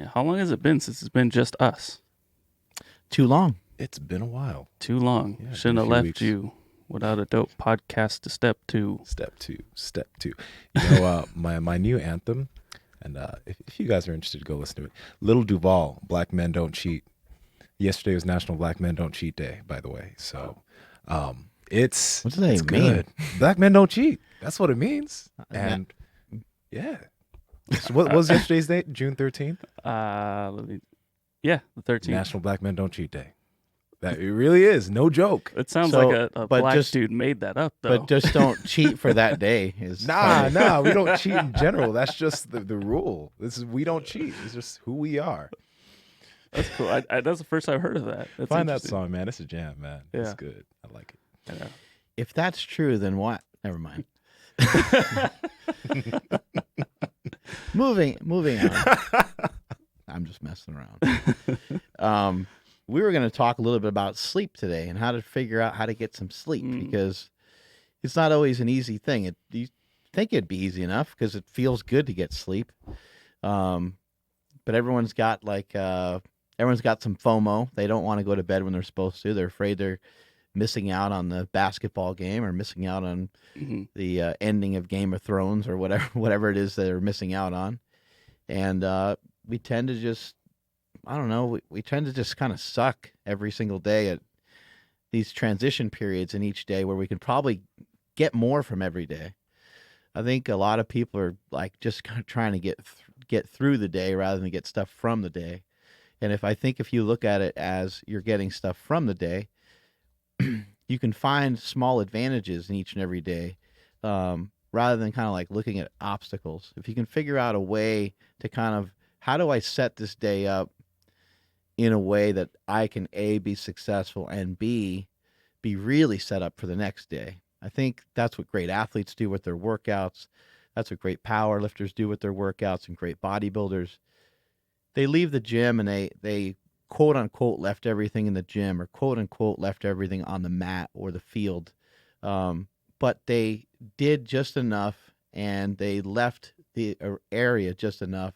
Yeah, how long has it been since it's been just us? Too long. It's been a while. Too long. Yeah, Shouldn't been a have few left weeks. you without a dope podcast to step to. Step two. You know, my new anthem, and if you guys are interested, go listen to it. Little Duval, Black Men Don't Cheat. Yesterday was National Black Men Don't Cheat Day, by the way. So, it's What does that it's even mean? good. Black men don't cheat. That's what it means. And yeah. So what was yesterday's date? June 13th? Yeah, the 13th. National Black Men Don't Cheat Day. That it really is. No joke. It sounds So, like a but black just- dude made that up, though. But just don't cheat for that day. Nah, we don't cheat in general. That's just the rule. We don't cheat. It's just who we are. That's cool. That's the first I've heard of that. That's Find that interesting. song, man. It's a jam, man. It's Yeah. good. I like it. I know. If that's true, then what? Never mind. Moving on. I'm just messing around. We were going to talk a little bit about sleep today and how to figure out how to get some sleep because it's not always an easy thing. You think it'd be easy enough because it feels good to get sleep. But everyone's got everyone's got some FOMO. They don't want to go to bed when they're supposed to. They're afraid they're missing out on the basketball game or missing out on the ending of Game of Thrones or whatever it is they're missing out on. And we tend to just, I don't know, we tend to just kind of suck every single day at these transition periods in each day where we can probably get more from every day. I think a lot of people are like just kind of trying to get through the day rather than get stuff from the day. And if you look at it as you're getting stuff from the day, you can find small advantages in each and every day rather than kind of like looking at obstacles. If you can figure out a way to kind of, how do I set this day up in a way that I can A, be successful, and B, be really set up for the next day. I think that's what great athletes do with their workouts. That's what great power lifters do with their workouts and great bodybuilders. They leave the gym and they quote unquote left everything in the gym or quote unquote left everything on the mat or the field. But they did just enough and they left the area just enough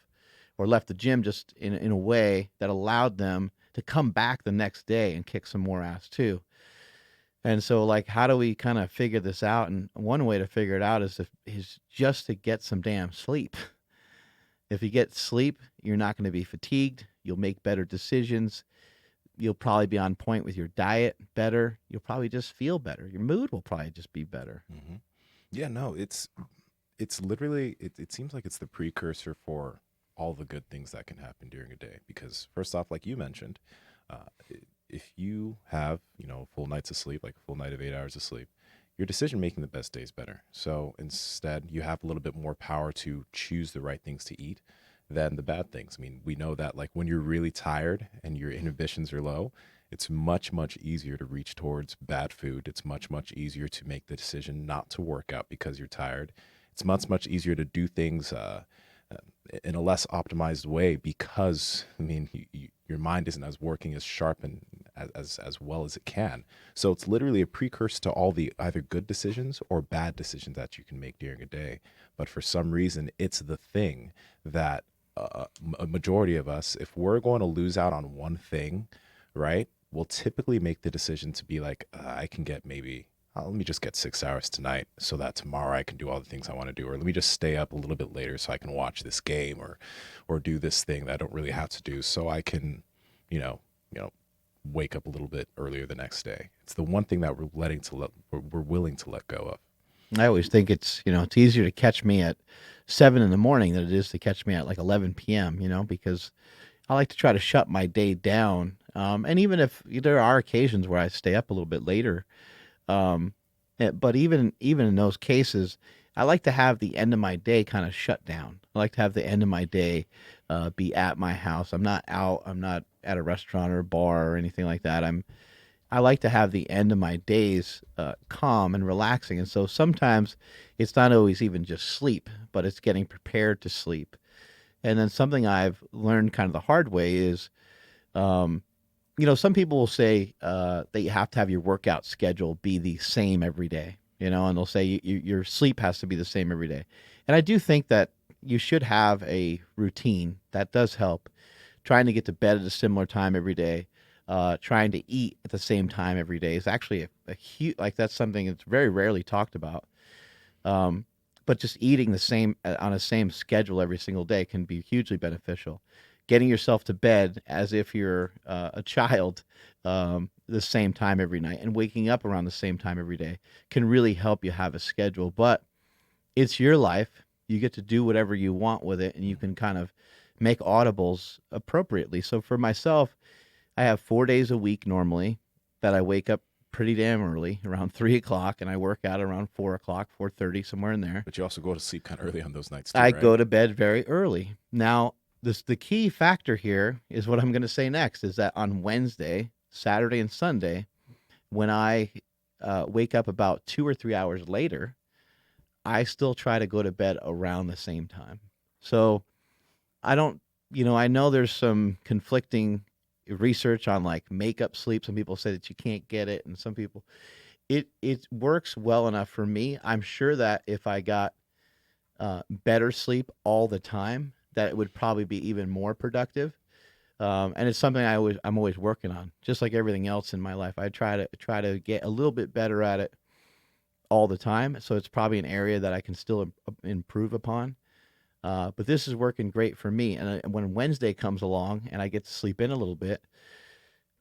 or left the gym just in a way that allowed them to come back the next day and kick some more ass too. And so like, how do we kind of figure this out? And one way to figure it out is just to get some damn sleep. If you get sleep, you're not going to be fatigued. You'll make better decisions. You'll probably be on point with your diet better. You'll probably just feel better. Your mood will probably just be better. Mm-hmm. Yeah, no, it's literally, it seems like it's the precursor for all the good things that can happen during a day. Because first off, like you mentioned, if you have, full nights of sleep, like a full night of 8 hours of sleep, your decision making the best day is better. So instead, you have a little bit more power to choose the right things to eat than the bad things. I mean, we know that like when you're really tired and your inhibitions are low, it's much, much easier to reach towards bad food. It's much, much easier to make the decision not to work out because you're tired. It's much, much easier to do things in a less optimized way because, I mean, your mind isn't as working as sharp and as well as it can. So it's literally a precursor to all the either good decisions or bad decisions that you can make during a day. But for some reason, it's the thing that a majority of us, if we're going to lose out on one thing, right, we'll typically make the decision to be like, I can get maybe, let me just get 6 hours tonight so that tomorrow I can do all the things I want to do. Or let me just stay up a little bit later so I can watch this game or do this thing that I don't really have to do so I can, wake up a little bit earlier the next day. It's the one thing that we're willing to let go of. I always think it's easier to catch me at 7 in the morning than it is to catch me at like 11 p.m., because I like to try to shut my day down. And even if there are occasions where I stay up a little bit later, but even in those cases, I like to have the end of my day kind of shut down. I like to have the end of my day be at my house. I'm not out. I'm not at a restaurant or a bar or anything like that. I like to have the end of my days calm and relaxing. And so sometimes it's not always even just sleep, but it's getting prepared to sleep. And then something I've learned kind of the hard way is, some people will say that you have to have your workout schedule be the same every day, and they'll say your sleep has to be the same every day. And I do think that you should have a routine that does help. trying to get to bed at a similar time every day, trying to eat at the same time every day is actually a huge, like that's something that's very rarely talked about. But just eating the same on a same schedule every single day can be hugely beneficial. Getting yourself to bed as if you're a child the same time every night and waking up around the same time every day can really help you have a schedule. But it's your life. You get to do whatever you want with it, and you can kind of make audibles appropriately. So for myself, I have 4 days a week normally that I wake up pretty damn early, around 3 o'clock, and I work out around 4 o'clock, 4:30, somewhere in there. But you also go to sleep kind of early on those nights too, I right? go to bed very early. Now, the key factor here is what I'm going to say next, is that on Wednesday, Saturday, and Sunday, when I wake up about 2 or 3 hours later, I still try to go to bed around the same time. So I don't, I know there's some conflicting research on like makeup sleep. Some people say that you can't get it, and some people, it works well enough for me. I'm sure that if I got better sleep all the time, that it would probably be even more productive. And it's something I'm always working on, just like everything else in my life. I try to get a little bit better at it all the time. So it's probably an area that I can still improve upon. But this is working great for me. And when Wednesday comes along and I get to sleep in a little bit,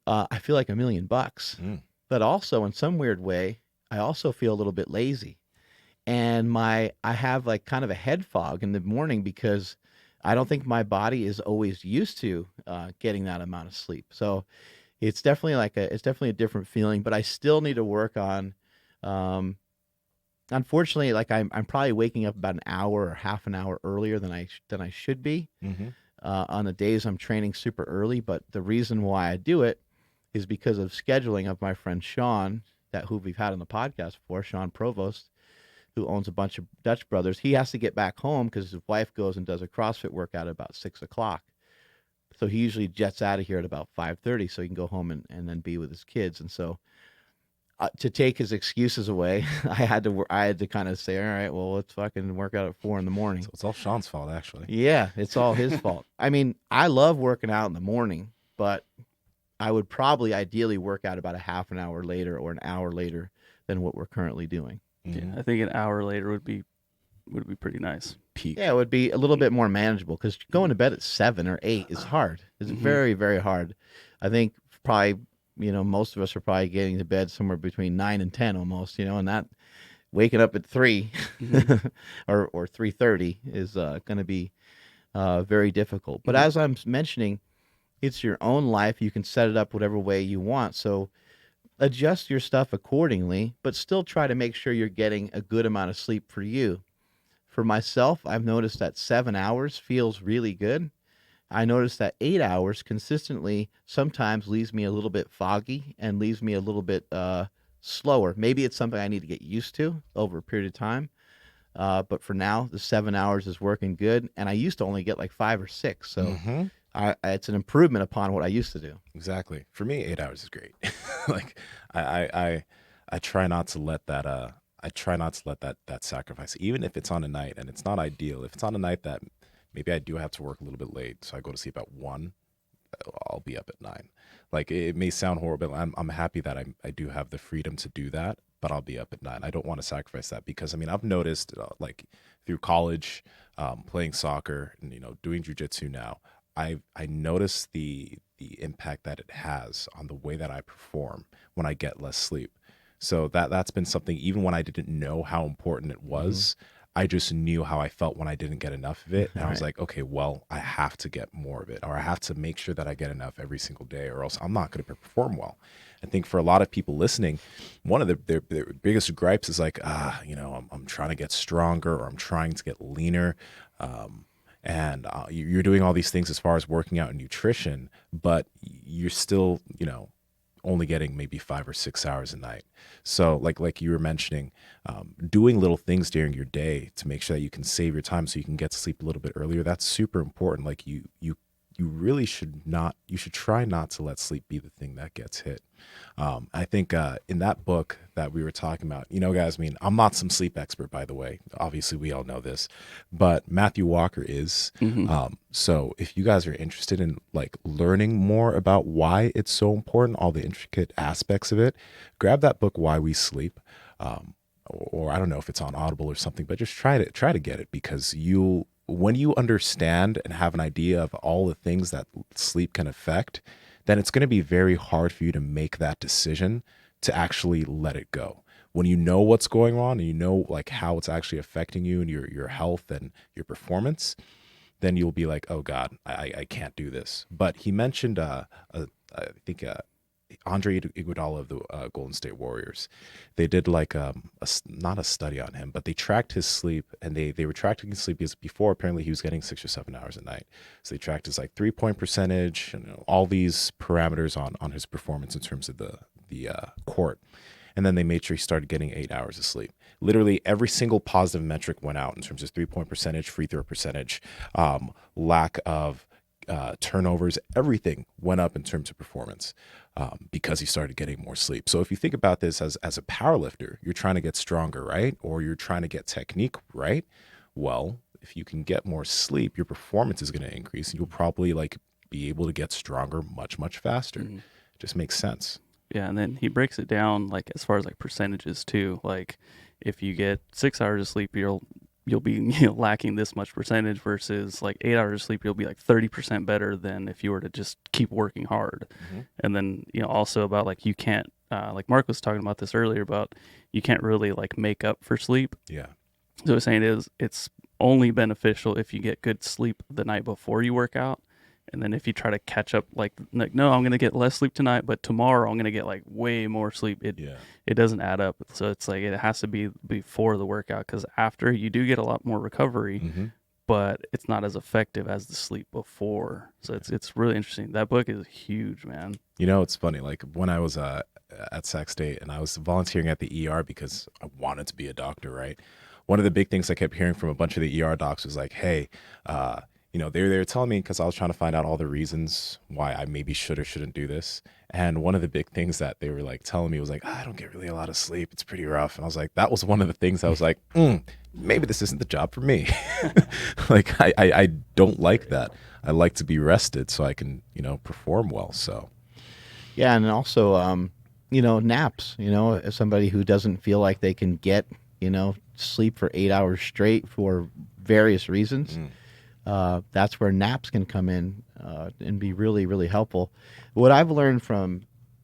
I feel like $1,000,000. But also in some weird way, I also feel a little bit lazy. And I have like kind of a head fog in the morning because I don't think my body is always used to getting that amount of sleep. So it's definitely a different feeling, but I still need to work on, unfortunately, like I'm probably waking up about an hour or half an hour earlier than I should be on the days I'm training super early. But the reason why I do it is because of scheduling of my friend Sean, who we've had on the podcast before, Sean Provost, who owns a bunch of Dutch brothers. He has to get back home because his wife goes and does a CrossFit workout at about 6 o'clock. So he usually jets out of here at about 5:30 so he can go home and then be with his kids. And so to take his excuses away, I had to kind of say, all right, well, let's fucking work out at 4 in the morning. So it's all Sean's fault, actually. Yeah, it's all his fault. I mean, I love working out in the morning, but I would probably ideally work out about a half an hour later or an hour later than what we're currently doing. Yeah, I think an hour later would be pretty nice. Peak. Yeah, it would be a little bit more manageable because going to bed at 7 or 8 is hard. It's very, very hard. I think probably, most of us are probably getting to bed somewhere between 9 and 10 almost, and that waking up at 3 or 3:30 is going to be very difficult. But as I'm mentioning, it's your own life. You can set it up whatever way you want. So adjust your stuff accordingly, but still try to make sure you're getting a good amount of sleep for you. For myself, I've noticed that 7 hours feels really good. I noticed that 8 hours consistently sometimes leaves me a little bit foggy and leaves me a little bit slower. Maybe it's something I need to get used to over a period of time. But for now, the 7 hours is working good. And I used to only get like 5 or 6. So it's an improvement upon what I used to do. Exactly. For me, 8 hours is great. Like I try not to let that that sacrifice, even if it's on a night and it's not ideal. If it's on a night that maybe I do have to work a little bit late, so I go to sleep at 1, I'll be up at 9. Like it may sound horrible. I'm happy that I do have the freedom to do that, but I'll be up at 9. I don't want to sacrifice that because I've noticed like through college, playing soccer and doing jujitsu now, I notice the impact that it has on the way that I perform when I get less sleep. So that's been something, even when I didn't know how important it was, I just knew how I felt when I didn't get enough of it. And I was like, okay, well, I have to get more of it, or I have to make sure that I get enough every single day, or else I'm not going to perform well. I think for a lot of people listening, one of their biggest gripes is like, I'm trying to get stronger, or I'm trying to get leaner. And you're doing all these things as far as working out and nutrition, but you're still, only getting maybe 5 or 6 hours a night. So like you were mentioning, doing little things during your day to make sure that you can save your time so you can get to sleep a little bit earlier, that's super important. Like you really should try not to let sleep be the thing that gets hit. I think in that book that we were talking about, guys, I mean, I'm not some sleep expert, by the way. Obviously, we all know this, but Matthew Walker is. So if you guys are interested in like learning more about why it's so important, all the intricate aspects of it, grab that book, Why We Sleep. Or I don't know if it's on Audible or something, but just try to get it, because when you understand and have an idea of all the things that sleep can affect, then it's going to be very hard for you to make that decision to actually let it go. When you know what's going on and you know like how it's actually affecting you and your health and your performance, then you'll be like, oh God, I can't do this. But he mentioned, I think Andre Iguodala of the Golden State Warriors. They did like not a study on him, but they tracked his sleep, and they were tracking his sleep because before apparently he was getting 6 or 7 hours a night. So they tracked his like 3-point percentage and all these parameters on his performance in terms of the court. And then they made sure he started getting 8 hours of sleep. Literally every single positive metric went out in terms of 3-point percentage, free throw percentage, lack of turnovers, everything went up in terms of performance because he started getting more sleep. So if you think about this as a powerlifter, you're trying to get stronger, right? Or you're trying to get technique, right? Well, if you can get more sleep, your performance is going to increase, and you'll probably like be able to get stronger much, much faster. Just makes sense. Yeah, and then he breaks it down like as far as like percentages too. Like if you get 6 hours of sleep, you'll be lacking this much percentage, versus like 8 hours of sleep, you'll be like 30% better than if you were to just keep working hard. And then also about like you can't like Mark was talking about this earlier about you can't really like make up for sleep. Yeah. So what I'm saying it's only beneficial if you get good sleep the night before you work out. And then if you try to catch up, like no, I'm going to get less sleep tonight, but tomorrow I'm going to get like way more sleep. It doesn't add up. So it's like it has to be before the workout, because after you do get a lot more recovery, but it's not as effective as the sleep before. So it's really interesting. That book is huge, man. It's funny. Like when I was at Sac State and I was volunteering at the ER because I wanted to be a doctor, right? One of the big things I kept hearing from a bunch of the ER docs was like, hey, they were telling me, because I was trying to find out all the reasons why I maybe should or shouldn't do this. And one of the big things that they were like telling me was like, I don't get really a lot of sleep. It's pretty rough. And I was like, that was one of the things I was like, maybe this isn't the job for me. Like, I don't like that. I like to be rested so I can, perform well. So. Yeah. And also, naps, as somebody who doesn't feel like they can get, sleep for 8 hours straight for various reasons. That's where naps can come in and be really, really helpful. What I've learned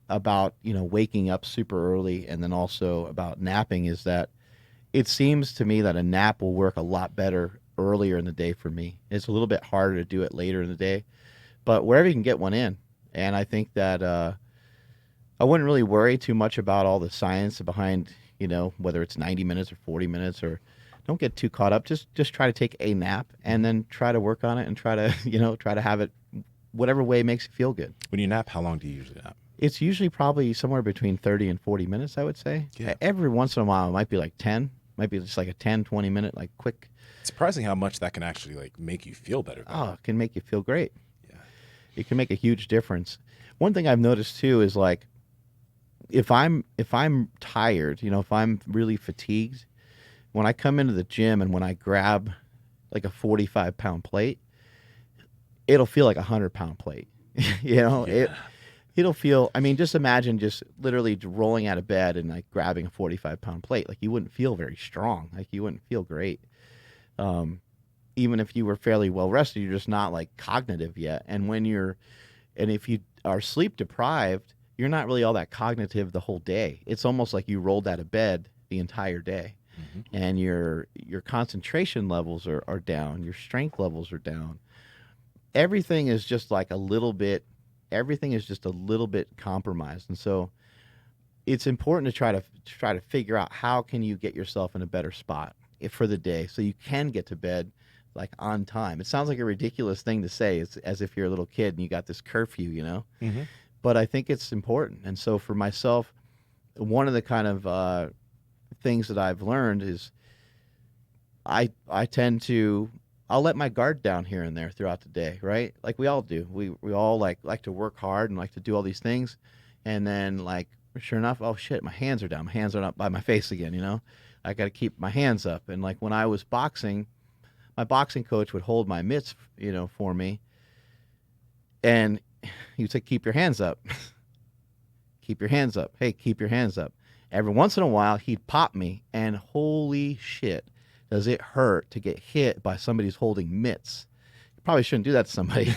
about waking up super early and then also about napping is that it seems to me that a nap will work a lot better earlier in the day for me. It's a little bit harder to do it later in the day, but wherever you can get one in. And I think that I wouldn't really worry too much about all the science behind, whether it's 90 minutes or 40 minutes or. Don't get too caught up. Just try to take a nap and then try to work on it and try to have it whatever way makes you feel good. When you nap, how long do you usually nap? It's usually probably somewhere between 30 and 40 minutes, I would say. Yeah. Every once in a while, it might be like 10. Might be just like a 10, 20 minute, like quick. It's surprising how much that can actually like make you feel better. Oh, it can make you feel great. Yeah. It can make a huge difference. One thing I've noticed too is like if I'm tired, if I'm really fatigued, when I come into the gym and when I grab like a 45-pound plate, it'll feel like a 100-pound plate. It'll feel, just imagine just literally rolling out of bed and like grabbing a 45-pound plate. Like you wouldn't feel very strong. Like you wouldn't feel great. Even if you were fairly well rested, you're just not like cognitive yet. And if you are sleep deprived, you're not really all that cognitive the whole day. It's almost like you rolled out of bed the entire day. And your concentration levels are down. Your strength levels are down. Everything is just like everything is just a little bit compromised. And so it's important to try to figure out how can you get yourself in a better spot for the day so you can get to bed like on time. It sounds like a ridiculous thing to say. It's as if you're a little kid and you got this curfew, But I think it's important. And so for myself, one of the kind of things that I've learned is I tend to I'll let my guard down here and there throughout the day, right? Like we all do. We all like to work hard and like to do all these things, and then like sure enough, oh shit, my hands are down. My hands are up by my face again. I got to keep my hands up. And like when I was boxing, my boxing coach would hold my mitts, for me, and he would say, "Keep your hands up." Keep your hands up. Hey, keep your hands up. Every once in a while, he'd pop me, and holy shit, does it hurt to get hit by somebody who's holding mitts. You probably shouldn't do that to somebody.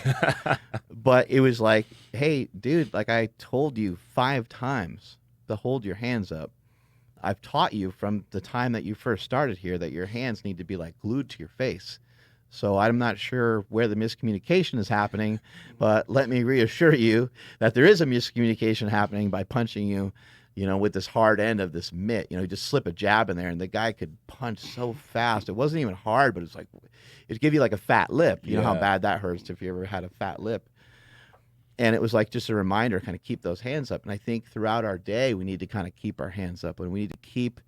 But it was like, hey, dude, like I told you 5 times to hold your hands up. I've taught you from the time that you first started here that your hands need to be like glued to your face. So I'm not sure where the miscommunication is happening, but let me reassure you that there is a miscommunication happening by punching you, with this hard end of this mitt. You just slip a jab in there, and the guy could punch so fast. It wasn't even hard, but it's like it'd give you like a fat lip. You know how bad that hurts if you ever had a fat lip. And it was like just a reminder, kind of keep those hands up. And I think throughout our day, we need to kind of keep our hands up, and we need to keep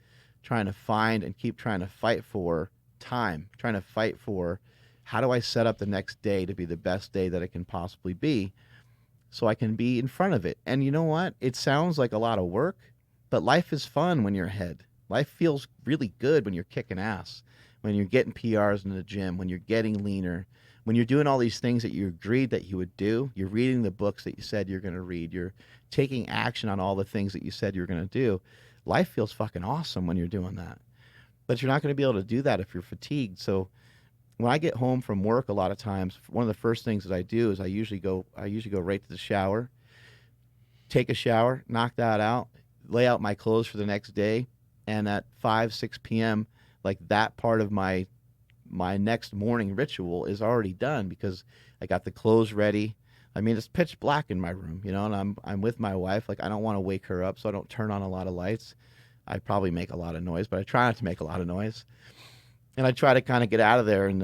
trying to find and keep trying to fight for time, trying to fight for how do I set up the next day to be the best day that it can possibly be so I can be in front of it. And you know what? It sounds like a lot of work, but life is fun when you're ahead. Life feels really good when you're kicking ass, when you're getting PRs in the gym, when you're getting leaner, when you're doing all these things that you agreed that you would do. You're reading the books that you said you're going to read. You're taking action on all the things that you said you're going to do. Life feels fucking awesome when you're doing that. But you're not going to be able to do that if you're fatigued. So when I get home from work, a lot of times, one of the first things that I do is I usually go right to the shower, take a shower, knock that out, lay out my clothes for the next day, and at 5-6 p.m., like that part of my next morning ritual is already done because I got the clothes ready. I mean, it's pitch black in my room, and I'm with my wife. Like I don't want to wake her up, so I don't turn on a lot of lights. I probably make a lot of noise, but I try not to make a lot of noise. And I try to kind of get out of there in,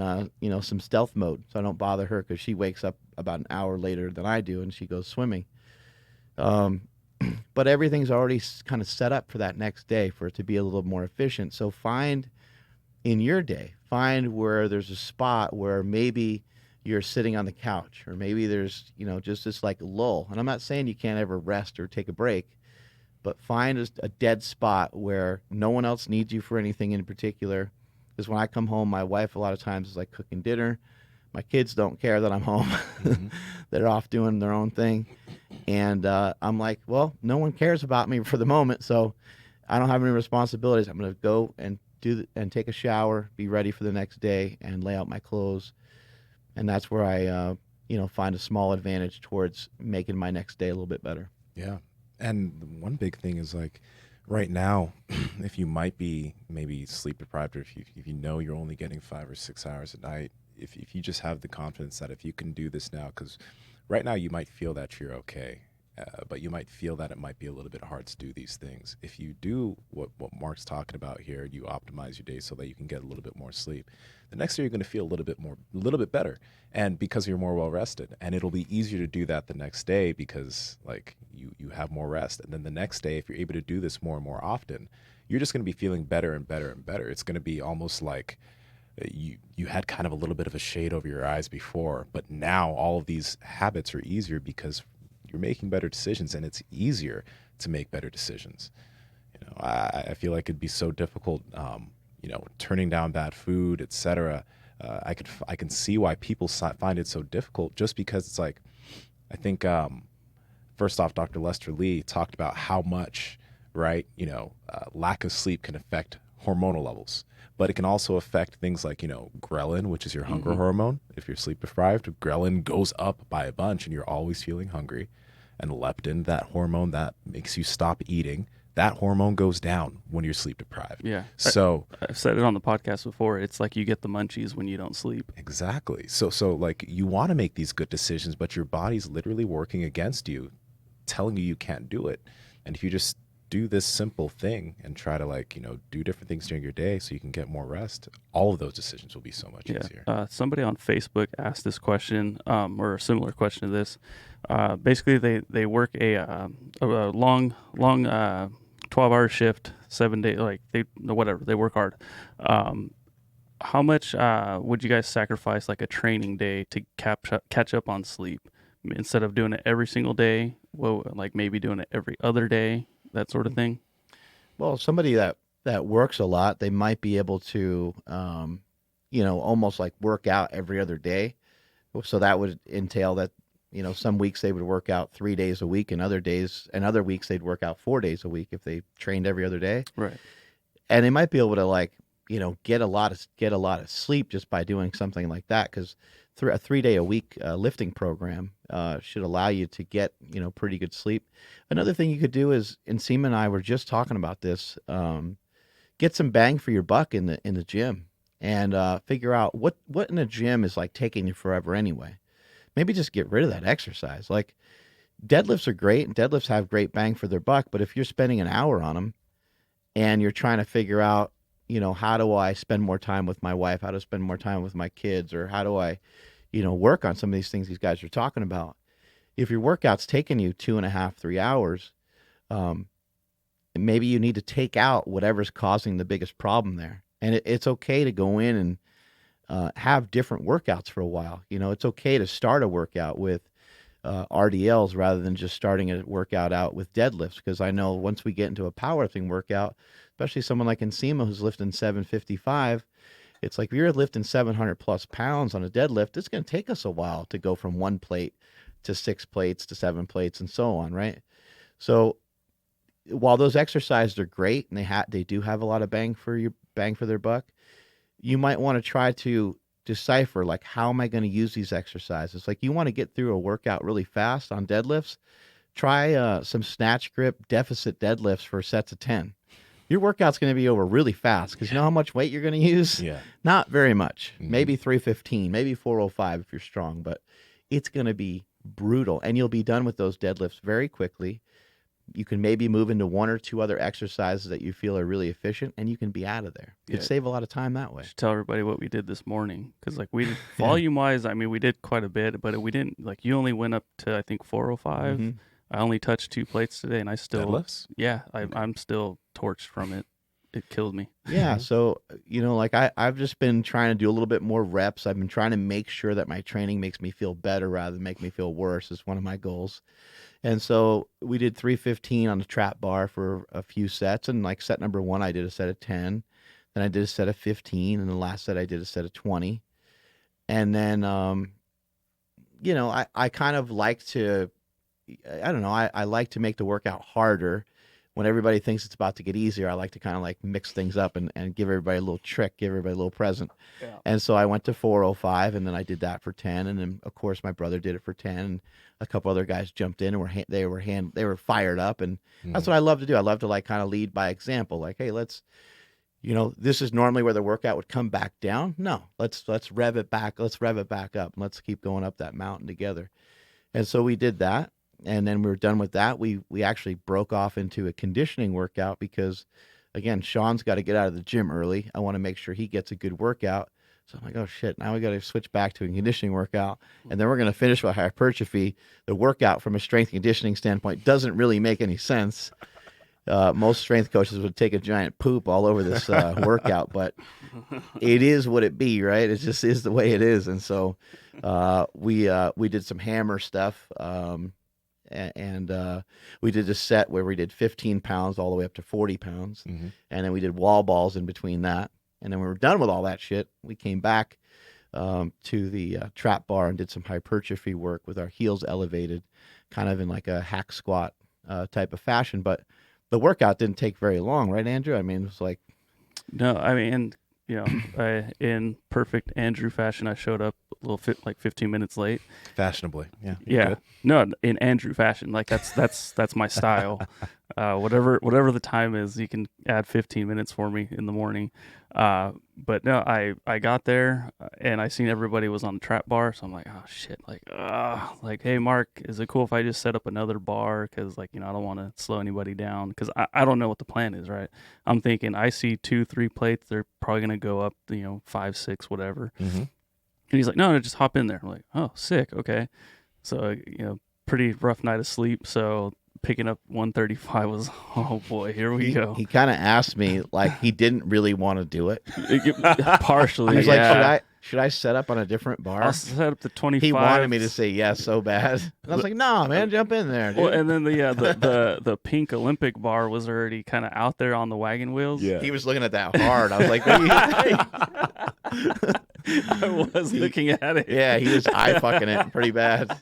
some stealth mode so I don't bother her because she wakes up about an hour later than I do and she goes swimming. But everything's already kind of set up for that next day for it to be a little more efficient. So find in your day, find where there's a spot where maybe you're sitting on the couch or maybe there's, just this like lull. And I'm not saying you can't ever rest or take a break, but find a dead spot where no one else needs you for anything in particular. Because when I come home, my wife a lot of times is like cooking dinner. My kids don't care that I'm home. Mm-hmm. They're off doing their own thing. And I'm like, well, no one cares about me for the moment, so I don't have any responsibilities. I'm going to go and take a shower, be ready for the next day, and lay out my clothes. And that's where I, find a small advantage towards making my next day a little bit better. Yeah. And one big thing is like, right now, if you might be maybe sleep deprived, or if you know you're only getting 5 or 6 hours a night, if you just have the confidence that if you can do this now, because right now you might feel that you're okay, but you might feel that it might be a little bit hard to do these things. If you do what Mark's talking about here, you optimize your day so that you can get a little bit more sleep, the next day you're going to feel a little bit better, and because you're more well rested, and it'll be easier to do that the next day because like you have more rest. And then the next day, if you're able to do this more and more often, you're just going to be feeling better and better and better. It's going to be almost like you had kind of a little bit of a shade over your eyes before, but now all of these habits are easier because you're making better decisions, and it's easier to make better decisions. I feel like it'd be so difficult, turning down bad food, etc. I can see why people find it so difficult, just because it's like, I think first off, Dr. Lester Lee talked about how much, right, lack of sleep can affect hormonal levels, but it can also affect things like, ghrelin, which is your hunger hormone. If you're sleep deprived, ghrelin goes up by a bunch and you're always feeling hungry. And leptin, that hormone that makes you stop eating, that hormone goes down when you're sleep deprived. Yeah. So I've said it on the podcast before. It's like you get the munchies when you don't sleep. Exactly. So like you want to make these good decisions, but your body's literally working against you, telling you can't do it. And if you just do this simple thing and try to do different things during your day so you can get more rest, all of those decisions will be so much easier. Somebody on Facebook asked this question, or a similar question to this. Basically, they work a long 12-hour shift, 7 days, they work hard. how much would you guys sacrifice like a training day to catch up on sleep? I mean, instead of doing it every single day, well, like maybe doing it every other day, that sort of thing. Well, somebody that works a lot, they might be able to, almost like work out every other day. So that would entail that, some weeks they would work out 3 days a week, and other weeks they'd work out 4 days a week if they trained every other day. Right. And they might be able to like, get a lot of sleep just by doing something like that. Because a 3 day a week lifting program should allow you to get, pretty good sleep. Another thing you could do is, and Nsima and I were just talking about this, get some bang for your buck in the gym, and figure out what in a gym is like taking you forever anyway. Maybe just get rid of that exercise. Like deadlifts are great, and deadlifts have great bang for their buck. But if you're spending an hour on them and you're trying to figure out, how do I spend more time with my wife? How to spend more time with my kids? Or how do I, work on some of these things these guys are talking about? If your workout's taking you 2.5, 3 hours, maybe you need to take out whatever's causing the biggest problem there. And it's okay to go in and have different workouts for a while. It's okay to start a workout with RDLs rather than just starting a workout out with deadlifts. Because I know once we get into a powerlifting workout, especially someone like Nsima who's lifting 755, it's like if you're lifting 700 plus pounds on a deadlift, it's going to take us a while to go from 1 plate to 6 plates to 7 plates and so on, right? So while those exercises are great and they do have a lot of bang for their buck, you might want to try to decipher, like, how am I going to use these exercises? Like, you want to get through a workout really fast on deadlifts, try some snatch grip deficit deadlifts for sets of 10. Your workout's going to be over really fast because you know how much weight you're going to use? Yeah. Not very much. Maybe 315, maybe 405 if you're strong, but it's going to be brutal. And you'll be done with those deadlifts very quickly. You can maybe move into 1 or 2 other exercises that you feel are really efficient, and you can be out of there. You could save a lot of time that way. Should tell everybody what we did this morning, because like we did volume wise, I mean, we did quite a bit, but we didn't, like, you only went up to I think 405. Mm-hmm. I only touched 2 plates today, and I still Deadlifts? I'm still torched from it. It killed me. Yeah, so like I've just been trying to do a little bit more reps. I've been trying to make sure that my training makes me feel better rather than make me feel worse is one of my goals. And so we did 315 on the trap bar for a few sets, and like set number 1 I did a set of 10, then I did a set of 15, and the last set I did a set of 20. And then I kind of like to, I don't know, I like to make the workout harder. When everybody thinks it's about to get easier, I like to kind of like mix things up and give everybody a little trick, give everybody a little present. Yeah. And so I went to 405, and then I did that for 10. And then, of course, my brother did it for 10. And a couple other guys jumped in and they were fired up. And that's what I love to do. I love to like kind of lead by example. Like, hey, let's, this is normally where the workout would come back down. No, let's rev it back. Let's rev it back up. And let's keep going up that mountain together. And so we did that. And then we were done with that. We actually broke off into a conditioning workout because, again, Sean's got to get out of the gym early. I want to make sure he gets a good workout. So I'm like, oh, shit, now we got to switch back to a conditioning workout. And then we're going to finish with hypertrophy. The workout from a strength conditioning standpoint doesn't really make any sense. Most strength coaches would take a giant poop all over this workout, but it is what it be, right? It just is the way it is. And so we did some hammer stuff. And we did a set where we did 15 pounds all the way up to 40 pounds. Mm-hmm. And then we did wall balls in between that. And then when we were done with all that shit, we came back to the trap bar and did some hypertrophy work with our heels elevated, kind of in like a hack squat type of fashion. But the workout didn't take very long, right, Andrew? I mean, it was like... No, I mean, in perfect Andrew fashion, I showed up a little 15 minutes late. Fashionably, yeah. Yeah, good. No, in Andrew fashion, like that's my style. Whatever the time is, you can add 15 minutes for me in the morning. But no, I got there and I seen everybody was on the trap bar, so I'm like, oh shit, like, hey Mark, is it cool if I just set up another bar? Because I don't want to slow anybody down because I don't know what the plan is, right? I'm thinking I see 2-3 plates, they're probably gonna go up, 5, 6, whatever. Mm-hmm. And he's like, no, just hop in there. I'm like, oh, sick, okay. So pretty rough night of sleep. So picking up 135 was, oh boy, here we go. He kind of asked me like he didn't really want to do it. Partially, He was yeah. like, should I set up on a different bar? I'll set up the 25. He wanted me to say yes so bad. And I was like, no, man, jump in there, dude. Well, and then the pink Olympic bar was already kind of out there on the wagon wheels. Yeah. He was looking at that hard. I was like, what do you think? I was looking at it. Yeah, he was eye fucking it pretty bad.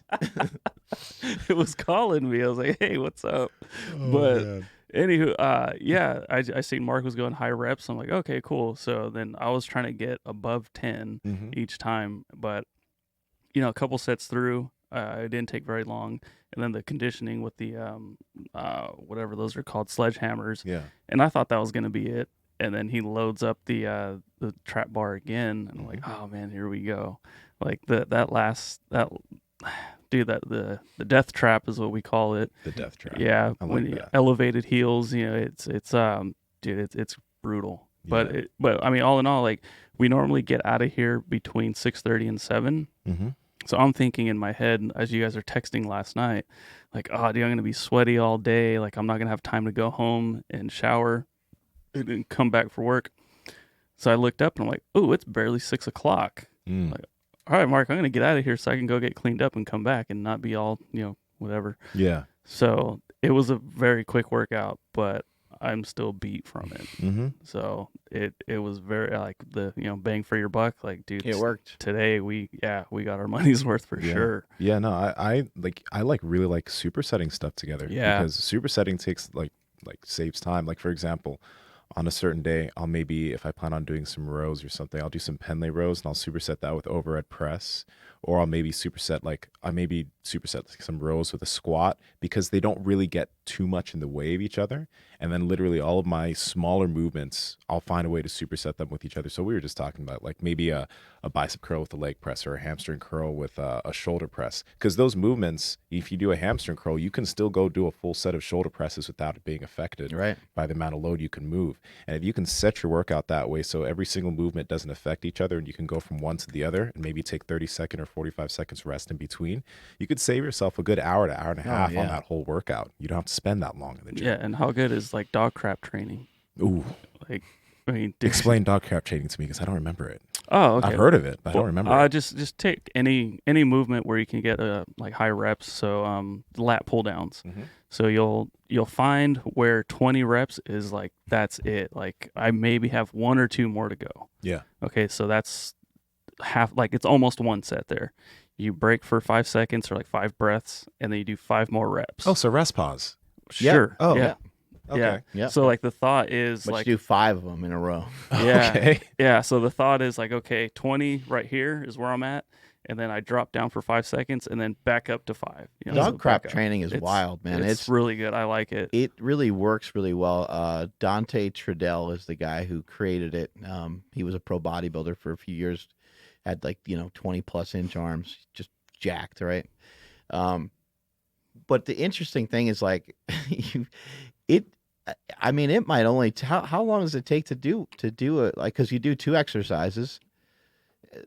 It was calling me. I was like, hey, what's up? Oh, But man. anywho, yeah, I seen Mark was going high reps. I'm like, okay, cool. So then I was trying to get above 10 Mhm. each time, but a couple sets through, it didn't take very long. And then the conditioning with the whatever those are called, sledgehammers, Yeah. and I thought that was gonna be it. And then he loads up the trap bar again, and I'm like, oh man, here we go. Like the death trap is what we call it. The death trap. Yeah, I like when you that. elevated heels, it's dude, it's brutal. Yeah. But I mean, all in all, like we normally get out of here between 6:30 and 7. Mm-hmm. So I'm thinking in my head as you guys are texting last night, like, oh, dude, I'm gonna be sweaty all day. Like I'm not gonna have time to go home and shower and then come back for work. So I looked up and I'm like, oh, it's barely 6 o'clock. Mm. All right, Mark, I'm gonna get out of here so I can go get cleaned up and come back and not be all whatever. Yeah. So it was a very quick workout, but I'm still beat from it. Mm-hmm. So it was very like the bang for your buck. Like, dude, It worked. today. We got our money's worth for Yeah. sure. Yeah, no, I really like supersetting stuff together. Yeah. Because supersetting takes like saves time. Like for example, on a certain day, I'll maybe, if I plan on doing some rows or something, I'll do some pen lay rows and I'll superset that with overhead press. Or I'll maybe superset like some rows with a squat, because they don't really get too much in the way of each other. And then literally all of my smaller movements, I'll find a way to superset them with each other. So we were just talking about like maybe a bicep curl with a leg press, or a hamstring curl with a shoulder press. Because those movements, if you do a hamstring curl, you can still go do a full set of shoulder presses without it being affected Right. by the amount of load you can move. And if you can set your workout that way so every single movement doesn't affect each other, and you can go from one to the other and maybe take 30-second or 45 seconds rest in between, you could save yourself a good hour to hour and a half yeah. on that whole workout. You don't have to spend that long in the gym. Yeah, and how good is like dog crap training? Ooh. Like, I mean, dude. Explain dog crap training to me, because I don't remember it. Oh, okay. I've heard of it, but I don't remember it. Just take any movement where you can get like high reps. So lat pull downs. Mhm. So you'll find where 20 reps is like that's it. Like I maybe have 1 or 2 more to go. Yeah. Okay, so that's half, like it's almost one set there. You break for 5 seconds or like 5 breaths, and then you do 5 more reps. Oh, so rest pause. sure. Oh, yeah. Okay. Yeah. Yeah. So like the thought is But like you do 5 of them in a row. yeah. Okay. Yeah, so the thought is like, okay, 20 right here is where I'm at, and then I drop down for 5 seconds, and then back up to 5. So Dog crap back up. training is wild, man. It's really good. I like it. It really works really well. Dante Trudell is the guy who created it. He was a pro bodybuilder for a few years, had like 20+ inch arms, just jacked, right? But the interesting thing is like, it might only how long does it take to do it? Like, because you do 2 exercises,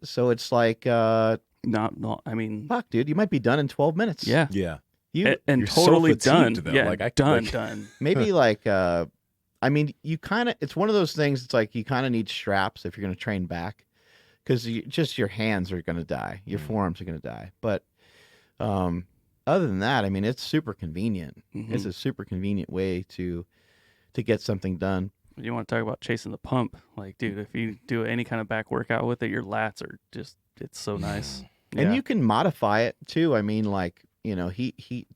so it's like Not. I mean, fuck, dude, you might be done in 12 minutes. yeah, Yeah. and You're so totally fatigued, done. though. Yeah, Like, done. Maybe like you kind of, it's one of those things, it's like you kind of need straps if you're going to train back, because just your hands are going to die, your forearms are going to die. But other than that, I mean, it's super convenient. Mhm. It's a super convenient way to get something done. You want to talk about chasing the pump? Like, dude, if you do any kind of back workout with it, your lats are just, it's so nice. And Yeah. you can modify it too. I mean, like,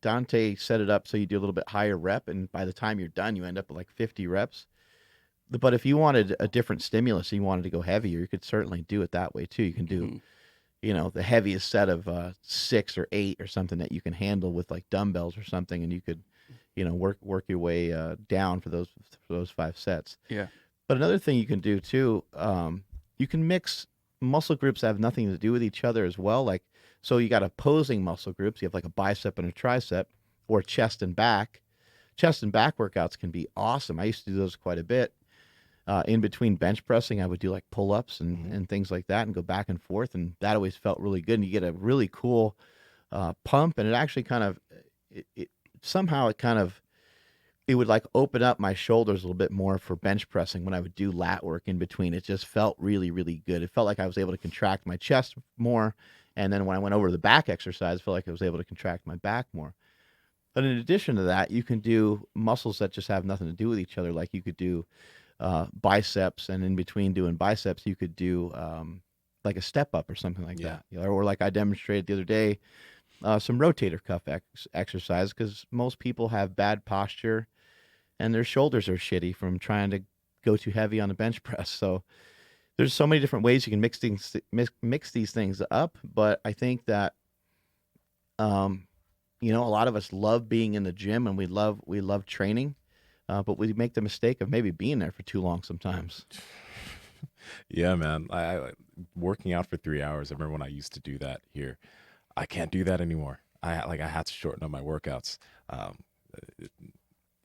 Dante set it up so you do a little bit higher rep, and by the time you're done, you end up with like 50 reps. But if you wanted a different stimulus and you wanted to go heavier, you could certainly do it that way too. You can do, Mhm. the heaviest set of 6 or 8 or something that you can handle with like dumbbells or something, and you could, work your way down for those 5 sets. Yeah. But another thing you can do too, you can mix muscle groups that have nothing to do with each other as well. Like, so you got opposing muscle groups. You have like a bicep and a tricep, or chest and back. Chest and back workouts can be awesome. I used to do those quite a bit. In between bench pressing, I would do like pull-ups and things like that, and go back and forth, and that always felt really good. And you get a really cool pump, and it actually kind of somehow it would like open up my shoulders a little bit more for bench pressing when I would do lat work in between. It just felt really, really good. It felt like I was able to contract my chest more. And then when I went over to the back exercise, I felt like I was able to contract my back more. But in addition to that, you can do muscles that just have nothing to do with each other. Like you could do biceps, and in between doing biceps, you could do like a step up or something like that. Or like I demonstrated the other day, some rotator cuff exercise, because most people have bad posture and their shoulders are shitty from trying to go too heavy on the bench press. So there's so many different ways you can mix these things up. But I think that, you know, a lot of us love being in the gym and we love training, but we make the mistake of maybe being there for too long sometimes. Yeah, man. I working out for 3 hours. I remember when I used to do that here. I can't do that anymore. I had to shorten up my workouts.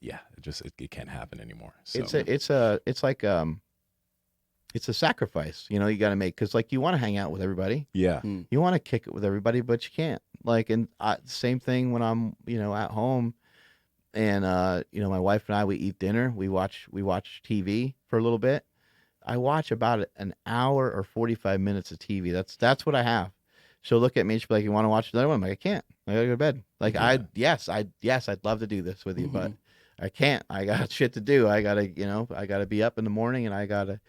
It can't happen anymore. So. It's a sacrifice, you know, you got to make, because like you want to hang out with everybody. Yeah. You want to kick it with everybody, but you can't. Like, and same thing when I'm, you know, at home and, you know, my wife and I, we eat dinner, we watch TV for a little bit. I watch about an hour or 45 minutes of TV. That's what I have. She'll look at me and she'll be like, you want to watch another one? I'm like, I can't. I gotta go to bed. Like, yeah. I'd love to do this with you, but I can't. I got shit to do. I gotta be up in the morning and I gotta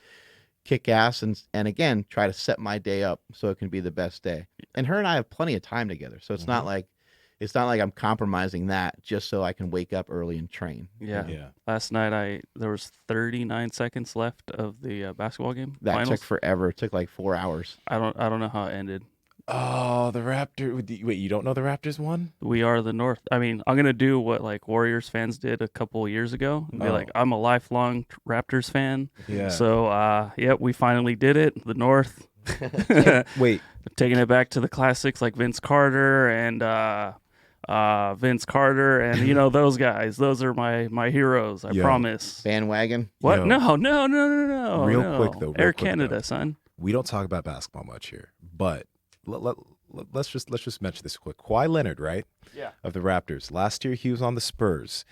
kick ass and again, try to set my day up so it can be the best day. And her and I have plenty of time together. So it's not like I'm compromising that just so I can wake up early and train. Yeah. Last night there was 39 seconds left of the basketball game. That finals. took forever. It took like 4 hours. I don't know how it ended. Oh, the Raptors. Wait, you don't know the Raptors won? We are the North. I mean, I'm going to do what like Warriors fans did a couple of years ago and be like, I'm a lifelong Raptors fan. Yeah. So, we finally did it. The North. Wait. Taking it back to the classics like Vince Carter and you know, those guys. Those are my heroes. I promise. Bandwagon. What? Yo. No. Real quick, though. Air Canada, son. We don't talk about basketball much here, but let's just mention this quick. Kawhi Leonard, right? Yeah. Of the Raptors. Last year he was on the Spurs.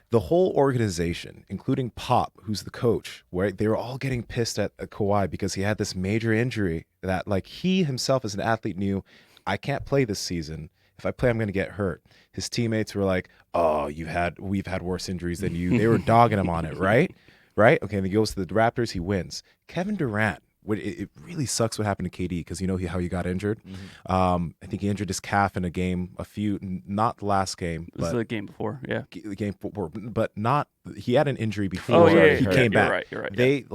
The whole organization, including Pop, who's the coach, where they were all getting pissed at Kawhi because he had this major injury that, like, he himself as an athlete knew, I can't play this season. If I play, I'm going to get hurt. His teammates were like, "Oh, we've had worse injuries than you." They were dogging him on it, right? Right? Okay, and he goes to the Raptors. He wins. Kevin Durant. It really sucks what happened to KD because you know how he got injured. I think he injured his calf in a game, not the last game, but the game before, yeah, the game before, but not. He had an injury before. He came back. You're right. They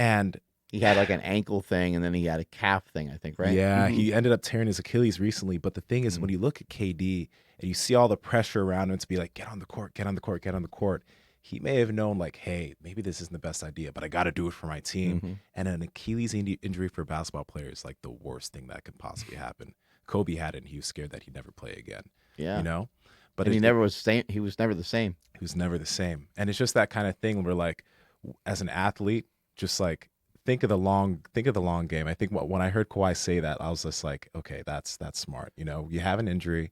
and he had like an ankle thing, and then he had a calf thing, I think, right? Yeah, he ended up tearing his Achilles recently. But the thing is, when you look at KD and you see all the pressure around him to be like, get on the court, get on the court, get on the court. He may have known, like, hey, maybe this isn't the best idea, but I got to do it for my team. And an Achilles injury for a basketball player is like the worst thing that could possibly happen. Kobe had it, and he was scared that he'd never play again. Yeah, you know. But he never was same. He was never the same. He was never the same, and it's just that kind of thing where, like, as an athlete, just like think of the long game. I think when I heard Kawhi say that, I was just like, okay, that's smart. You know, you have an injury.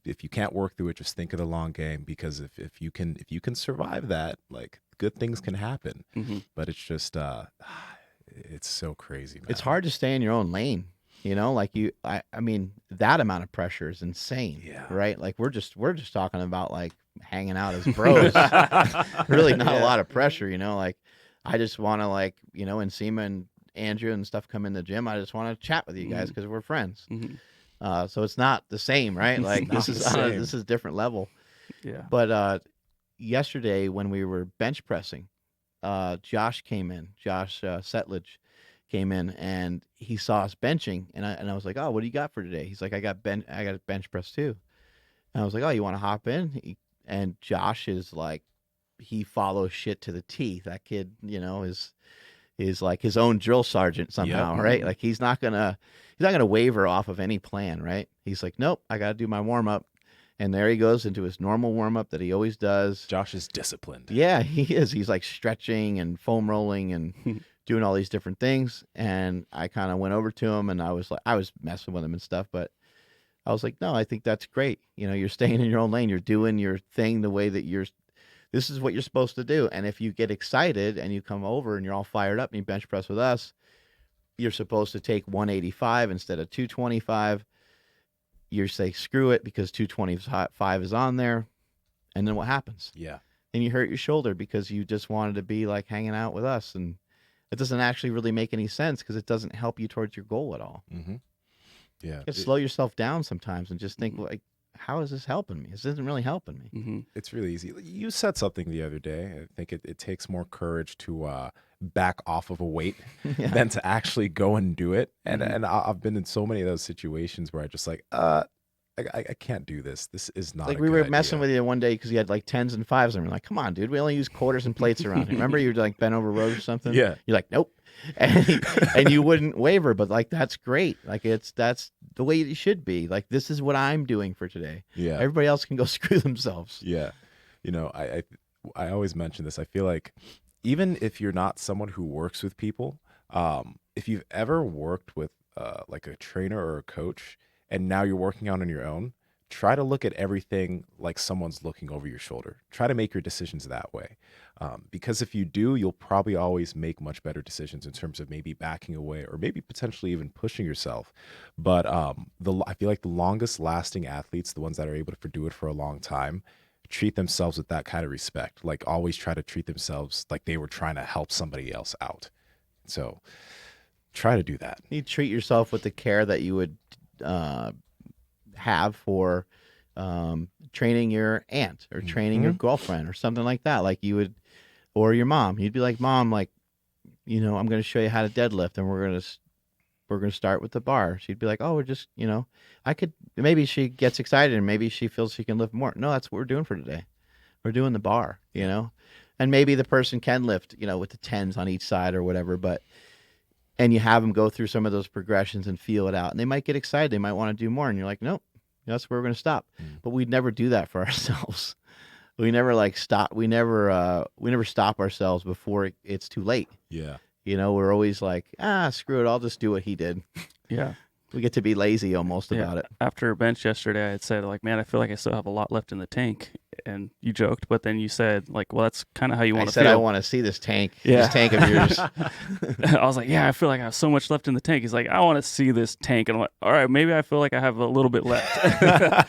If you can't work through it, just think of the long game, because if you can survive that, like, good things can happen. But it's just it's so crazy, man. It's hard to stay in your own lane, you know, like I mean that amount of pressure is insane. Yeah. Right? Like we're just talking about like hanging out as bros. Really not a lot of pressure, you know, like I just want to, like, you know, Nsima and Andrew and stuff come in the gym. I just want to chat with you guys because we're friends. So it's not the same, right? Like this is a different level. Yeah. But yesterday when we were bench pressing, Josh came in. Josh Setledge came in and he saw us benching, and I was like, "Oh, what do you got for today?" He's like, "I got a bench press too." And I was like, "Oh, you want to hop in?" And Josh is like, he follows shit to the T. That kid, you know, is like his own drill sergeant somehow, right? Like he's not gonna waver off of any plan, right? He's like, nope, I got to do my warm up, and there he goes into his normal warm up that he always does. Josh is disciplined. Yeah, he is. He's like stretching and foam rolling and doing all these different things. And I kind of went over to him, and I was messing with him and stuff, but I was like, no, I think that's great. You're staying in your own lane. You're doing your thing the way that this is what you're supposed to do. And if you get excited and you come over and you're all fired up and you bench press with us, you're supposed to take 185 instead of 225. You say, screw it, because 225 is on there. And then what happens? Yeah. And you hurt your shoulder because you just wanted to be like hanging out with us. And it doesn't actually really make any sense because it doesn't help you towards your goal at all. Mm-hmm. Yeah. You slow yourself down sometimes and just think, like, how is this helping me? This isn't really helping me. Mm-hmm. It's really easy. You said something the other day. I think it takes more courage to back off of a weight Yeah. than to actually go and do it. And I've been in so many of those situations where I just like, I can't do this. This is not Like a we good were messing idea. with you one day because you had like 10s and 5s, and we're like, come on, dude, we only use quarters and plates around here. Remember, you were like bent over rows or something? Yeah. You're like, nope. And you wouldn't waver, but like, that's great. Like that's the way it should be. Like, this is what I'm doing for today. Yeah. Everybody else can go screw themselves. Yeah. I always mention this. I feel like even if you're not someone who works with people, if you've ever worked with like a trainer or a coach and now you're working out on your own, try to look at everything like someone's looking over your shoulder. Try to make your decisions that way. Because if you do, you'll probably always make much better decisions in terms of maybe backing away or maybe potentially even pushing yourself. But I feel like the longest lasting athletes, the ones that are able to do it for a long time, treat themselves with that kind of respect. Like always try to treat themselves like they were trying to help somebody else out. So try to do that. You treat yourself with the care that you would have for training your aunt or training your girlfriend or something like that. Like you would, or your mom. You'd be like, Mom, like, I'm going to show you how to deadlift, and we're going to start with the bar. She'd be like, oh, we're just, maybe she gets excited and maybe she feels she can lift more. No, that's what we're doing for today. We're doing the bar, and maybe the person can lift, with the 10s on each side or whatever, and you have them go through some of those progressions and feel it out, and they might get excited. They might want to do more. And you're like, nope, that's where we're going to stop. But we'd never do that for ourselves. We never stop. We never stop ourselves before it's too late. Yeah. We're always like, screw it. I'll just do what he did. Yeah. We get to be lazy almost about it. After bench yesterday, I had said, like, man, I feel like I still have a lot left in the tank. And you joked, but then you said, like, well, that's kind of how you want to feel. I said, I want to see this tank. Yeah. This tank of yours. I was like, yeah, I feel like I have so much left in the tank. He's like, I want to see this tank. And I'm like, all right, maybe I feel like I have a little bit left.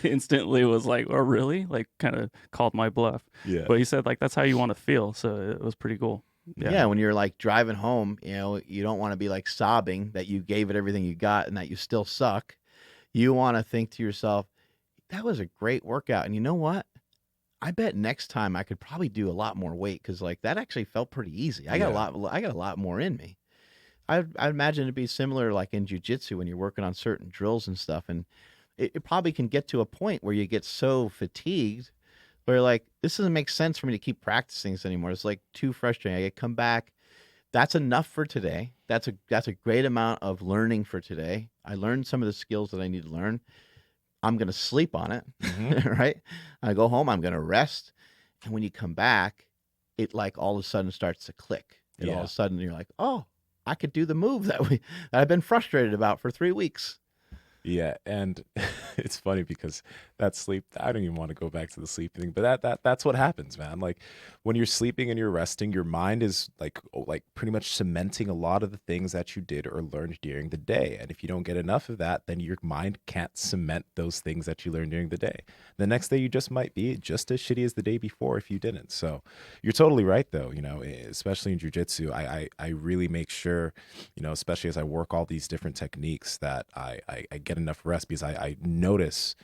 Instantly was like, oh, really? Like, kind of called my bluff. Yeah. But he said, like, that's how you want to feel. So it was pretty cool. Yeah, when you're like driving home, you don't want to be like sobbing that you gave it everything you got and that you still suck. You want to think to yourself, that was a great workout. And you know what? I bet next time I could probably do a lot more weight because like that actually felt pretty easy. I got a lot more in me. I imagine it'd be similar like in jiu-jitsu when you're working on certain drills and stuff. And it probably can get to a point where you get so fatigued where like, this doesn't make sense for me to keep practicing this anymore. It's like too frustrating. I come back. That's enough for today. That's a great amount of learning for today. I learned some of the skills that I need to learn. I'm going to sleep on it, right? I go home, I'm going to rest. And when you come back, it like all of a sudden starts to click. And all of a sudden you're like, oh, I could do the move that I've been frustrated about for 3 weeks. Yeah, and it's funny because that sleep, I don't even want to go back to the sleep thing, but that's what happens, man. Like when you're sleeping and you're resting, your mind is like pretty much cementing a lot of the things that you did or learned during the day. And if you don't get enough of that, then your mind can't cement those things that you learned during the day. The next day you just might be just as shitty as the day before if you didn't. So you're totally right though, especially in jiu-jitsu, I really make sure, especially as I work all these different techniques that I get enough rest because I notice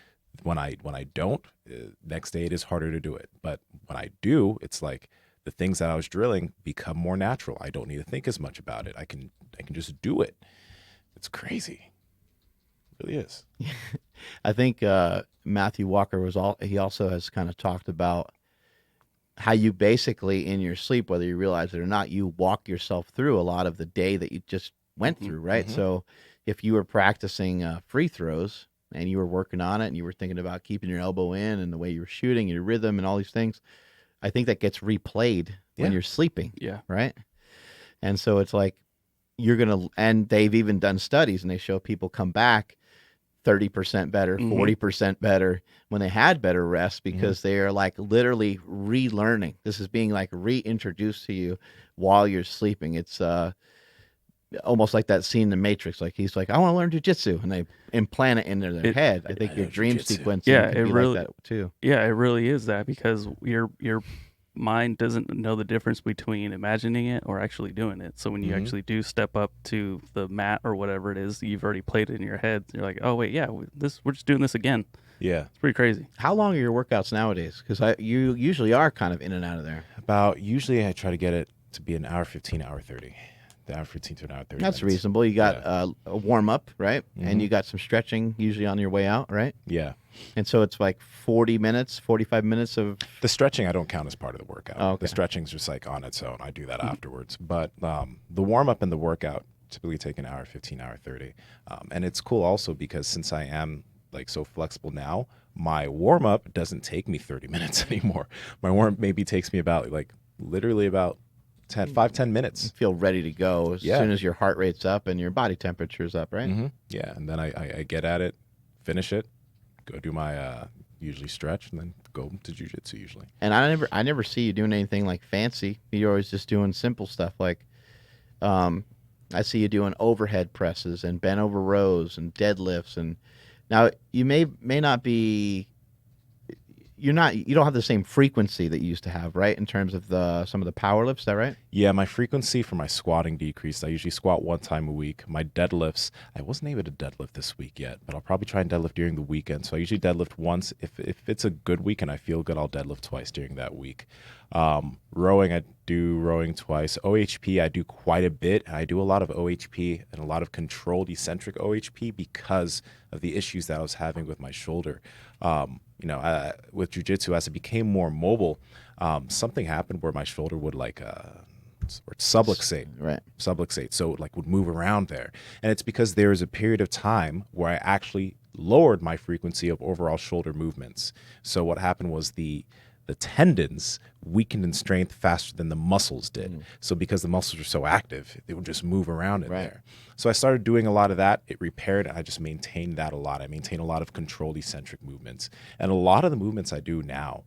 when I don't, next day it is harder to do it. But when I do, it's like the things that I was drilling become more natural. I don't need to think as much about it. I can just do it. It's crazy. It really is. I think Matthew Walker he also has kind of talked about how you basically in your sleep, whether you realize it or not, you walk yourself through a lot of the day that you just went through, right? Mm-hmm. So if you were practicing free throws and you were working on it and you were thinking about keeping your elbow in and the way you were shooting, your rhythm and all these things, I think that gets replayed when you're sleeping. Yeah. Right. And so it's like and they've even done studies and they show people come back 30% better, 40% better when they had better rest, because they are like literally relearning. This is being like reintroduced to you while you're sleeping. It's almost like that scene in The Matrix. Like he's like, I want to learn jujitsu, and they implant it into their head. I think your dream sequencing Yeah, could it be really- like that too. Yeah, it really is that, because your mind doesn't know the difference between imagining it or actually doing it. So when you actually do step up to the mat or whatever it is, you've already played it in your head. You're like, oh wait, yeah, we're just doing this again. Yeah. It's pretty crazy. How long are your workouts nowadays? Because you usually are kind of in and out of there. Usually I try to get it to be an hour 15, hour 30. The hour 15 to an hour 30 That's minutes. reasonable. You got a warm up, right? And you got some stretching usually on your way out, right? Yeah. And so it's like 40 minutes, 45 minutes of... The stretching I don't count as part of the workout. Oh, okay. The stretching's just like on its own. I do that afterwards. But the warm up and the workout typically take an hour 15, hour 30. And it's cool also because since I am like so flexible now, my warm up doesn't take me 30 minutes anymore. My warm up maybe takes me about literally about 5-10 minutes. Feel ready to go as soon as your heart rate's up and your body temperature's up, right? Yeah, and then I get at it, finish it, go do my usually stretch, and then go to jiu-jitsu usually. And I never see you doing anything like fancy. You're always just doing simple stuff like I see you doing overhead presses and bent over rows and deadlifts. And now you may not be... You don't have the same frequency that you used to have, right? In terms of some of the power lifts, is that right? Yeah, my frequency for my squatting decreased. I usually squat 1 time a week. My deadlifts, I wasn't able to deadlift this week yet, but I'll probably try and deadlift during the weekend. So I usually deadlift once. If it's a good week and I feel good, I'll deadlift twice during that week. Rowing, I do rowing twice. OHP, I do quite a bit. And I do a lot of OHP and a lot of controlled eccentric OHP because of the issues that I was having with my shoulder. With jiu-jitsu, as it became more mobile, something happened where my shoulder would subluxate. Right. Subluxate. So it would move around there. And it's because there was a period of time where I actually lowered my frequency of overall shoulder movements. So what happened was the tendons weakened in strength faster than the muscles did. So because the muscles were so active, they would just move around in there. So I started doing a lot of that. It repaired, and I just maintained that a lot. I maintain a lot of controlled eccentric movements. And a lot of the movements I do now,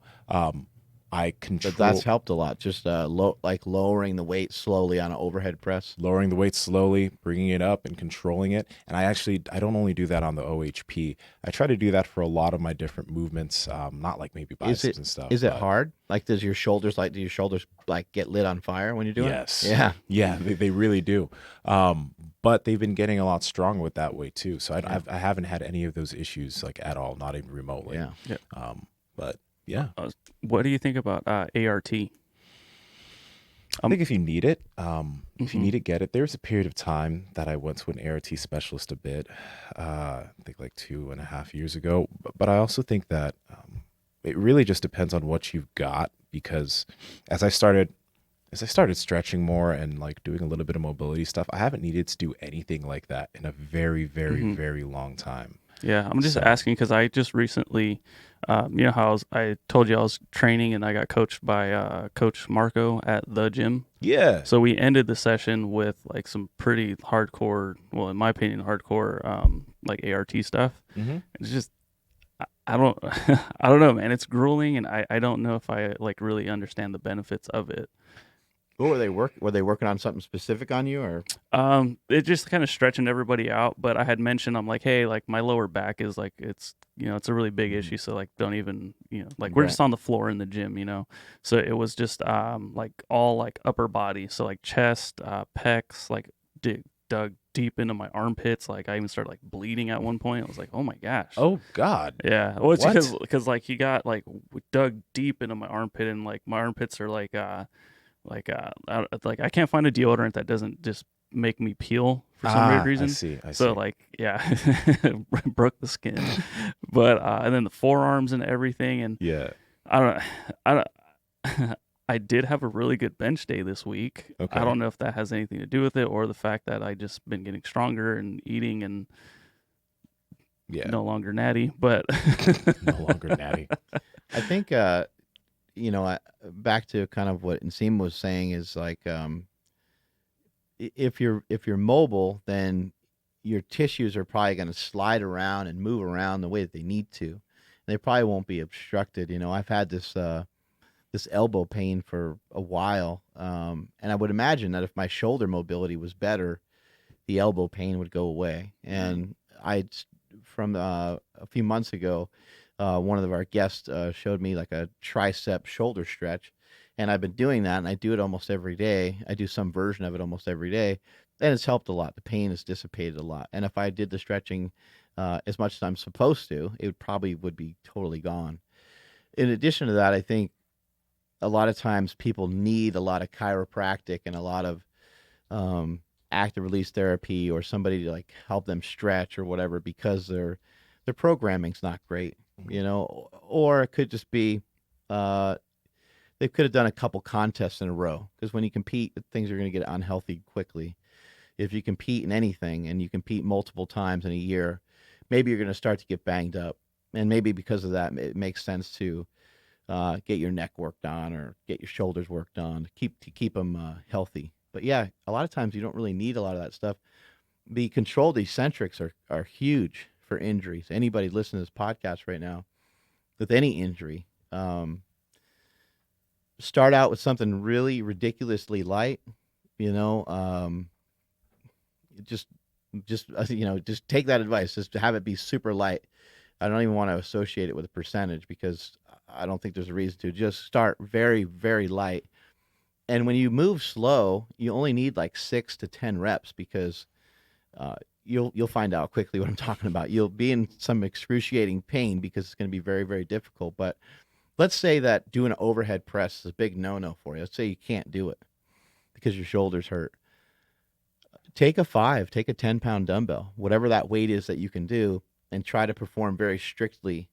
I control. But that's helped a lot. Just lowering the weight slowly on an overhead press. Lowering the weight slowly, bringing it up, and controlling it. And I don't only do that on the OHP. I try to do that for a lot of my different movements, not like maybe biceps and stuff. Is it hard? Like, do your shoulders get lit on fire when you're doing it? Yes. Yeah, they really do. But they've been getting a lot stronger with that way too. So I haven't had any of those issues at all, not even remotely. Yeah. But yeah. What do you think about ART? I think if you need it, get it. There was a period of time that I went to an ART specialist a bit, I think 2.5 years ago. But I also think that it really just depends on what you've got, because as I started stretching more and doing a little bit of mobility stuff, I haven't needed to do anything like that in a very, very, very long time. Yeah, I'm just asking because I just recently, how I told you I was training and I got coached by Coach Marco at the gym. Yeah. So we ended the session with some pretty hardcore, well, in my opinion, hardcore ART stuff. It's just, I don't, I don't know, man. It's grueling, and I don't know if I really understand the benefits of it. What were they Were they working on something specific on you, or? It just kind of stretching everybody out. But I had mentioned, I'm like, hey, my lower back is it's it's a really big issue. So don't even we're just on the floor in the gym, So it was just all upper body. So chest, pecs, dug deep into my armpits. I even started bleeding at one point. I was like, oh my gosh. Oh God. Yeah. Well, it's because he got dug deep into my armpit, and my armpits are I can't find a deodorant that doesn't just make me peel for some weird reason. I see. So broke the skin. But and then the forearms and everything, and yeah. I don't I did have a really good bench day this week. Okay. I don't know if that has anything to do with it, or the fact that I just been getting stronger and eating and no longer natty, but no longer natty. I think back to kind of what Nsima was saying is if you're mobile, then your tissues are probably going to slide around and move around the way that they need to. They probably won't be obstructed. I've had this elbow pain for a while, and I would imagine that if my shoulder mobility was better, the elbow pain would go away. And from a few months ago, one of our guests showed me like a tricep shoulder stretch, and I've been doing that, and I do it almost every day. I do some version of it almost every day, and it's helped a lot. The pain has dissipated a lot, and if I did the stretching as much as I'm supposed to, it would be totally gone. In addition to that, I think a lot of times people need a lot of chiropractic and a lot of active release therapy or somebody to like help them stretch or whatever because their programming's not great, or it could just be they could have done a couple contests in a row, because when you compete, things are going to get unhealthy quickly. If you compete in anything and you compete multiple times in a year, maybe you're going to start to get banged up, and maybe because of that, it makes sense to get your neck worked on or get your shoulders worked on to keep them healthy. But yeah, a lot of times you don't really need a lot of that stuff. The controlled eccentrics are huge for injuries. Anybody listening to this podcast right now with any injury, start out with something really ridiculously light, just take that advice, just to have it be super light. I don't even want to associate it with a percentage because I don't think there's a reason to. Just start very, very light. And when you move slow, you only need like 6 to 10 reps because you'll find out quickly what I'm talking about. You'll be in some excruciating pain because it's going to be very, very difficult. But let's say that doing an overhead press is a big no-no for you. Let's say you can't do it because your shoulders hurt. Take a 10-pound dumbbell, whatever that weight is that you can do, and try to perform very strictly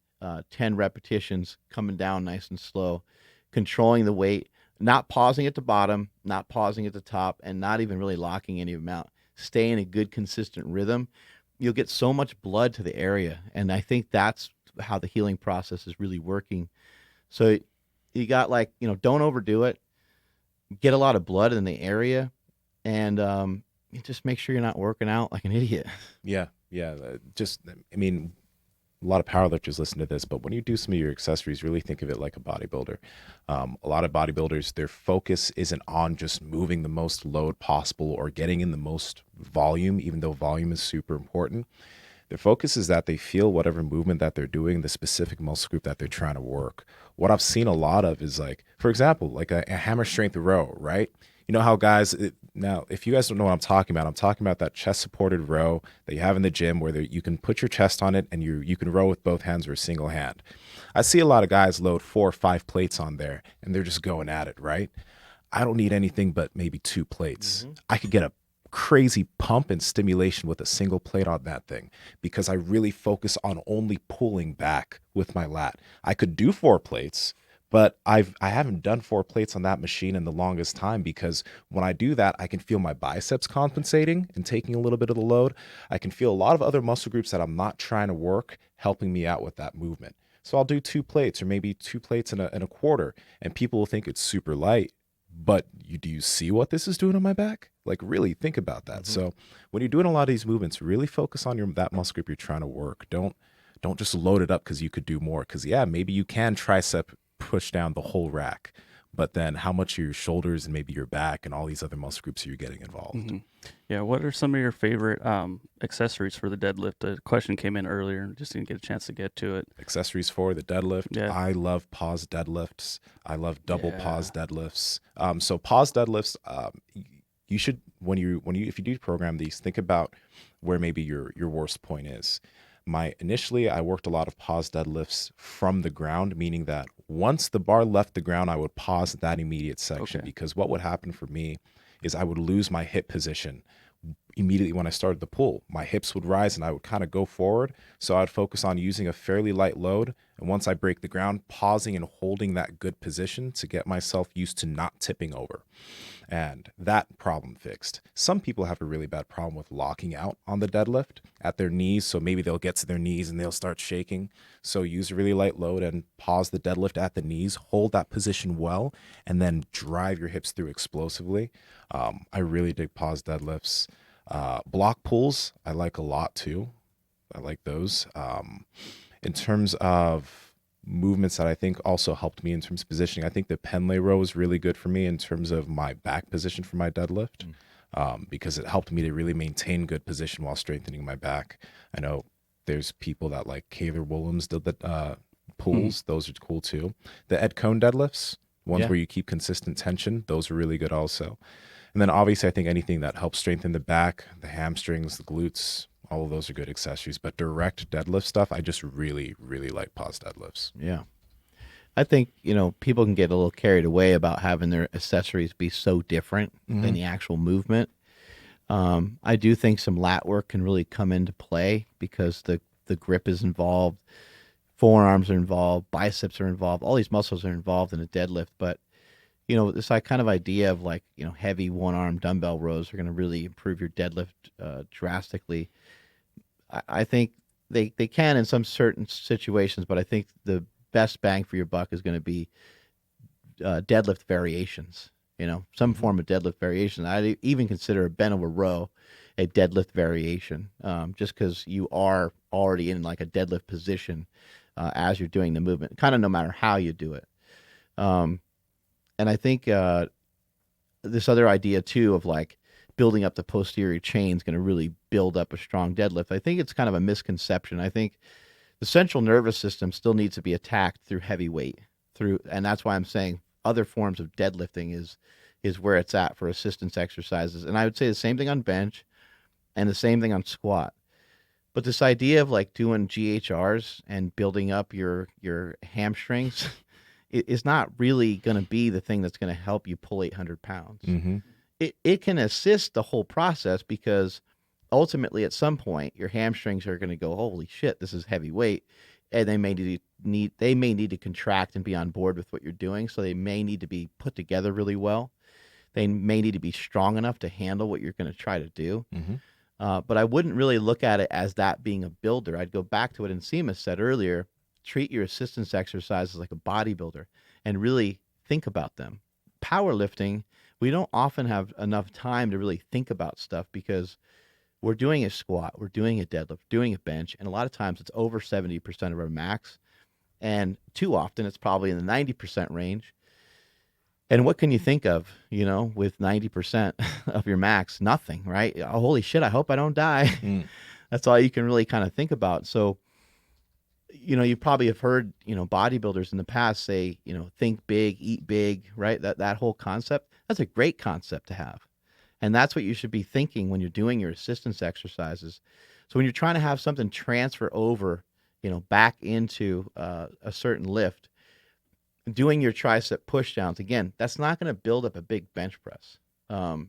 10 repetitions, coming down nice and slow, controlling the weight, not pausing at the bottom, not pausing at the top, and not even really locking any of them out. Stay in a good, consistent rhythm. You'll get so much blood to the area, and I think that's how the healing process is really working. So you got don't overdo it. Get a lot of blood in the area, and just make sure you're not working out like an idiot. Yeah. A lot of powerlifters listen to this, but when you do some of your accessories, really think of it like a bodybuilder. A lot of bodybuilders, their focus isn't on just moving the most load possible or getting in the most volume, even though volume is super important. Their focus is that they feel whatever movement that they're doing, the specific muscle group that they're trying to work. What I've seen a lot of is for example, a hammer strength row, right? You know how guys, now, if you guys don't know what I'm talking about that chest supported row that you have in the gym where you can put your chest on it and you can row with both hands or a single hand. I see a lot of guys load 4 or 5 plates on there and they're just going at it, right? I don't need anything but maybe 2 plates. Mm-hmm. I could get a crazy pump and stimulation with a single plate on that thing because I really focus on only pulling back with my lat. I could do 4 plates, but I haven't done 4 plates on that machine in the longest time because when I do that, I can feel my biceps compensating and taking a little bit of the load. I can feel a lot of other muscle groups that I'm not trying to work helping me out with that movement. So I'll do 2 plates or maybe 2 plates and a quarter, and people will think it's super light. But do you see what this is doing on my back? Really think about that. Mm-hmm. So when you're doing a lot of these movements, really focus on that muscle group you're trying to work. Don't just load it up because you could do more. Because maybe you can tricep push down the whole rack, but then how much of your shoulders and maybe your back and all these other muscle groups are you getting involved? Mm-hmm. Yeah. What are some of your favorite accessories for the deadlift? The question came in earlier, just didn't get a chance to get to it. Accessories for the deadlift. Yeah. I love pause deadlifts. I love double pause deadlifts. So pause deadlifts, you should, if you do program these, think about where maybe your worst point is. Initially, I worked a lot of pause deadlifts from the ground, meaning that once the bar left the ground, I would pause that immediate section because what would happen for me is I would lose my hip position immediately when I started the pull. My hips would rise and I would kind of go forward. So I'd focus on using a fairly light load. And once I break the ground, pausing and holding that good position to get myself used to not tipping over. And that problem fixed. Some people have a really bad problem with locking out on the deadlift at their knees. So maybe they'll get to their knees and they'll start shaking. So use a really light load and pause the deadlift at the knees, hold that position well, and then drive your hips through explosively. I really dig pause deadlifts. Block pulls, I like a lot too. I like those. In terms of movements that I think also helped me in terms of positioning, I think the Penlay row is really good for me in terms of my back position for my deadlift, because it helped me to really maintain good position while strengthening my back. I know there's people that like Kaylor Williams did the pulls. Those are cool too. The Ed Cohn deadlifts, ones where you keep consistent tension, those are really good also. And then obviously I think anything that helps strengthen the back, the hamstrings, the glutes, all of those are good accessories. But direct deadlift stuff, I just really, really like pause deadlifts. Yeah. I think, people can get a little carried away about having their accessories be so different than the actual movement. I do think some lat work can really come into play because the grip is involved, forearms are involved, biceps are involved, all these muscles are involved in a deadlift. But this kind of idea of like, heavy one-arm dumbbell rows are going to really improve your deadlift drastically. I think they can in some certain situations, but I think the best bang for your buck is going to be deadlift variations. Some form of deadlift variation. I even consider a bent over row a deadlift variation, just because you are already in like a deadlift position as you're doing the movement, kind of no matter how you do it. And I think this other idea too of like building up the posterior chain is going to really build up a strong deadlift. I think it's kind of a misconception. I think the central nervous system still needs to be attacked through heavy weight, and that's why I'm saying other forms of deadlifting is where it's at for assistance exercises. And I would say the same thing on bench and the same thing on squat. But this idea of like doing GHRs and building up your hamstrings is not really going to be the thing that's going to help you pull 800 pounds. It can assist the whole process because ultimately at some point your hamstrings are going to go, holy shit, this is heavy weight. And they may need to contract and be on board with what you're doing. So they may need to be put together really well. They may need to be strong enough to handle what you're going to try to do. But I wouldn't really look at it as that being a builder. I'd go back to what Nsima said earlier. Treat your assistance exercises like a bodybuilder and really think about them. Powerlifting, we don't often have enough time to really think about stuff because we're doing a squat, we're doing a deadlift, doing a bench, and a lot of times it's over 70% of our max. And too often it's probably in the 90% range. And what can you think of, with 90% of your max? Nothing, right? Oh, holy shit, I hope I don't die. That's all you can really kind of think about. So, you probably have heard, bodybuilders in the past say, think big, eat big, right? That whole concept, that's a great concept to have. And that's what you should be thinking when you're doing your assistance exercises. So when you're trying to have something transfer over, back into a certain lift, doing your tricep push downs, again, that's not going to build up a big bench press. And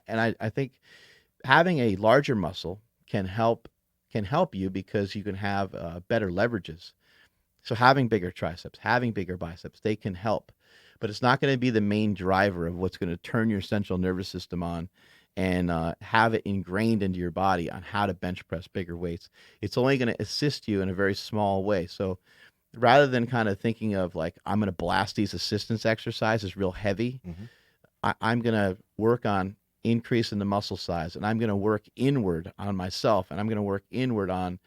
I think having a larger muscle can help you because you can have better leverages. So having bigger triceps, having bigger biceps, they can help. But it's not going to be the main driver of what's going to turn your central nervous system on and have it ingrained into your body on how to bench press bigger weights. It's only going to assist you in a very small way. So rather than kind of thinking of like, I'm going to blast these assistance exercises real heavy, I'm going to work on increasing the muscle size, and I'm going to work inward on myself, and I'm going to work inward on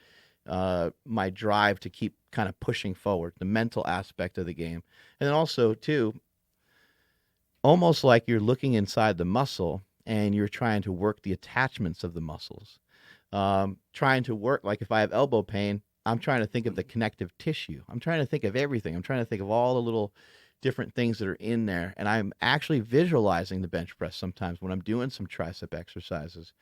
my drive to keep kind of pushing forward, the mental aspect of the game. And then also, too, almost like you're looking inside the muscle and you're trying to work the attachments of the muscles. Trying to work, like if I have elbow pain, I'm trying to think of the connective tissue. I'm trying to think of everything. I'm trying to think of all the little different things that are in there. And I'm actually visualizing the bench press sometimes when I'm doing some tricep exercises.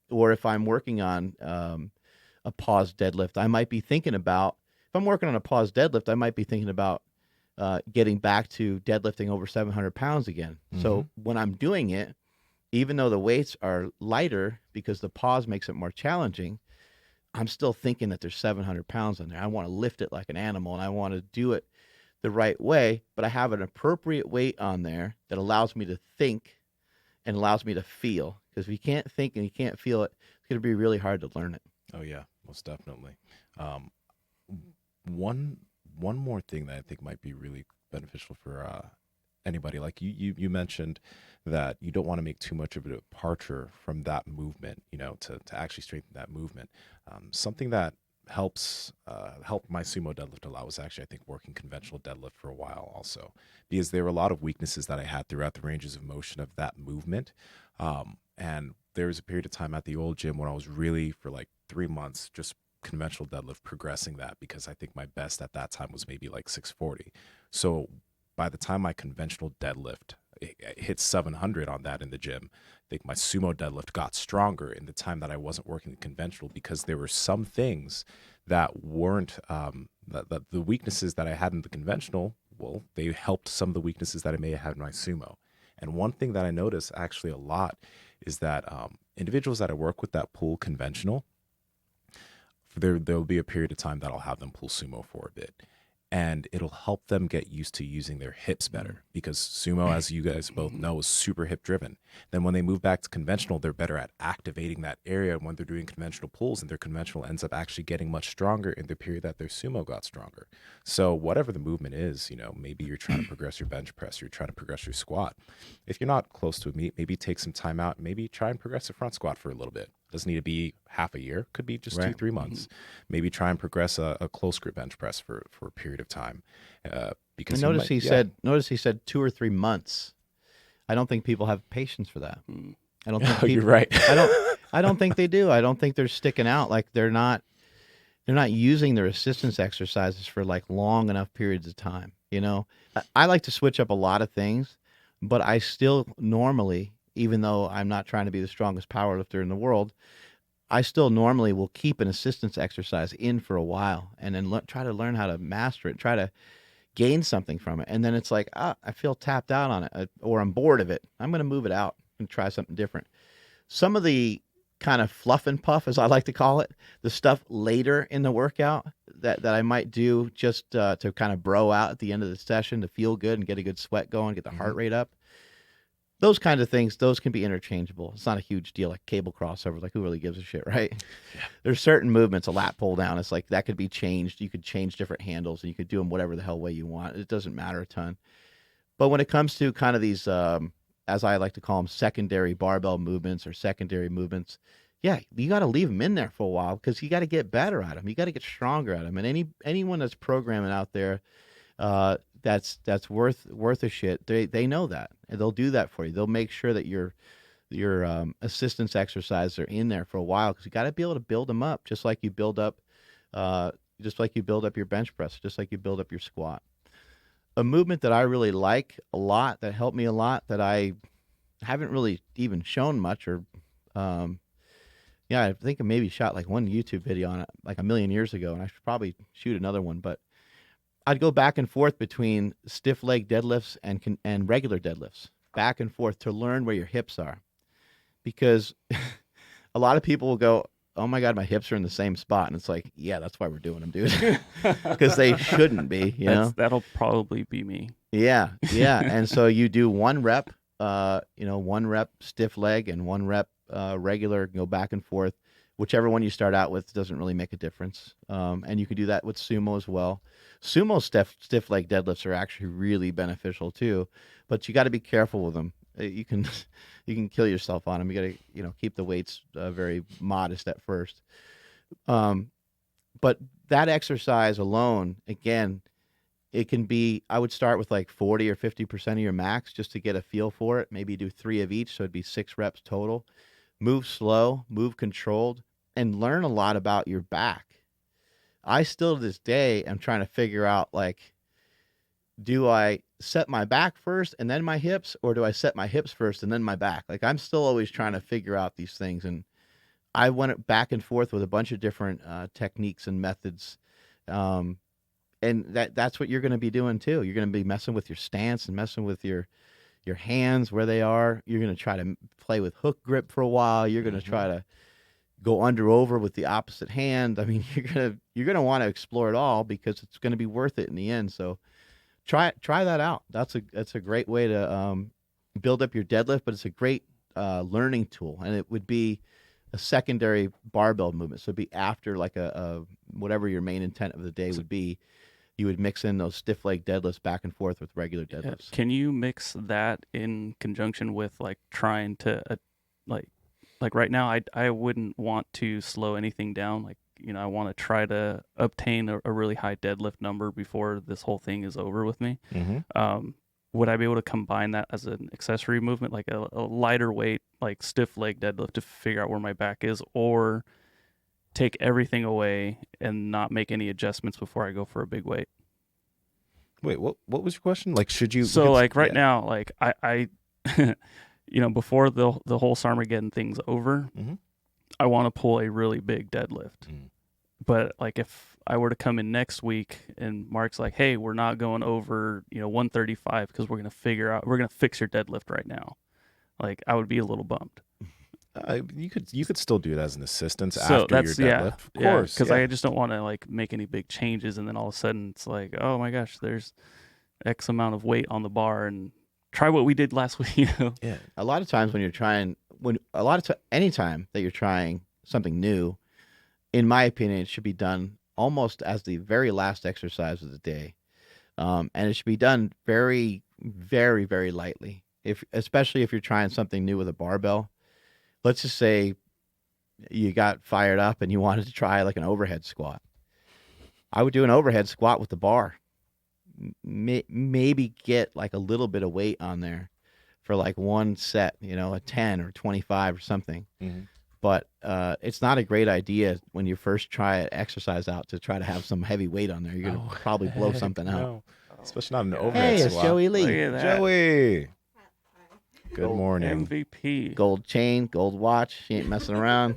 Or if I'm working on a pause deadlift, I might be thinking about, if I'm working on a pause deadlift, I might be thinking about getting back to deadlifting over 700 pounds again. So when I'm doing it, even though the weights are lighter because the pause makes it more challenging, I'm still thinking that there's 700 pounds on there. I want to lift it like an animal and I want to do it the right way, but I have an appropriate weight on there that allows me to think and allows me to feel. Because if you can't think and you can't feel it, it's going to be really hard to learn it. Oh yeah, most definitely. One more thing that I think might be really beneficial for anybody, like you mentioned that you don't want to make too much of a departure from that movement, to actually strengthen that movement. Something that helped my sumo deadlift a lot was actually, I think, working conventional deadlift for a while also, because there were a lot of weaknesses that I had throughout the ranges of motion of that movement. And there was a period of time at the old gym when I was really, for like 3 months, just conventional deadlift, progressing that, because I think my best at that time was maybe like 640. So by the time my conventional deadlift hit 700 on that in the gym, I think my sumo deadlift got stronger in the time that I wasn't working the conventional, because there were some things that weren't that the weaknesses that I had in the conventional, well, they helped some of the weaknesses that I may have had in my sumo. And one thing that I notice actually a lot is that individuals that I work with that pull conventional, there'll be a period of time that I'll have them pull sumo for a bit. And it'll help them get used to using their hips better, because sumo, as you guys both know, is super hip driven. Then when they move back to conventional, they're better at activating that area when they're doing conventional pulls, and their conventional ends up actually getting much stronger in the period that their sumo got stronger. So whatever the movement is, maybe you're trying to progress your bench press, you're trying to progress your squat. If you're not close to a meet, maybe take some time out, maybe try and progress the front squat for a little bit. Doesn't need to be half a year, could be just Right. 2-3 months. Maybe try and progress a close grip bench press for a period of time. Because And notice he said 2 or 3 months. I don't think people have patience for that. I don't think You're right. I don't think they do. I don't think they're sticking out. Like they're not using their assistance exercises for like long enough periods of time. I like to switch up a lot of things, but I still normally, even though I'm not trying to be the strongest powerlifter in the world, I still normally will keep an assistance exercise in for a while and then try to learn how to master it, try to gain something from it. And then it's like, I feel tapped out on it, or I'm bored of it. I'm going to move it out and try something different. Some of the kind of fluff and puff, as I like to call it, the stuff later in the workout that I might do just to kind of bro out at the end of the session, to feel good and get a good sweat going, get the heart rate up. Those kind of things, those can be interchangeable. It's not a huge deal, like cable crossovers. Like, who really gives a shit, right? Yeah. There's certain movements, a lat pull down, it's like that could be changed. You could change different handles, and you could do them whatever the hell way you want. It doesn't matter a ton. But when it comes to kind of these, as I like to call them, secondary barbell movements or secondary movements, yeah, you got to leave them in there for a while, because you got to get better at them. You got to get stronger at them. And anyone that's programming out there, that's worth a shit. They know that, and they'll do that for you. They'll make sure that your assistance exercises are in there for a while, because you got to be able to build them up, just like you build up your bench press, just like you build up your squat. A movement that I really like a lot, that helped me a lot, that I haven't really even shown much, or I think I maybe shot like one YouTube video on it like a million years ago, and I should probably shoot another one, but I'd go back and forth between stiff leg deadlifts and regular deadlifts, back and forth, to learn where your hips are. Because a lot of people will go, oh my God, my hips are in the same spot. And it's like, yeah, that's why we're doing them, dude. Because they shouldn't be, That'll probably be me. Yeah, yeah. And so you do 1 rep, 1 rep stiff leg and 1 rep regular, go back and forth. Whichever one you start out with doesn't really make a difference. And you can do that with sumo as well. Sumo stiff leg deadlifts are actually really beneficial too, but you got to be careful with them. You can kill yourself on them. You got to keep the weights very modest at first. But that exercise alone, again, it can be, I would start with like 40 or 50% of your max just to get a feel for it. Maybe do 3 of each, so it'd be 6 reps total. Move slow, move controlled, and learn a lot about your back. I still to this day am trying to figure out, like, do I set my back first and then my hips, or do I set my hips first and then my back? Like, I'm still always trying to figure out these things, and I went back and forth with a bunch of different techniques and methods. And that's what you're going to be doing too. You're going to be messing with your stance and messing with your hands, where they are. You're going to try to play with hook grip for a while. You're going to try to go under over with the opposite hand. I mean, you're going to want to explore it all, because it's going to be worth it in the end. So try that out. That's a great way to build up your deadlift, but it's a great learning tool, and it would be a secondary barbell movement. So it'd be after like a whatever your main intent of the day would be. you would mix in those stiff leg deadlifts back and forth with regular Yeah. deadlifts. Can you mix that in conjunction with like trying to like right now I wouldn't want to slow anything down. Like, I want to try to obtain a really high deadlift number before this whole thing is over with me. Mm-hmm. Would I be able to combine that as an accessory movement, like a lighter weight, like stiff leg deadlift to figure out where my back is, or take everything away and not make any adjustments before I go for a big weight? Wait, what was your question? Like, should you? So like right yeah. now, like I before the whole Sarmageddon thing's over, Mhm. I want to pull a really big deadlift. Mm. But like if I were to come in next week and Mark's like, "Hey, we're not going over, 135 because we're going to fix your deadlift right now." Like I would be a little bummed. You could still do it as an assistance So after your deadlift. Of course, because yeah. I just don't want to like make any big changes and then all of a sudden it's like, "Oh my gosh, there's X amount of weight on the bar and try what we did last week." Yeah. A lot of times when you're trying, anytime that you're trying something new, in my opinion, it should be done almost as the very last exercise of the day. And it should be done very, very, very lightly. Especially if you're trying something new with a barbell. Let's just say you got fired up and you wanted to try like an overhead squat. I would do an overhead squat with the bar. Maybe get like a little bit of weight on there for like one set, a 10 or 25 or something. Mm-hmm. But it's not a great idea when you first try an exercise out to try to have some heavy weight on there. You're going to probably blow something out. No. Especially not an Hey, overhead Hey, it's squat. Joey Look Lee. at that. Joey. Good morning. MVP. Gold chain, gold watch. She ain't messing around.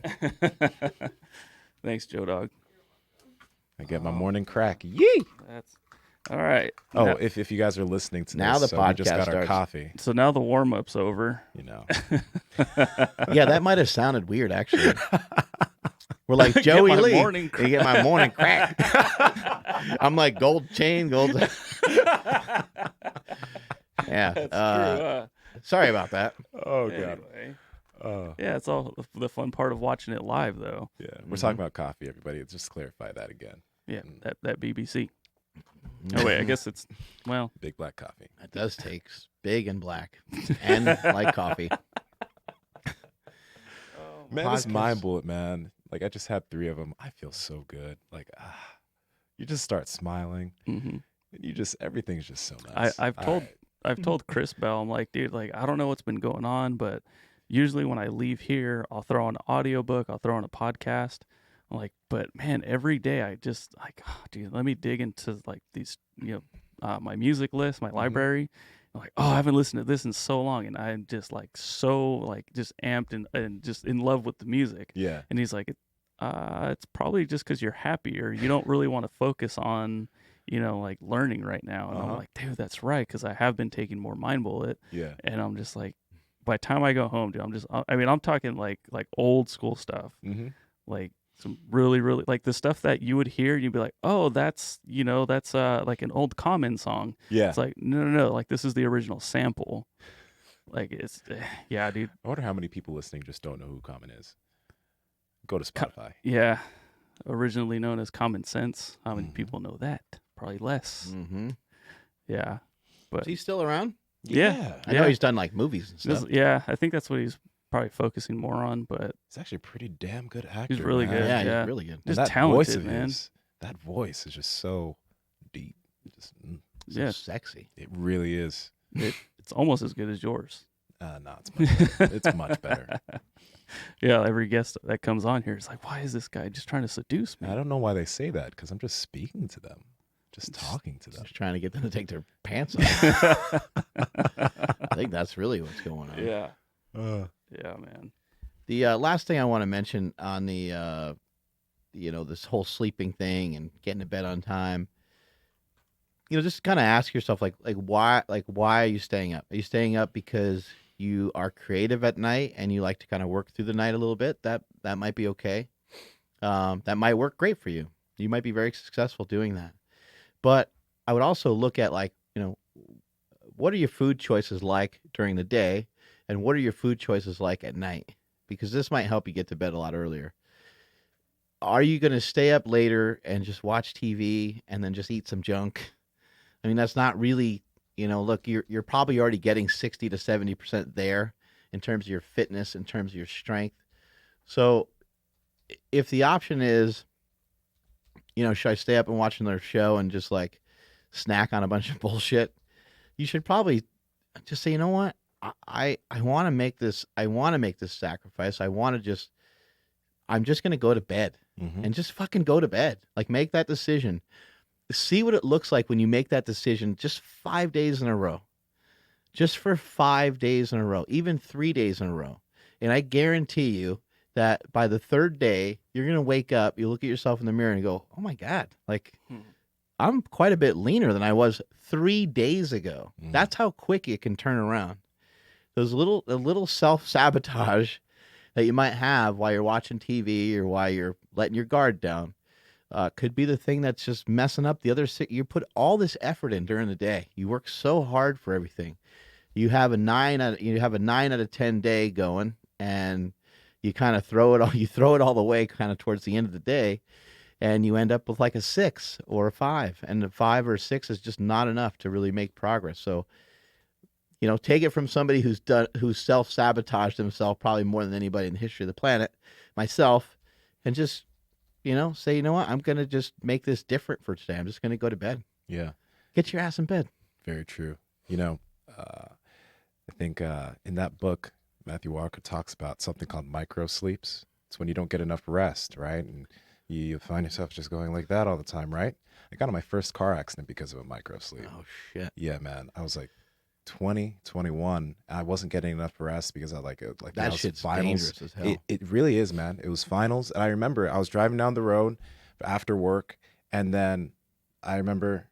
Thanks, Joe Dog. I get my morning crack. Yee! That's all right. Oh, Now- if you guys are listening to Now this, the we just podcast got our starts. coffee. so now the warm up's over. Yeah, that might have sounded weird, actually. We're like, Get Joey my Lee. morning You get my morning crack. I'm like, gold chain, gold. Yeah. That's true. Sorry about that. Oh, Anyway. Oh, Yeah, it's all the fun part of watching it live, though. yeah. We're talking about coffee, everybody. Let's just clarify that again. Yeah, that BBC. Oh wait, I guess it's Big black coffee. It does taste big and black and like coffee. Man, this Podcast. mind bullet, man. Like, I just had 3 of them. I feel so good. Like, you just start smiling. hmm And everything's just so nice. I've told Chris Bell, I'm like, dude, like I don't know what's been going on, but usually when I leave here, I'll throw on an audiobook, I'll throw on a podcast. I'm like, but man, every day I just like, oh, dude, let me dig into like these, my music list, my library. I'm like, oh, I haven't listened to this in so long, and I'm just like so like just amped and just in love with the music. Yeah. And he's like, it's probably just because you're happy or you don't really want to focus on, like learning right now. And I'm like, dude, that's right, because I have been taking more Mind Bullet, Yeah. and I'm just like, by the time I go home, dude, I'm talking like old school stuff, Mm-hmm. like some really, really like the stuff that you would hear, you'd be like, oh, that's like an old Common song. Yeah. It's like, no, like this is the original sample. Like it's, yeah, dude. I wonder how many people listening just don't know who Common is. Go to Spotify. Yeah. Originally known as Common Sense. How many people know that? Probably less. Mm-hmm. Yeah. But Is he still around? yeah. I know he's done like movies and stuff. Yeah, I think that's what he's probably focusing more on, but He's actually a pretty damn good actor. He's really man. good. Yeah, Yeah. he's really good. And just that talented, voice of man. his, that voice is just so deep. So Yeah. sexy. It really is. It's almost as good as yours. No, it's much better. It's much better. Yeah, every guest that comes on here is like, why is this guy just trying to seduce me? I don't know why they say that, because I'm just speaking to them, just talking to them. Just trying to get them to take their pants off. I think that's really what's going on. Yeah. Uh, Yeah, man. The last thing I want to mention on the, this whole sleeping thing and getting to bed on time, just kind of ask yourself, why are you staying up? Are you staying up because you are creative at night and you like to kind of work through the night a little bit? That might be okay. That might work great for you. You might be very successful doing that. But I would also look at what are your food choices like during the day, and what are your food choices like at night? Because this might help you get to bed a lot earlier. are you going to stay up later and just watch TV and then just eat some junk? I mean, that's not really, look, you're probably already getting 60 to 70% there in terms of your fitness, in terms of your strength. So if the option is, should I stay up and watch another show and just like snack on a bunch of bullshit? You should probably just say, you know what? I want to make this. I want to make this sacrifice. I'm just going to go to bed and just fucking go to bed. Like, make that decision. See what it looks like when you make that decision just 5 days in a row. Just for 5 days in a row, even 3 days in a row. And I guarantee you that by the third day, you're going to wake up, you look at yourself in the mirror and go, oh my God, like I'm quite a bit leaner than I was 3 days ago. That's how quick it can turn around. Those little self-sabotage that you might have while you're watching TV or while you're letting your guard down could be the thing that's just messing up the other six. You put all this effort in during the day. You work so hard for everything. You have a 9 out of 10 day going, and you kind of throw it all the way kind of towards the end of the day, and you end up with like a 6 or a 5, and a 5 or a 6 is just not enough to really make progress. So, take it from somebody who's self-sabotaged himself probably more than anybody in the history of the planet, myself, and just, say, you know what, I'm going to just make this different for today. I'm just going to go to bed. Yeah. Get your ass in bed. Very true. I think in that book, Matthew Walker talks about something called micro sleeps. It's when you don't get enough rest, right? And you find yourself just going like that all the time, right? I got in my first car accident because of a micro sleep. Oh, shit. Yeah, man. I was like 20, 21. I wasn't getting enough rest because I that shit's dangerous as hell. It really is, man. It was finals. And I remember I was driving down the road after work, and then I remember,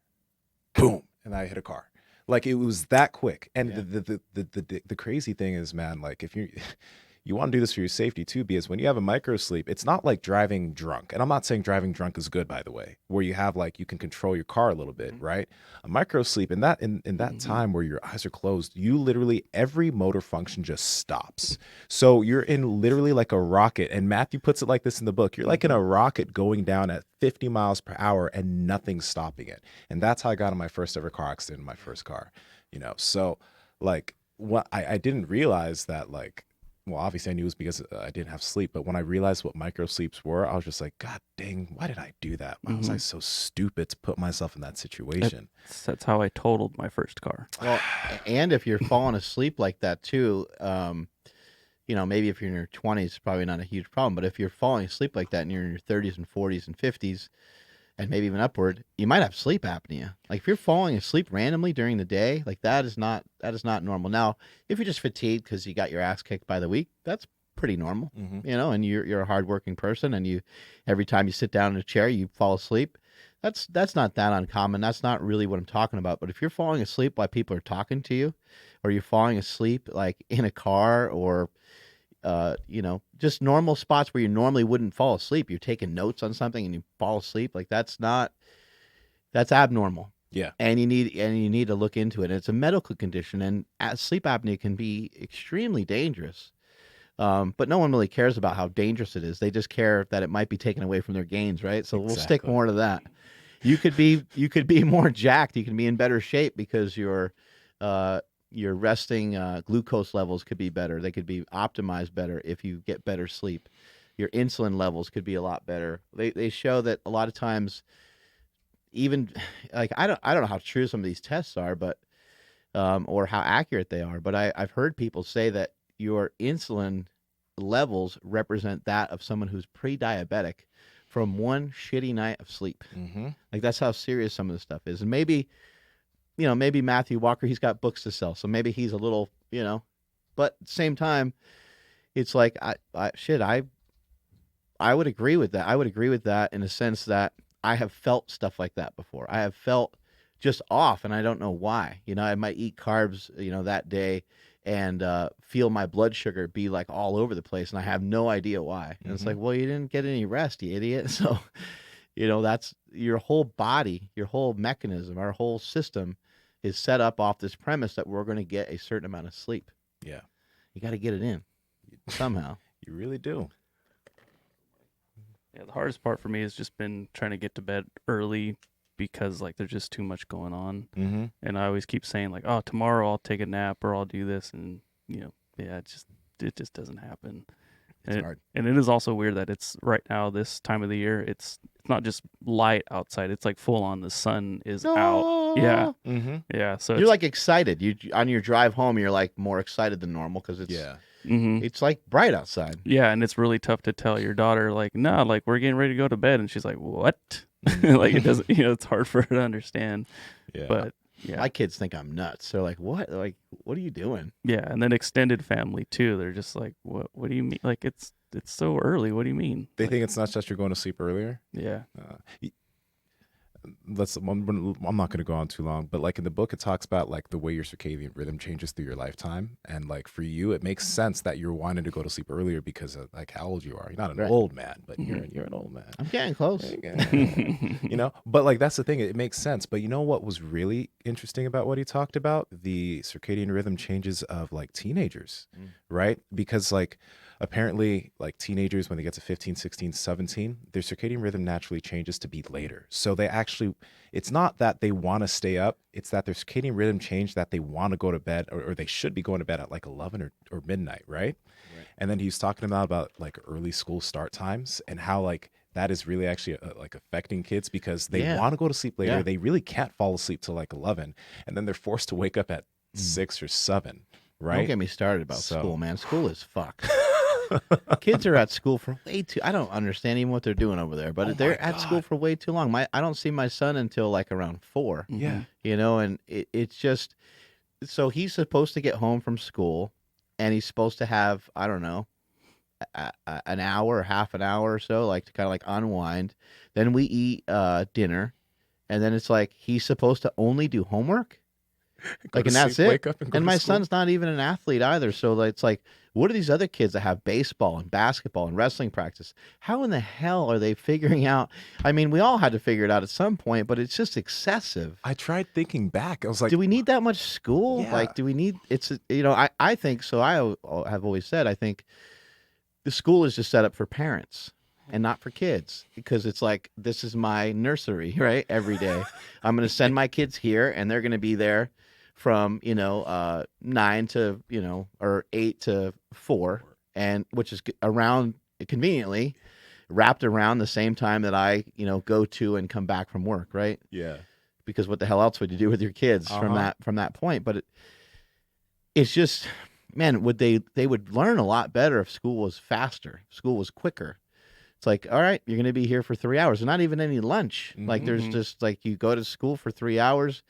boom, and I hit a car. Like, it was that quick. And the crazy thing is, man, like, if you want to do this for your safety too, because when you have a micro sleep, it's not like driving drunk. And I'm not saying driving drunk is good, by the way, where you have like, you can control your car a little bit, right? A micro sleep, in that time where your eyes are closed, you literally, every motor function just stops. So you're in literally like a rocket. And Matthew puts it like this in the book. You're like in a rocket going down at 50 miles per hour and nothing's stopping it. And that's how I got in my first ever car accident in my first car, So like, what I didn't realize that, like, well, obviously I knew it was because I didn't have sleep, but when I realized what micro sleeps were, I was just like, God dang, why did I do that? Why was I so stupid to put myself in that situation? That's how I totaled my first car. Well, and if you're falling asleep like that too, maybe if you're in your 20s, it's probably not a huge problem, but if you're falling asleep like that and you're in your 30s and 40s and 50s, and maybe even upward, you might have sleep apnea. Like, if you're falling asleep randomly during the day, like, that is not normal. Now, if you're just fatigued because you got your ass kicked by the week, that's pretty normal, and you're a hardworking person, and every time you sit down in a chair, you fall asleep. That's not that uncommon. That's not really what I'm talking about. But if you're falling asleep while people are talking to you, or you're falling asleep like in a car, or just normal spots where you normally wouldn't fall asleep. You're taking notes on something and you fall asleep. Like, that's abnormal. Yeah. And you need to look into it. And it's a medical condition, and sleep apnea can be extremely dangerous. But no one really cares about how dangerous it is. They just care that it might be taken away from their gains, right? So We'll stick more to that. You could be more jacked. You can be in better shape because your resting glucose levels could be better. They could be optimized better if you get better sleep. Your insulin levels could be a lot better. They show that a lot of times, even like, I don't know how true some of these tests are, but or how accurate they are, but I've heard people say that your insulin levels represent that of someone who's pre-diabetic from one shitty night of sleep. Like, that's how serious some of this stuff is. And maybe Matthew Walker, he's got books to sell, so maybe he's a little, but at the same time, it's like, I would agree with that. I would agree with that in a sense that I have felt stuff like that before. I have felt just off, and I don't know why. I might eat carbs, that day, and feel my blood sugar be like all over the place, and I have no idea why. And it's like, well, you didn't get any rest, you idiot. So, that's your whole body, your whole mechanism, our whole system is set up off this premise that we're going to get a certain amount of sleep. Yeah. You got to get it in somehow. You really do. Yeah, the hardest part for me has just been trying to get to bed early because like there's just too much going on, Mm-hmm. and I always keep saying like, oh, tomorrow I'll take a nap or I'll do this, and yeah, it just doesn't happen. It's hard. And it is also weird that it's right now this time of the year. It's not just light outside; it's like full on. The sun is out. Yeah, Mm-hmm. yeah. So You're it's, like excited. You on your drive home, you're like more excited than normal because it's Yeah. it's like bright outside. yeah, and it's really tough to tell your daughter like, no, like we're getting ready to go to bed, and she's like, what? Mm-hmm. Like it doesn't, it's hard for her to understand. Yeah. But yeah, My kids think I'm nuts. They're like, "What? Like, what are you doing?" yeah, and then extended family too. They're just like, what do you mean? Like it's so early. What do you mean? They Like, think it's not just you're going to sleep earlier. yeah, I'm not going to go on too long, but like in the book, it talks about like the way your circadian rhythm changes through your lifetime, and like for you, it makes sense that you're wanting to go to sleep earlier because of like how old you are. You're not an Right. old man, but you're an old man. I'm getting close. But like that's the thing, it makes sense. But you know what was really interesting about what he talked about? The circadian rhythm changes of like teenagers, right? Because like apparently like teenagers when they get to 15, 16, 17, their circadian rhythm naturally changes to be later. So they actually, it's not that they want to stay up, it's that their circadian rhythm changed that they want to go to bed or they should be going to bed at like 11 or midnight, right? And then he's talking about like early school start times and how like that is really actually like affecting kids because they want to go to sleep later. Yeah. They really can't fall asleep till like 11, and then they're forced to wake up at 6 or 7, right? Don't get me started about So- school, man. School is fucked. Kids are at school for way too. I don't understand even what they're doing over there, but Oh they're my at school God. for way too long. I don't see my son until like around 4. Yeah. And it's just so he's supposed to get home from school, and he's supposed to have I don't know an hour or half an hour or so, like to kind of like unwind. Then we eat dinner, and then it's like he's supposed to only do homework. Go Like, to and that's sleep, it. wake up and go And to my school. son's not even an athlete either. So like, it's like, what are these other kids that have baseball and basketball and wrestling practice? How in the hell are they figuring out? I mean, we all had to figure it out at some point, but it's just excessive. I tried thinking back. I was like, Do we need that much school? Yeah. Like, do we need? I think so. Have always said I think the school is just set up for parents and not for kids because it's like this is my nursery, right? Every day, I'm going to send my kids here, and they're going to be there from 9 to or 8 to 4, and which is around conveniently wrapped around the same time that I go to and come back from work, right? yeah. Because what the hell else would you do with your kids from that point? But it's just, man, they would learn a lot better if school was faster, school was quicker. It's like, all right, you're going to be here for 3 hours. There's not even any lunch. Like there's just like you go to school for 3 hours.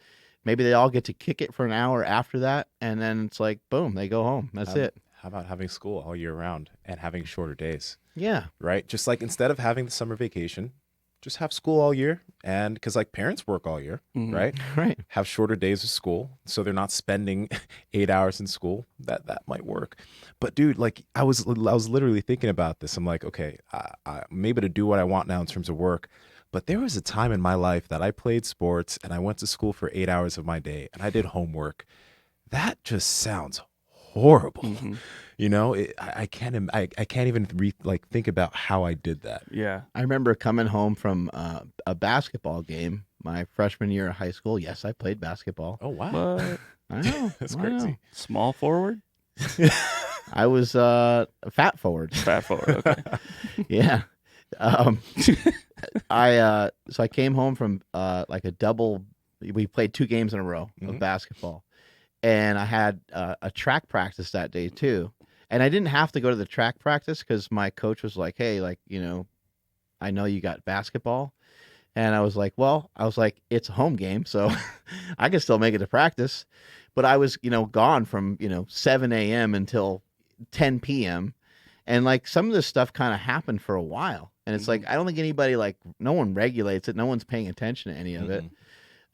Maybe they all get to kick it for an hour after that, and then it's like, boom, they go home. That's it. How about having school all year round and having shorter days, Yeah. right? Just like instead of having the summer vacation, just have school all year. And because like parents work all year, right? Right. Have shorter days of school so they're not spending 8 hours in school. That might work. But dude, like I was literally thinking about this. I'm like, okay, I'm able to do what I want now in terms of work. But there was a time in my life that I played sports and I went to school for 8 hours of my day and I did homework. That just sounds horrible. I can't even think about how I did that. yeah. I remember coming home from a basketball game my freshman year of high school. Yes, I played basketball. Oh wow. But I know. That's I know. crazy. small forward, I was a fat forward. fat forward. Okay. Yeah. I came home from like a double. We played 2 games in a row of basketball, and I had a track practice that day too. And I didn't have to go to the track practice because my coach was like, "Hey, like I know you got basketball," and I was like, "It's a home game, so I can still make it to practice." But I was gone from 7 a.m. until 10 p.m. And like some of this stuff kind of happened for a while. And it's like, I don't think anybody, like, no one regulates it. No one's paying attention to any of it.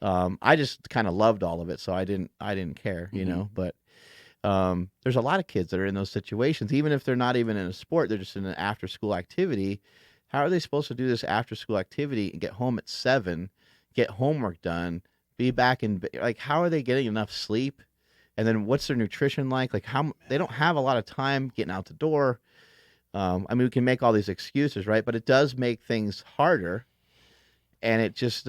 I just kind of loved all of it. So I didn't care, but there's a lot of kids that are in those situations, even if they're not even in a sport, they're just in an after school activity. How are they supposed to do this after school activity and get home at 7, get homework done, be back in, like, how are they getting enough sleep? And then what's their nutrition like? Like how they don't have a lot of time getting out the door. I mean, we can make all these excuses, right? But it does make things harder, and it's just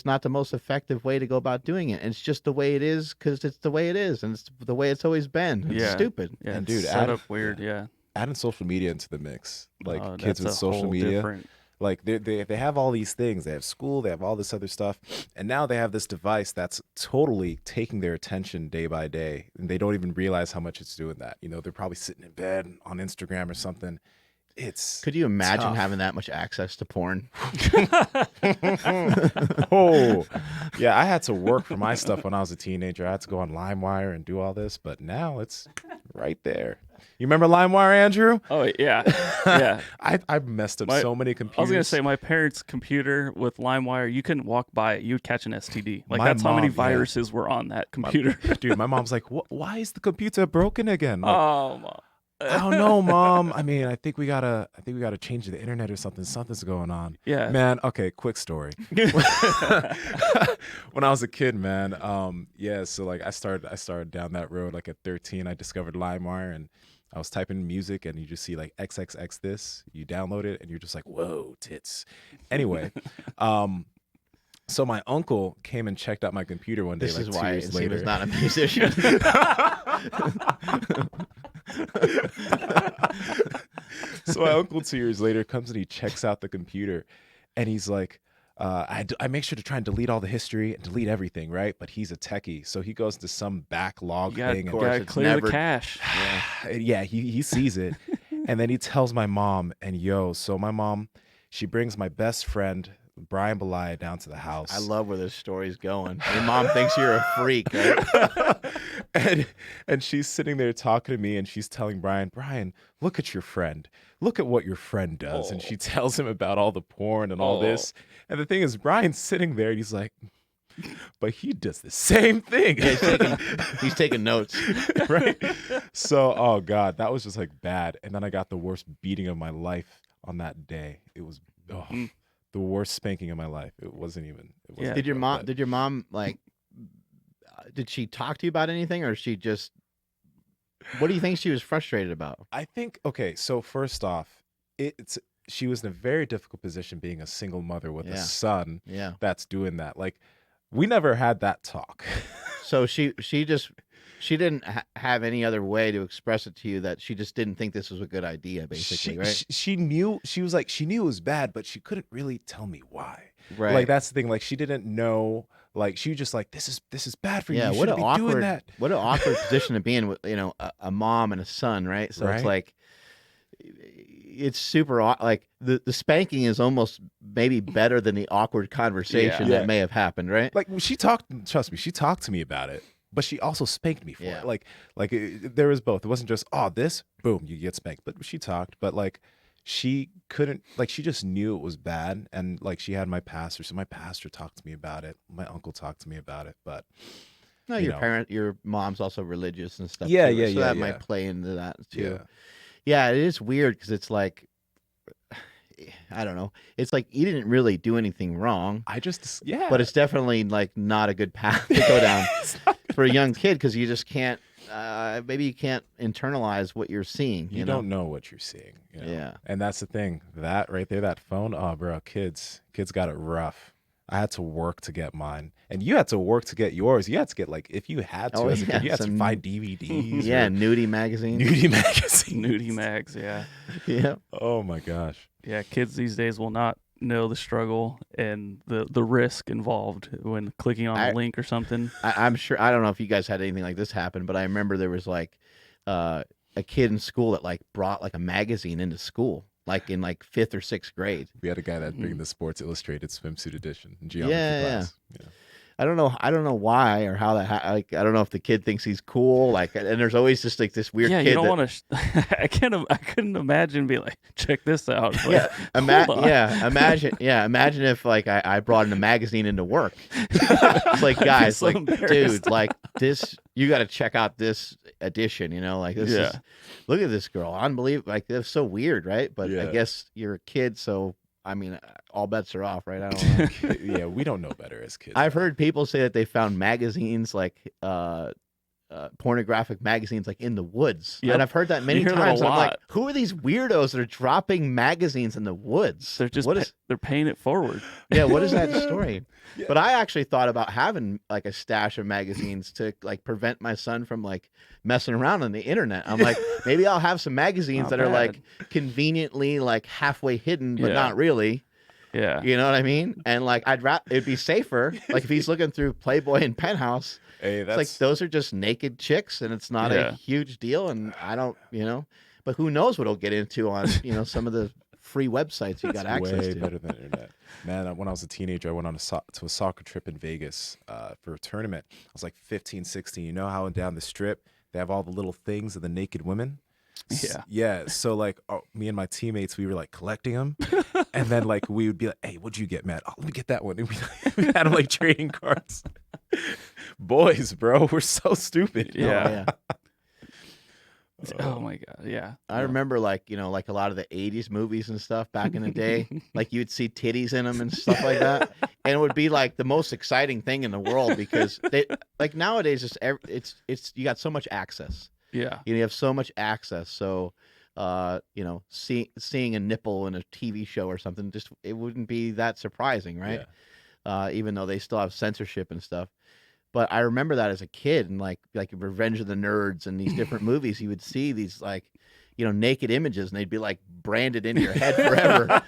not the most effective way to go about doing it. And it's just the way it is because it's the way it is, and it's the way it's always been. It's stupid. Yeah, And it's dude, set up weird. Yeah. Adding social media into the mix, like kids that's with a social whole media. different- Like they have all these things. They have school. They have all this other stuff, and now they have this device that's totally taking their attention day by day, and they don't even realize how much it's doing that. You know, they're probably sitting in bed on Instagram or something. It's Could you imagine tough. having that much access to porn? Oh, yeah. I had to work for my stuff when I was a teenager. I had to go on LimeWire and do all this, but now it's right there. You remember LimeWire, Andrew? Oh yeah, yeah. I messed up so many computers. I was gonna say my parents' computer with LimeWire, you couldn't walk by it, you'd catch an STD. Like My that's how many mom, yeah. viruses were on that computer. Dude, my mom's like, why is the computer broken again? Like, Oh, Mom. I don't know, Mom. I mean, I think we gotta change the internet or something. Something's going on. Yeah. Man, okay, quick story. When I was a kid, man, so like I started down that road. Like at 13, I discovered LimeWire, and I was typing music, and you just see like XXX this. You download it, and you're just like, whoa, tits. Anyway, so my uncle came and checked out my computer one day. This like is 2 why years he later. was not a musician. So my uncle 2 years later comes and he checks out the computer, and he's like, I make sure to try and delete all the history and delete everything, right? But he's a techie, so he goes to some backlog thing. course, Gotta it's clear never- the cache. Yeah, he sees it, and then he tells my mom, and so my mom, she brings my best friend Brian Belaya down to the house. I love where this story's going. Your mom thinks you're a freak, right? and she's sitting there talking to me, and she's telling Brian, look at your friend. Look at what your friend does. And she tells him about all the porn and all this. And the thing is, Brian's sitting there, and he's like, but he does the same thing. Yeah, he's taking notes. Right? So, oh God, that was just like bad. And then I got the worst beating of my life on that day. It was the worst spanking of my life. It wasn't even. Did your mom like? Did she talk to you about anything, or she just? What do you think she was frustrated about? I think okay. So first off, she was in a very difficult position being a single mother with a son. Yeah. That's doing that. Like, we never had that talk. So she didn't have any other way to express it to you that she just didn't think this was a good idea, basically, right? She knew she knew it was bad, but she couldn't really tell me why. Right. Like that's the thing. Like she didn't know. Like she was just like, this is bad for you. Yeah. You What an shouldn't be doing that. what an awkward position to be in with a mom and a son, right? So it's Right. like it's super like the spanking is almost maybe better than the awkward conversation Yeah. that may have happened, right? Like she talked. Trust me, she talked to me about it. But she also spanked me for Yeah. it. Like there was both. It wasn't just this boom you get spanked. But she talked. But like she couldn't. Like she just knew it was bad. And like she had my pastor. So my pastor talked to me about it. My uncle talked to me about it. But No, your mom's also religious and stuff. Yeah, too, yeah, so yeah, that yeah. might play into that too. yeah, Yeah, it is weird because it's like, I don't know. It's like you didn't really do anything wrong, I just but it's definitely like not a good path to go down for a young kid because you just can't. Maybe you can't internalize what you're seeing. you don't know what you're seeing. You know? Yeah. And that's the thing. That right there, that phone. Oh, bro, kids got it rough. I had to work to get mine, and you had to work to get yours. You had to get like if you had to, as a kid, you had to some- find DVDs. Yeah, or nudie magazine. nudie magazine. Nudie mags, yeah. Yeah. Oh my gosh. Yeah, kids these days will not know the struggle and the risk involved when clicking on a link or something. I'm sure. I don't know if you guys had anything like this happen, but I remember there was like a kid in school that like brought like a magazine into school, like in like 5th or 6th grade. We had a guy that bring the Sports Illustrated swimsuit edition in geometry Yeah, class. Yeah. I don't know why or how that. Like, I don't know if the kid thinks he's cool. Like, and there's always just like this weird Yeah, kid. you don't want to. I couldn't imagine being like, check this out. Like, hold on. Imagine if like I brought in a magazine into work. It's like, guys, so like, embarrassed. dude, like this, you got to check out this edition. Like this is. Look at this girl, unbelievable. Like that's so weird, right? But I Yeah. guess you're a kid, so I mean, all bets are off, right? I don't know. Yeah, we don't know better as kids. I've heard people say that they found magazines like pornographic magazines like in the woods. Yep. And I've heard that many You hear that a times. And I'm like, lot. who are these weirdos that are dropping magazines in the woods? They're just what they're paying it forward. yeah, what is that story? Yeah. But I actually thought about having like a stash of magazines to like prevent my son from like messing around on the internet. I'm like, maybe I'll have some magazines Not that are bad. like conveniently like halfway hidden, but Yeah. not really. Yeah. You know what I mean? And like it'd be safer. Like if he's looking through Playboy and Penthouse, Hey, it's that's like those are just naked chicks, and it's not a Yeah. huge deal. And I don't, but who knows what he'll get into on some of the free websites you got access way to. better than internet. Man, when I was a teenager, I went on to a soccer trip in Vegas for a tournament. I was like 15, 16. You know how down the strip they have all the little things of the naked women? Yeah. Yeah. So like me and my teammates, we were like collecting them. And then like we would be like, hey, what'd you get, man? Oh, let me get that one. And we had them like trading cards. Boys, bro, we're so stupid. Yeah. Yeah. Oh my god. Yeah. I remember like like a lot of the 80s movies and stuff back in the day, like you'd see titties in them and stuff like that, and it would be like the most exciting thing in the world because they like nowadays it's you got so much access. Yeah. You have so much access, so seeing a nipple in a TV show or something, just it wouldn't be that surprising, right? Even though they still have censorship and stuff. But I remember that as a kid, and like Revenge of the Nerds and these different movies, you would see these like naked images, and they'd be like branded into your head forever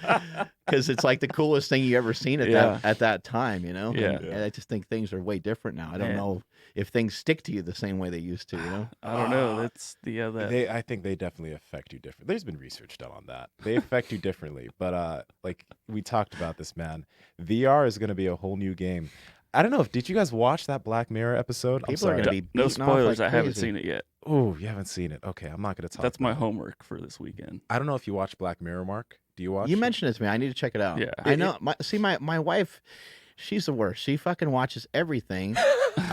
because it's like the coolest thing you ever seen at that time, Yeah. And I just think things are way different now. I don't Man. know if things stick to you the same way they used to. I don't know. That's the I think they definitely affect you different. There's been research done on that. They affect you differently. But like we talked about this, man. VR is going to be a whole new game. I don't know did you guys watch that Black Mirror episode? People are I'm gonna sorry. be no beaten off spoilers. like I haven't crazy. seen it yet. Oh, you haven't seen it. Okay, I'm not going to talk. That's my about it. homework for this weekend. I don't know if you watch Black Mirror, Mark. Do you watch? You mentioned it to me. I need to check it out. Yeah. I know. My wife, she's the worst. She fucking watches everything.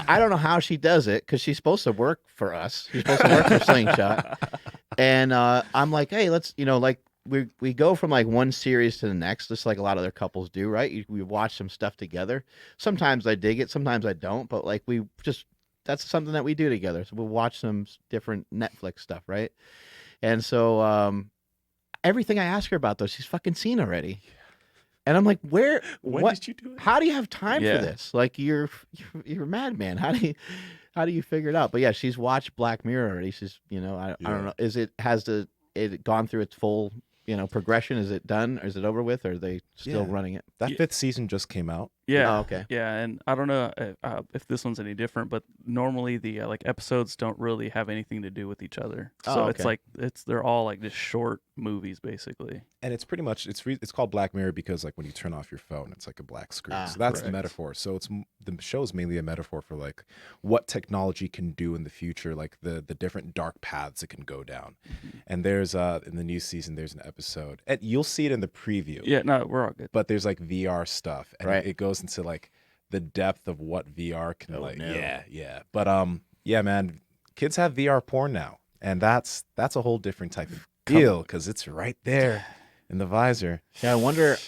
I don't know how she does it because she's supposed to work for us. She's supposed to work for Slingshot. And I'm like, hey, let's, like we go from like one series to the next, just like a lot of other couples do, right? We watch some stuff together. Sometimes I dig it, sometimes I don't, but like that's something that we do together. So we'll watch some different Netflix stuff, right? And so everything I ask her about, though, she's fucking seen already. And I'm like, When what? did you do it? How do you have time Yeah. for this? Like you're a madman. How do you figure it out? But yeah, she's watched Black Mirror already. She's I don't know. Has it gone through its full progression? Is it done? Or is it over with? Or are they still Yeah. running it? That 5th season just came out. Yeah. Oh, okay. Yeah, and I don't know if this one's any different, but normally the like episodes don't really have anything to do with each other. So Oh, it's okay. like they're all like just short movies basically. And it's pretty much it's called Black Mirror because like when you turn off your phone, it's like a black screen. Ah, So that's the correct. metaphor. So the show is mainly a metaphor for like what technology can do in the future, like the different dark paths it can go down. And there's in the new season there's an episode, and you'll see it in the preview. Yeah, no, we're all good. But there's like VR stuff, and Right. it goes into like the depth of what VR can Oh, like. no. Yeah. But yeah, man, kids have VR porn now, and that's a whole different type of deal because it's right there in the visor. Yeah, I wonder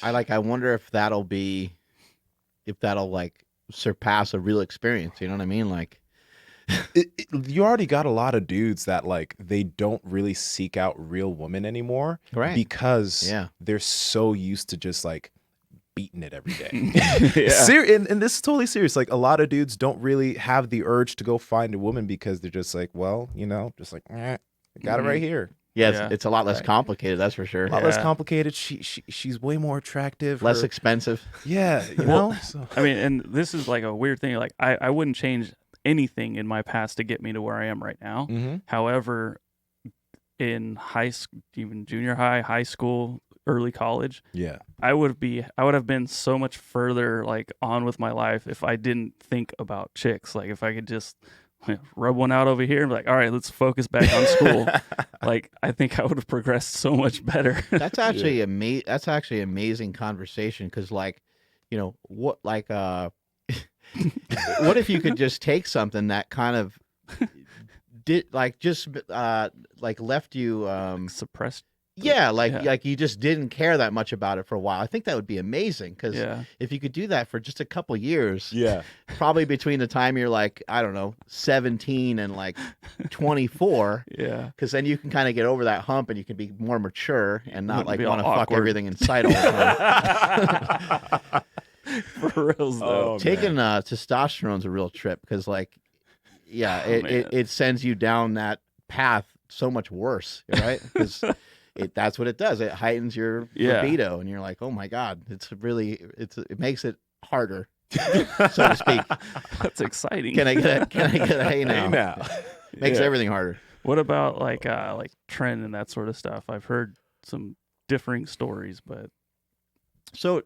if that'll like surpass a real experience. You know what I mean? Like, You already got a lot of dudes that like they don't really seek out real women anymore, Right. Because Yeah. they're so used to just like beating it every day. Yeah. And this is totally serious. Like a lot of dudes don't really have the urge to go find a woman because they're just like, well, just like, I got it right here. yeah, Yeah. it's a lot less Right. complicated. That's for sure. A lot less Yeah. complicated. She's way more attractive. Less Her- expensive. yeah, you Well, know. So. I mean, and this is like a weird thing. Like I wouldn't change anything in my past to get me to where I am right now. Mm-hmm. However, in high school, even junior high school, early college, Yeah. I would have been so much further like on with my life if I didn't think about chicks. Like if I could just rub one out over here and be like, all right, let's focus back on school. Like I think I would have progressed so much better. That's actually That's actually amazing conversation because, like, what like what if you could just take something that kind of did like just like left you Suppressed. Yeah, like Yeah. like you just didn't care that much about it for a while. I think that would be amazing because Yeah. if you could do that for just a couple years, Yeah. probably between the time you're like, I don't know, 17 and like 24, Yeah. because then you can kind of get over that hump and you can be more mature and not Wouldn't like be all want to fuck awkward. everything in sight all the time. For reals though. Oh, Taking man. testosterone's a real trip because like, yeah, Oh, it man. sends you down that path so much worse, right? Because that's what it does. It heightens your Yeah. libido, and you're like, oh my god, it makes it harder, so to speak. That's exciting. Can I get a hey now? Hey now. Makes Yeah. everything harder. What about like trend and that sort of stuff? I've heard some differing stories, but So,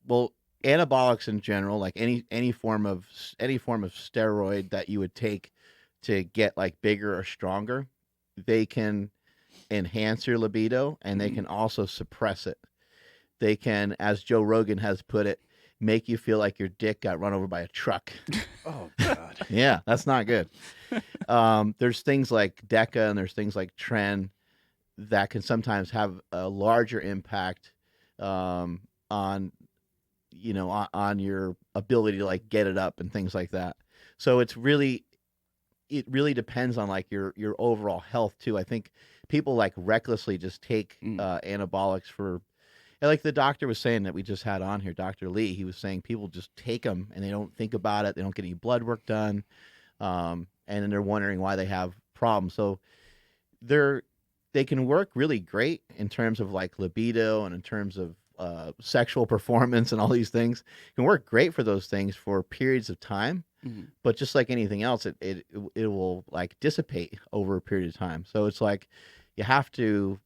well, anabolics in general, like any form of steroid that you would take to get like bigger or stronger, they can enhance your libido and they Mhm. can also suppress it. They can, as Joe Rogan has put it, make you feel like your dick got run over by a truck. Oh God. Yeah, that's not good. There's things like DECA and there's things like Tren that can sometimes have a larger impact on on your ability to like get it up and things like that. So it really depends on like your overall health too. I think people like recklessly just take anabolics for, and like the doctor was saying that we just had on here, Dr. Lee, he was saying people just take them and they don't think about it. They don't get any blood work done. And then they're wondering why they have problems. So they can work really great in terms of like libido and in terms of sexual performance and all these things. It can work great for those things for periods of time, Mhm. but just like anything else, it will like dissipate over a period of time. So it's like you have to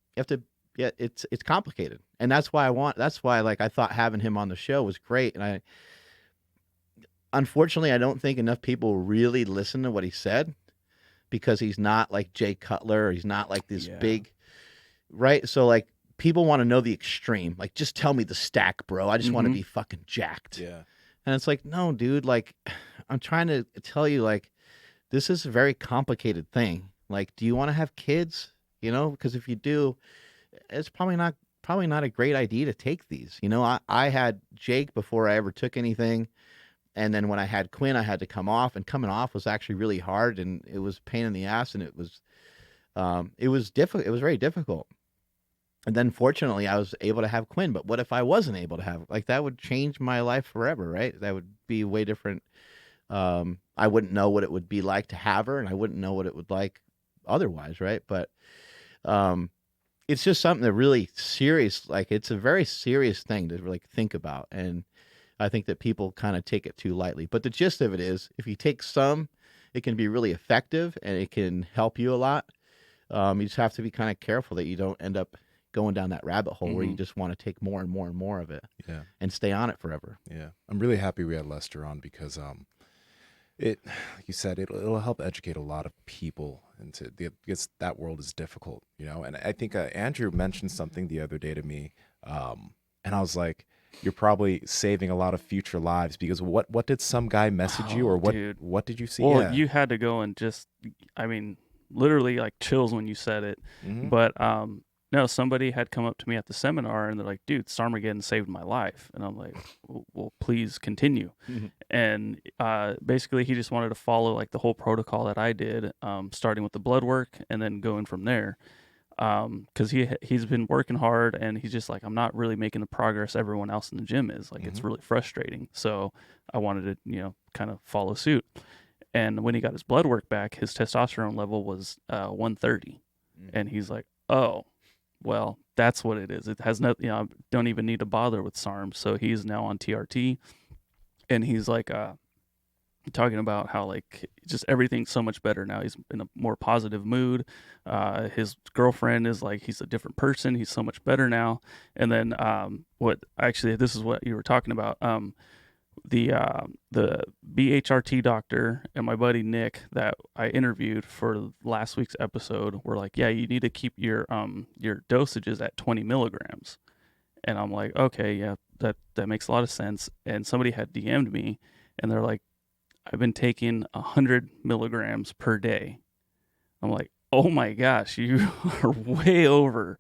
yeah, it's complicated, and that's why like I thought having him on the show was great, and unfortunately I don't think enough people really listen to what he said because he's not like Jay Cutler, or he's not like this Yeah. big, right? So like people want to know the extreme, like just tell me the stack, bro. I just want to Mhm. be fucking jacked. Yeah. And it's like, no, dude, like I'm trying to tell you, like, this is a very complicated thing. Like, do you want to have kids? Because if you do, it's probably not a great idea to take these. I had Jake before I ever took anything. And then when I had Quinn, I had to come off, and coming off was actually really hard, and it was a pain in the ass, and it was difficult. It was very difficult. And then fortunately I was able to have Quinn, but what if I wasn't able to have, like, that would change my life forever, right? That would be way different. I wouldn't know what it would be like to have her, and I wouldn't know what it would like otherwise, right? But it's just something that really serious, like it's a very serious thing to really think about. And I think that people kind of take it too lightly. But the gist of it is, if you take some, it can be really effective and it can help you a lot. You just have to be kind of careful that you don't end up going down that rabbit hole where you just want to take more and more and more of it Yeah. and stay on it forever. Yeah. I'm really happy we had Lester on because it, like you said, it'll help educate a lot of people because that world is difficult, And I think Andrew mentioned something the other day to me, and I was like, "You're probably saving a lot of future lives because what did some guy message you, or what did you see?" Well, Yeah. you had to go and just, I mean, literally like chills when you said it. Mhm. But no, somebody had come up to me at the seminar and they're like, dude, Starmageddon saved my life. And I'm like, well, please continue. Mhm. And basically he just wanted to follow like the whole protocol that I did, starting with the blood work and then going from there. Because he's been working hard and he's just like, I'm not really making the progress everyone else in the gym is. Like, it's really frustrating. So I wanted to, kind of follow suit. And when he got his blood work back, his testosterone level was 130. And he's like, oh, well, that's what it is. It has no, I don't even need to bother with SARM. So he's now on TRT. And he's like talking about how like just everything's so much better now. He's in a more positive mood. His girlfriend is like, he's a different person. He's so much better now. And then this is what you were talking about. The BHRT doctor and my buddy Nick that I interviewed for last week's episode were like, yeah, you need to keep your dosages at 20 milligrams. And I'm like, okay, yeah, that makes a lot of sense. And somebody had DM'd me and they're like, I've been taking 100 milligrams per day. I'm like, oh my gosh, you are way over,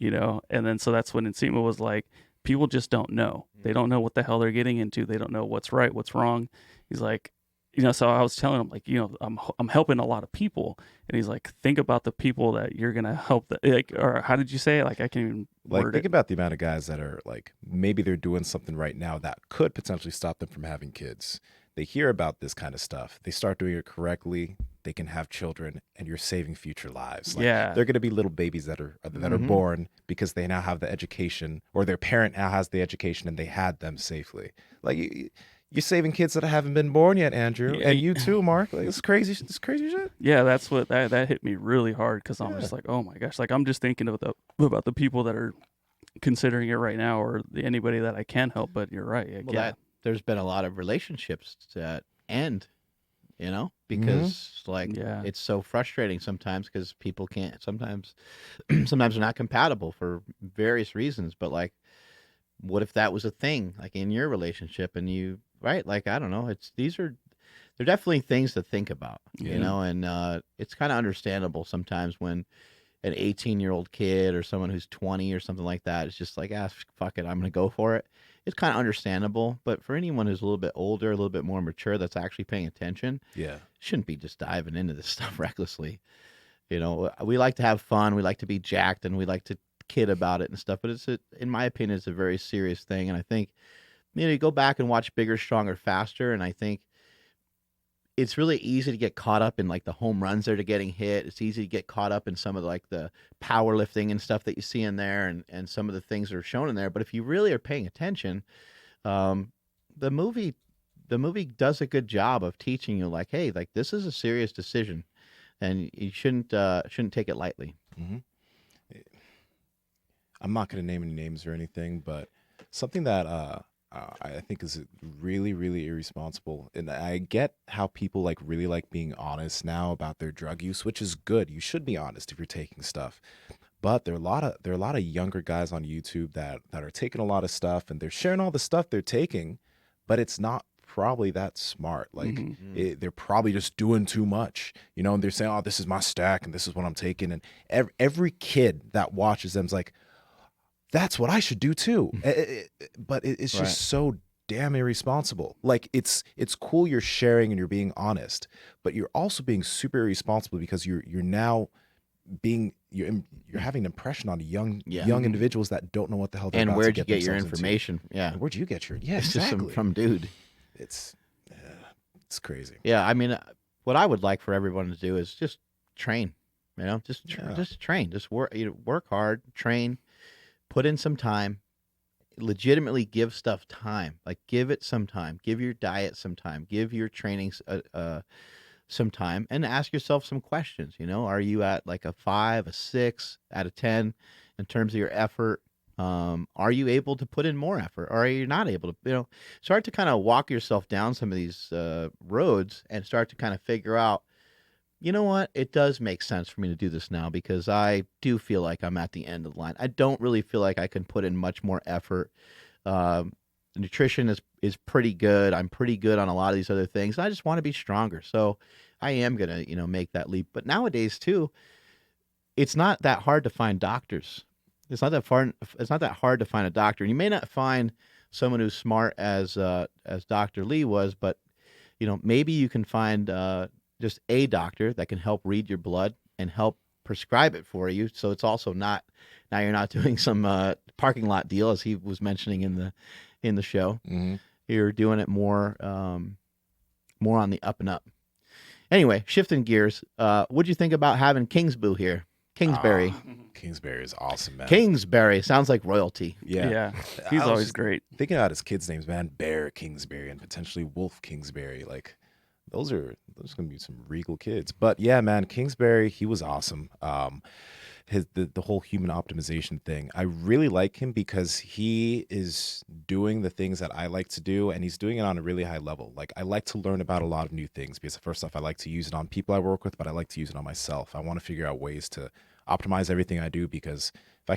And then so that's when Nsima was like, people just don't know. They don't know what the hell they're getting into. They don't know what's right, what's wrong. He's like, so I was telling him like, I'm helping a lot of people, and he's like, think about the people that you're gonna help. Like, or how did you say it? Like, I can't even word think it. about the amount of guys that are like, maybe they're doing something right now that could potentially stop them from having kids. They hear about this kind of stuff. They start doing it correctly. They can have children, and you're saving future lives. Like, Yeah. they're going to be little babies that are born because they now have the education, or their parent now has the education, and they had them safely. Like, you're saving kids that haven't been born yet, Andrew, and you too, Mark. Like, it's crazy. It's crazy shit. Yeah, that's what that hit me really hard, because I'm just like, oh my gosh, like I'm just thinking about the people that are considering it right now, or anybody that I can help. But you're right. Well, there's been a lot of relationships that end, because it's so frustrating sometimes, because people can't, sometimes they're not compatible for various reasons. But like, what if that was a thing, like in your relationship, and you, right? Like, I don't know. They're definitely things to think about, and it's kind of understandable sometimes when an 18-year-old kid or someone who's 20 or something like that is just like, fuck it, I'm going to go for it. It's kind of understandable. But for anyone who's a little bit older, a little bit more mature, that's actually paying attention, shouldn't be just diving into this stuff recklessly. We like to have fun. We like to be jacked, and we like to kid about it and stuff. But in my opinion, it's a very serious thing. And I think, you go back and watch Bigger, Stronger, Faster, and I think it's really easy to get caught up in like the home runs that are getting hit. It's easy to get caught up in some of the powerlifting and stuff that you see in there, and some of the things that are shown in there. But if you really are paying attention, the movie does a good job of teaching you, like, hey, like, this is a serious decision, and you shouldn't take it lightly. Mm-hmm. I'm not going to name any names or anything, but something that I think is really, really irresponsible. And I get how people really like being honest now about their drug use, which is good. You should be honest if you're taking stuff. But there are a lot of younger guys on YouTube that are taking a lot of stuff, and they're sharing all the stuff they're taking, but it's not probably that smart. Like, they're probably just doing too much, and they're saying, oh, this is my stack and this is what I'm taking. And every kid that watches them's like, that's what I should do too. But it's just so damn irresponsible. Like, it's cool you're sharing and you're being honest, but you're also being super irresponsible, because you're now you're having an impression on young individuals that don't know what the hell they're about to get themselves into. And where'd you get your information? Into. Yeah. Where'd you get your it's exactly. just some dude. It's crazy. Yeah, I mean, what I would like for everyone to do is just train. Just train. Just work hard, train. Put in some time, legitimately give stuff time. Like, give it some time. Give your diet some time. Give your training some time, and ask yourself some questions. Are you at like a 5, a 6 out of 10 in terms of your effort? Are you able to put in more effort, or are you not able to? Start to kind of walk yourself down some of these roads, and start to kind of figure out, you know what? It does make sense for me to do this now, because I do feel like I'm at the end of the line. I don't really feel like I can put in much more effort. Nutrition is pretty good. I'm pretty good on a lot of these other things. I just want to be stronger. So I am going to, make that leap. But nowadays too, it's not that hard to find doctors. It's not that hard to find a doctor. And you may not find someone who's smart as Dr. Lee was, but maybe you can find just a doctor that can help read your blood and help prescribe it for you. So it's also not, now you're not doing some parking lot deal, as he was mentioning in the show. Mm-hmm. You're doing it more more on the up and up. Anyway, shifting gears, what'd you think about having Kingsbury here? Kingsbury. Kingsbury is awesome, man. Kingsbury sounds like royalty. Yeah. He's always great. Thinking about his kids' names, man. Bear Kingsbury and potentially Wolf Kingsbury. Like, those are going to be some regal kids. But yeah, man, Kingsbury, he was awesome. The whole human optimization thing, I really like him because he is doing the things that I like to do, and he's doing it on a really high level. Like, I like to learn about a lot of new things, because first off, I like to use it on people I work with, but I like to use it on myself. I want to figure out ways to optimize everything I do, because if I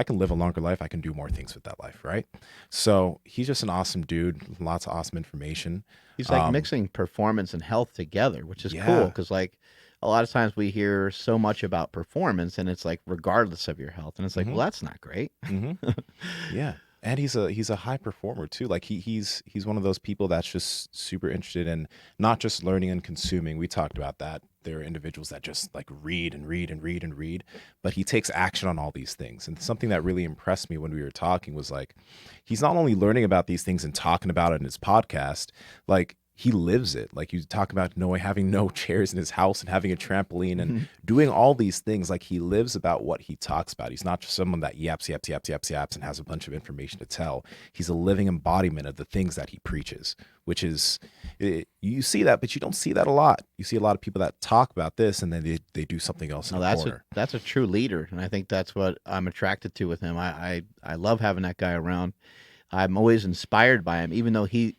can live a longer life, I can do more things with that life, right? So he's just an awesome dude, lots of awesome information. He's like mixing performance and health together, which is cool, because like, a lot of times we hear so much about performance, and it's like regardless of your health, and it's like, Mhm. well, that's not great. Yeah. And he's a high performer too. Like he's one of those people that's just super interested in not just learning and consuming. We talked about that. There are individuals that just like read and read and read and read, but he takes action on all these things. And something that really impressed me when we were talking was like he's not only learning about these things and talking about it in his podcast, like he lives it. Like you talk about having no chairs in his house and having a trampoline and doing all these things. Like he lives about what he talks about. He's not just someone that yaps and has a bunch of information to tell. He's a living embodiment of the things that he preaches, which is you see that, but you don't see that a lot. You see a lot of people that talk about this and then they do something else in No, the corner. that's a true leader, and I think that's what I'm attracted to with him. I love having that guy around. I'm always inspired by him, even though he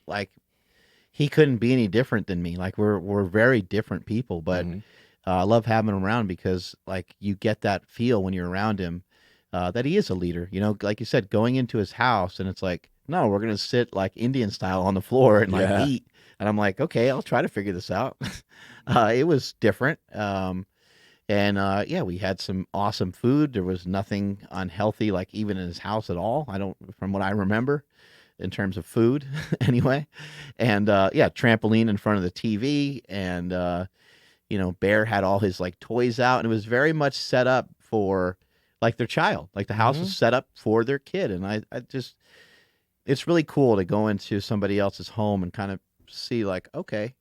couldn't be any different than me. Like we're very different people, but Mhm. I love having him around because like you get that feel when you're around him that he is a leader. You know, like you said, going into his house and it's like, no, we're gonna sit like Indian style on the floor and like Yeah. eat. And I'm like, okay, I'll try to figure this out. It was different. And yeah, we had some awesome food. There was nothing unhealthy, like even in his house at all. I don't, from what I remember, in terms of food, anyway. And yeah, trampoline in front of the TV, and you know, Bear had all his like toys out, and it was very much set up for like their child. Like the house was set up for their kid, and I just, it's really cool to go into somebody else's home and kind of see like, okay,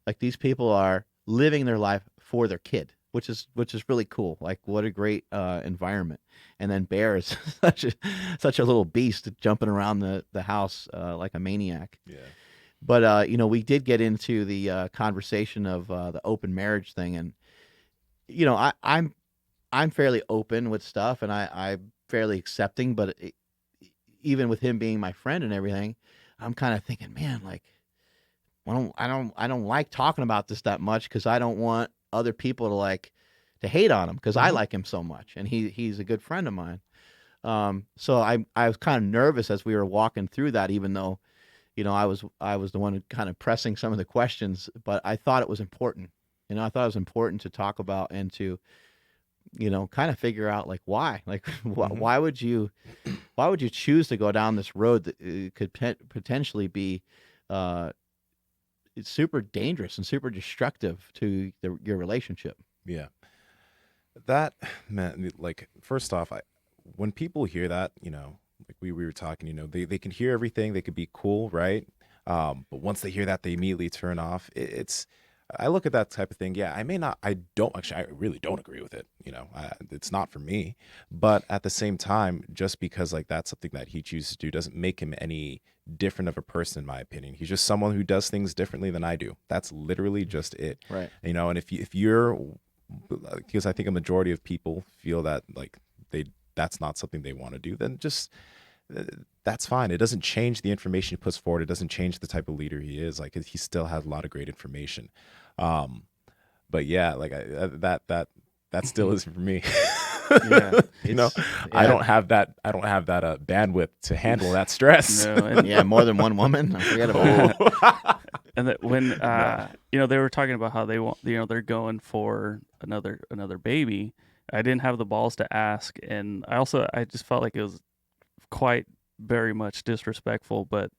like these people are living their life for their kid, which is really cool. Like what a great environment. And then Bear is such a little beast jumping around the house like a maniac. Yeah. But you know, we did get into the conversation of the open marriage thing, and you know, I'm fairly open with stuff, and I'm fairly accepting. But even with him being my friend and everything, I'm kind of thinking, man, like I don't like talking about this that much because I don't want other people to like to hate on him because I Mhm. like him so much, and he's a good friend of mine. So I was kind of nervous as we were walking through that, even though you know I was the one kind of pressing some of the questions, but I thought it was important. You know, I thought it was important to talk about and to you know kind of figure out like why, like Mhm. why would you choose to go down this road that could potentially be uh, it's super dangerous and super destructive to your relationship. Yeah. That man, like first off, when people hear that, like we were talking, they can hear everything, they could be cool, right? But once they hear that, they immediately turn off. I look at that type of thing. Yeah, I don't actually, I really don't agree with it. It's not for me. But at the same time, just because like that's something that he chooses to do doesn't make him any different of a person, in my opinion. He's just someone who does things differently than I do. That's literally just it. Right. And if you're because I think a majority of people feel that like that's not something they want to do, then just uh, that's fine. It doesn't change the information he puts forward. It doesn't change the type of leader he is. Like he still has a lot of great information. Um, but yeah, like that still isn't for me. Yeah. you know, It's I yeah. don't have that. I don't have that bandwidth to handle that stress. No, and Yeah, more than one woman. I forget about that. and that when No. they were talking about how they want, they're going for another baby. I didn't have the balls to ask, and I just felt like it was quite very much disrespectful. But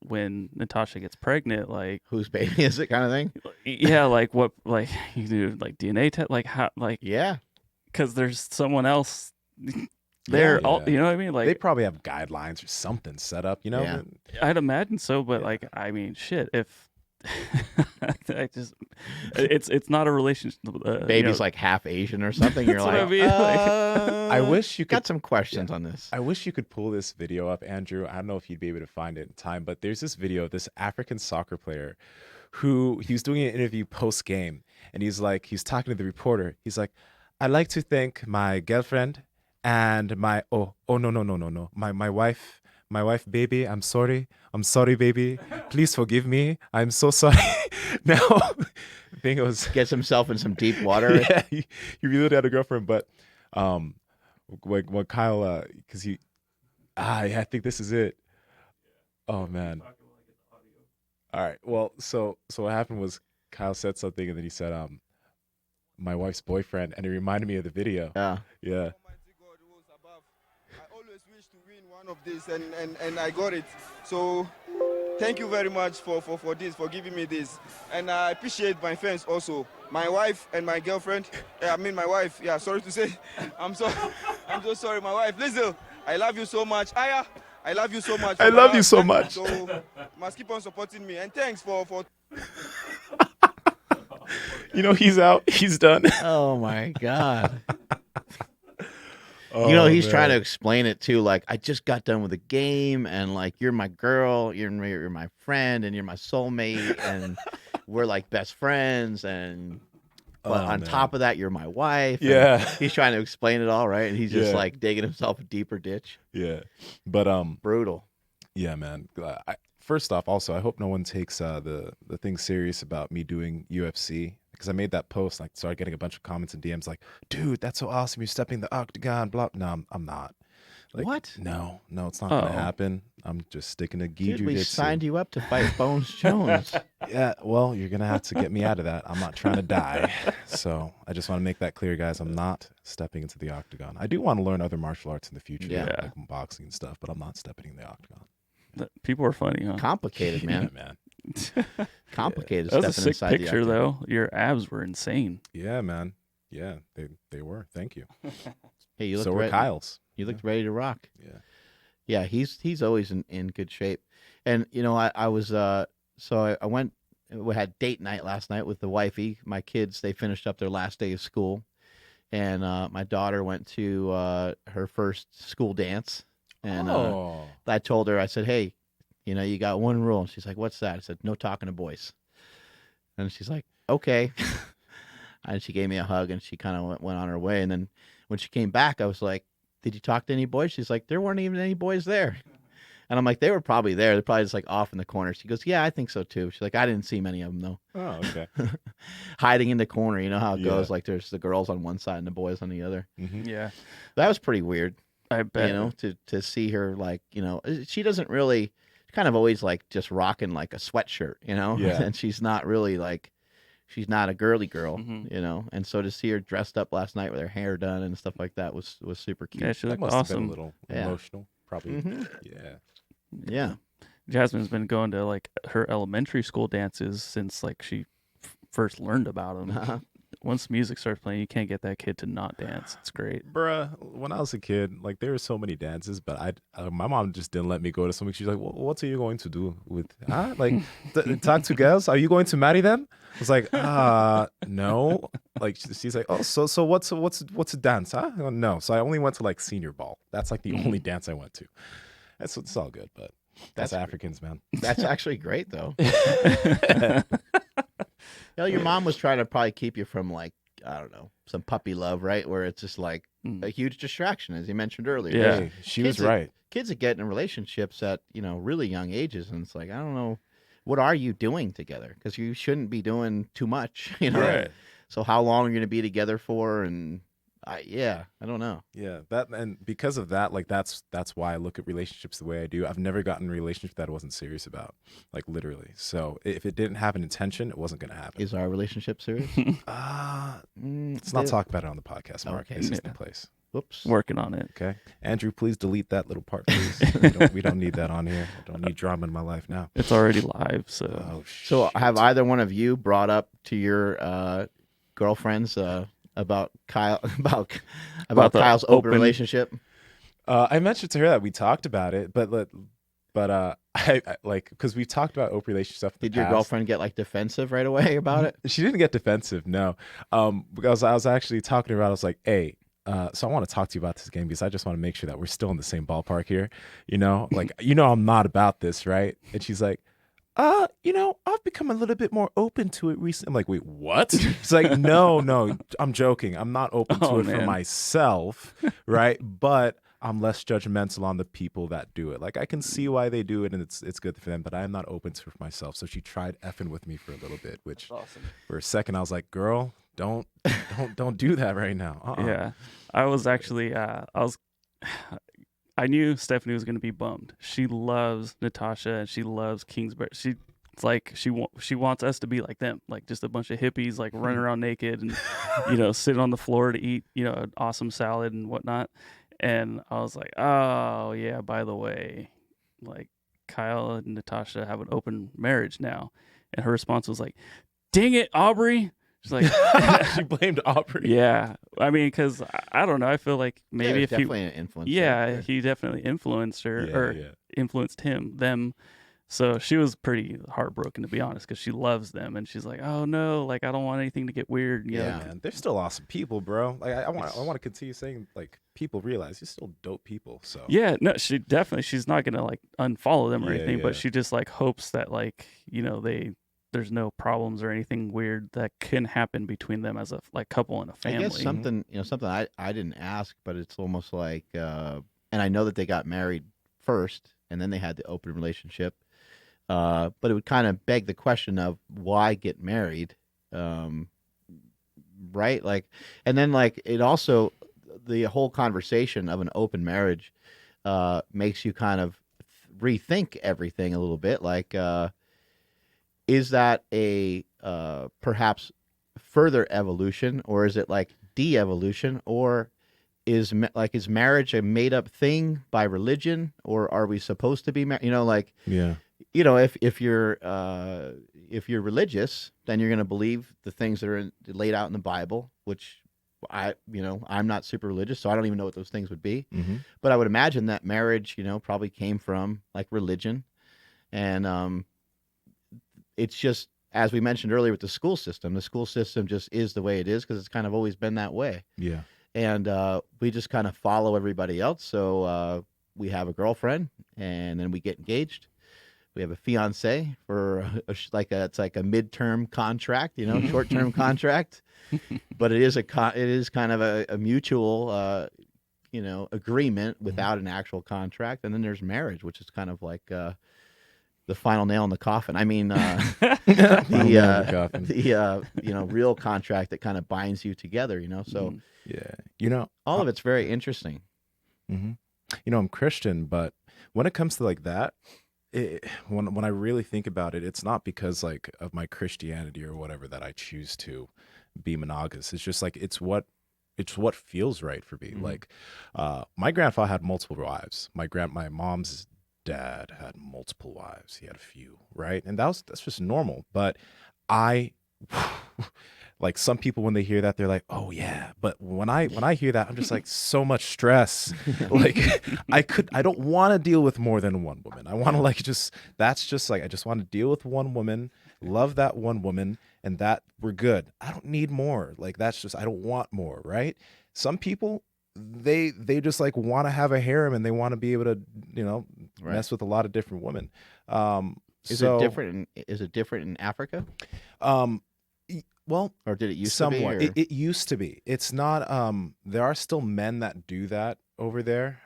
when Natasha gets pregnant, like Whose baby is it, kind of thing? yeah, like what, like you do like DNA test, like how, like Yeah. because there's someone else there. Yeah. All, you know what I mean? They Like probably have guidelines or something set up. Yeah. I'd imagine so, but Yeah. like I mean, shit, if I just it's not a relationship. Baby's like half Asian or something. You're That's what like, I mean, like- I wish you could. got some questions on this. I wish you could pull this video up, Andrew. I don't know if you'd be able to find it in time, but there's this video of this African soccer player who he was doing an interview post game, and he's talking to the reporter. He's like, "I'd like to thank my girlfriend and my no, my wife, baby. I'm sorry, baby. Please forgive me. I'm so sorry." Now, the thing was, Gets himself in some deep water. yeah, he really had a girlfriend, but when Kyle, because yeah, I think this is it. Oh man. All right. Well, so what happened was Kyle said something, and then he said, my wife's boyfriend, and it reminded me of the video. Yeah. Yeah. Almighty God who is above. I always wish to win one of these, and I got it. So thank you very much for this, for giving me this. And I appreciate my friends also. My wife and my girlfriend. I mean my wife. Yeah, sorry to say. I'm so sorry, my wife. Listen, I love you so much. Aya, I love you so much. I love you so much. So must keep on supporting me. And thanks for He's out. He's done. Oh my God. Oh, He's man. trying to explain it too. Like, I just got done with a game, and like, you're my girl, you're my friend, and you're my soulmate, and we're like best friends. And but on top of that, you're my wife. and Yeah. he's trying to explain it all, right? And he's just Yeah. like digging himself a deeper ditch. Yeah. But Brutal. yeah, man. First off, also, I hope no one takes the thing serious about me doing UFC, because I made that post, like, started getting a bunch of comments and DMs like, dude, that's so awesome, you're stepping the octagon, blah. No, I'm not. Like, What? No, it's not gonna Oh. happen. I'm just sticking to gi Dude, we jujitsu. signed you up to fight Bones Jones. Yeah, well, you're gonna have to get me out of that. I'm not trying to die. So I just want to make that clear, guys. I'm not stepping into the octagon. I do want to learn other martial arts in the future, Yeah. like boxing and stuff, but I'm not stepping in the octagon. People are funny, huh? Complicated, man. Yeah, man. Complicated. That was a stepping sick inside the picture, octagon. though. Your abs were insane. Yeah, man. Yeah, they were. Thank you. Hey, you looked So were ready. Kyle's. You looked ready to rock. Yeah. Yeah, he's always in good shape. And I was so I went. We had date night last night with the wifey. My kids, they finished up their last day of school, and my daughter went to her first school dance. And I told her, I said, hey, you got one rule. And she's like, what's that? I said, no talking to boys. And she's like, okay. And she gave me a hug, and she kind of went on her way. And then when she came back, I was like, did you talk to any boys? She's like, there weren't even any boys there. And I'm like, they were probably there. They're probably just like off in the corner. She goes, yeah, I think so too. She's like, I didn't see many of them though. Oh, okay. Hiding in the corner. You know how it Yeah. goes. Like there's the girls on one side and the boys on the other. Mhm. Yeah, That was pretty weird. I bet. To see her like, she doesn't really, kind of always like just rocking like a sweatshirt, Yeah. and she's not really like, she's not a girly girl, Mhm. and so to see her dressed up last night with her hair done and stuff like that was super cute. Yeah, she That looked must have been awesome. a little Yeah. emotional, probably. Mhm. Yeah. Yeah. Jasmine's been going to like her elementary school dances since like she first learned about them. Uh-huh. Once music starts playing, you can't get that kid to not dance. It's great. Bruh, when I was a kid, like there were so many dances, but my mom just didn't let me go to something. She's like, "What are you going to do with? Like talk to girls? Are you going to marry them?" I was like, no. Like she's like, "Oh, so what's a dance? Huh? Oh, no." So I only went to like senior ball. That's like the only dance I went to. It's all good, but that's Africans, man. That's actually great though. Your mom was trying to probably keep you from like, I don't know, some puppy love, right? Where it's just like a huge distraction, as you mentioned earlier. Yeah. Hey, she was right. Kids that get in relationships at, really young ages, and it's like, I don't know, what are you doing together? Because you shouldn't be doing too much, Right. So how long are you going to be together for? And I don't know. Yeah, and because of that, like that's why I look at relationships the way I do. I've never gotten a relationship that I wasn't serious about, like literally. So if it didn't have an intention, it wasn't gonna happen. Is our relationship serious? Let's not talk about it on the podcast, Mark. Okay. This is the Yeah. place. Whoops. Working on it. Okay, Andrew, please delete that little part, please. we don't need that on here. I don't need drama in my life now. It's already live, so Oh, So shit. have either one of you brought up to your girlfriends about Kyle about the Kyle's open open- relationship? I mentioned to her that we talked about it, but I like because we've talked about open relationship stuff. In the Did your past. girlfriend get like defensive right away about it? She didn't get defensive, no. Because I was actually talking to her. I was like, "Hey, so I want to talk to you about this game because I just want to make sure that we're still in the same ballpark here. Like I'm not about this, right?" And she's like, I've become a little bit more open to it recently. I'm like, wait, what? It's like, no, I'm joking. I'm not open to it for man. myself, right? But I'm less judgmental on the people that do it. Like I can see why they do it and it's good for them, but I'm not open to it for myself. So she tried effing with me for a little bit, which awesome. for a second I was like, girl, don't do that right now. Yeah, I was actually I knew Stephanie was going to be bummed. She loves Natasha and she loves Kingsbury. She It's like she wants us to be like them, like just a bunch of hippies, like running around naked and sitting on the floor to eat an awesome salad and whatnot. And I was like, oh yeah, by the way, like Kyle and Natasha have an open marriage now, and her response was like, "Dang it, Aubrey." She's like, she blamed Aubrey. yeah. I mean, because I don't know. I feel like maybe Yeah, if definitely an influence. yeah, he definitely influenced her influenced them. So she was pretty heartbroken, to be honest, because she loves them, and she's like, "Oh no, like I don't want anything to get weird." You know? Man, they're still awesome people, bro. Like I want to continue saying, like, people realize you're still dope people. So Yeah, no, she's not gonna like unfollow them or Yeah, anything, yeah. but she just like hopes that like there's no problems or anything weird that can happen between them as a like couple and a family. I guess something I didn't ask, but it's almost like, and I know that they got married first, and then they had the open relationship. But it would kind of beg the question of why get married, right? Like, and then like it also, the whole conversation of an open marriage makes you kind of rethink everything a little bit. Like, is that a perhaps further evolution, or is it like de-evolution, or is marriage a made up thing by religion, or are we supposed to be married? yeah. If you're religious, then you're going to believe the things that are laid out in the Bible, which I'm not super religious, so I don't even know what those things would be. Mm-hmm. But I would imagine that marriage, probably came from like religion, and it's just, as we mentioned earlier with the school system just is the way it is because it's kind of always been that way. Yeah. And we just kind of follow everybody else. So we have a girlfriend, and then we get engaged. We have a fiance for it's like a midterm contract, short-term contract, but it is kind of a mutual, agreement without an actual contract. And then there's marriage, which is kind of like the final nail in the coffin. I mean, the real contract that kind of binds you together, So yeah, all of it's very interesting. Mm-hmm. I'm Christian, but when it comes to like that, when I really think about it, it's not because like of my Christianity or whatever that I choose to be monogamous. It's just like it's what feels right for me. Mm-hmm. Like my grandfather had multiple wives. My mom's dad had multiple wives. He had a few, right? And that's just normal. But like some people, when they hear that, they're like, "Oh yeah." But when I hear that, I'm just like, so much stress. Like I don't want to deal with more than one woman. I want to I just want to deal with one woman, love that one woman, and that we're good. I don't need more. Like I don't want more, right? Some people, they just like want to have a harem and they want to be able to, mess with a lot of different women. Is it different in Africa? Well, or did it used somewhat. to be? It used to be. It's not. There are still men that do that over there.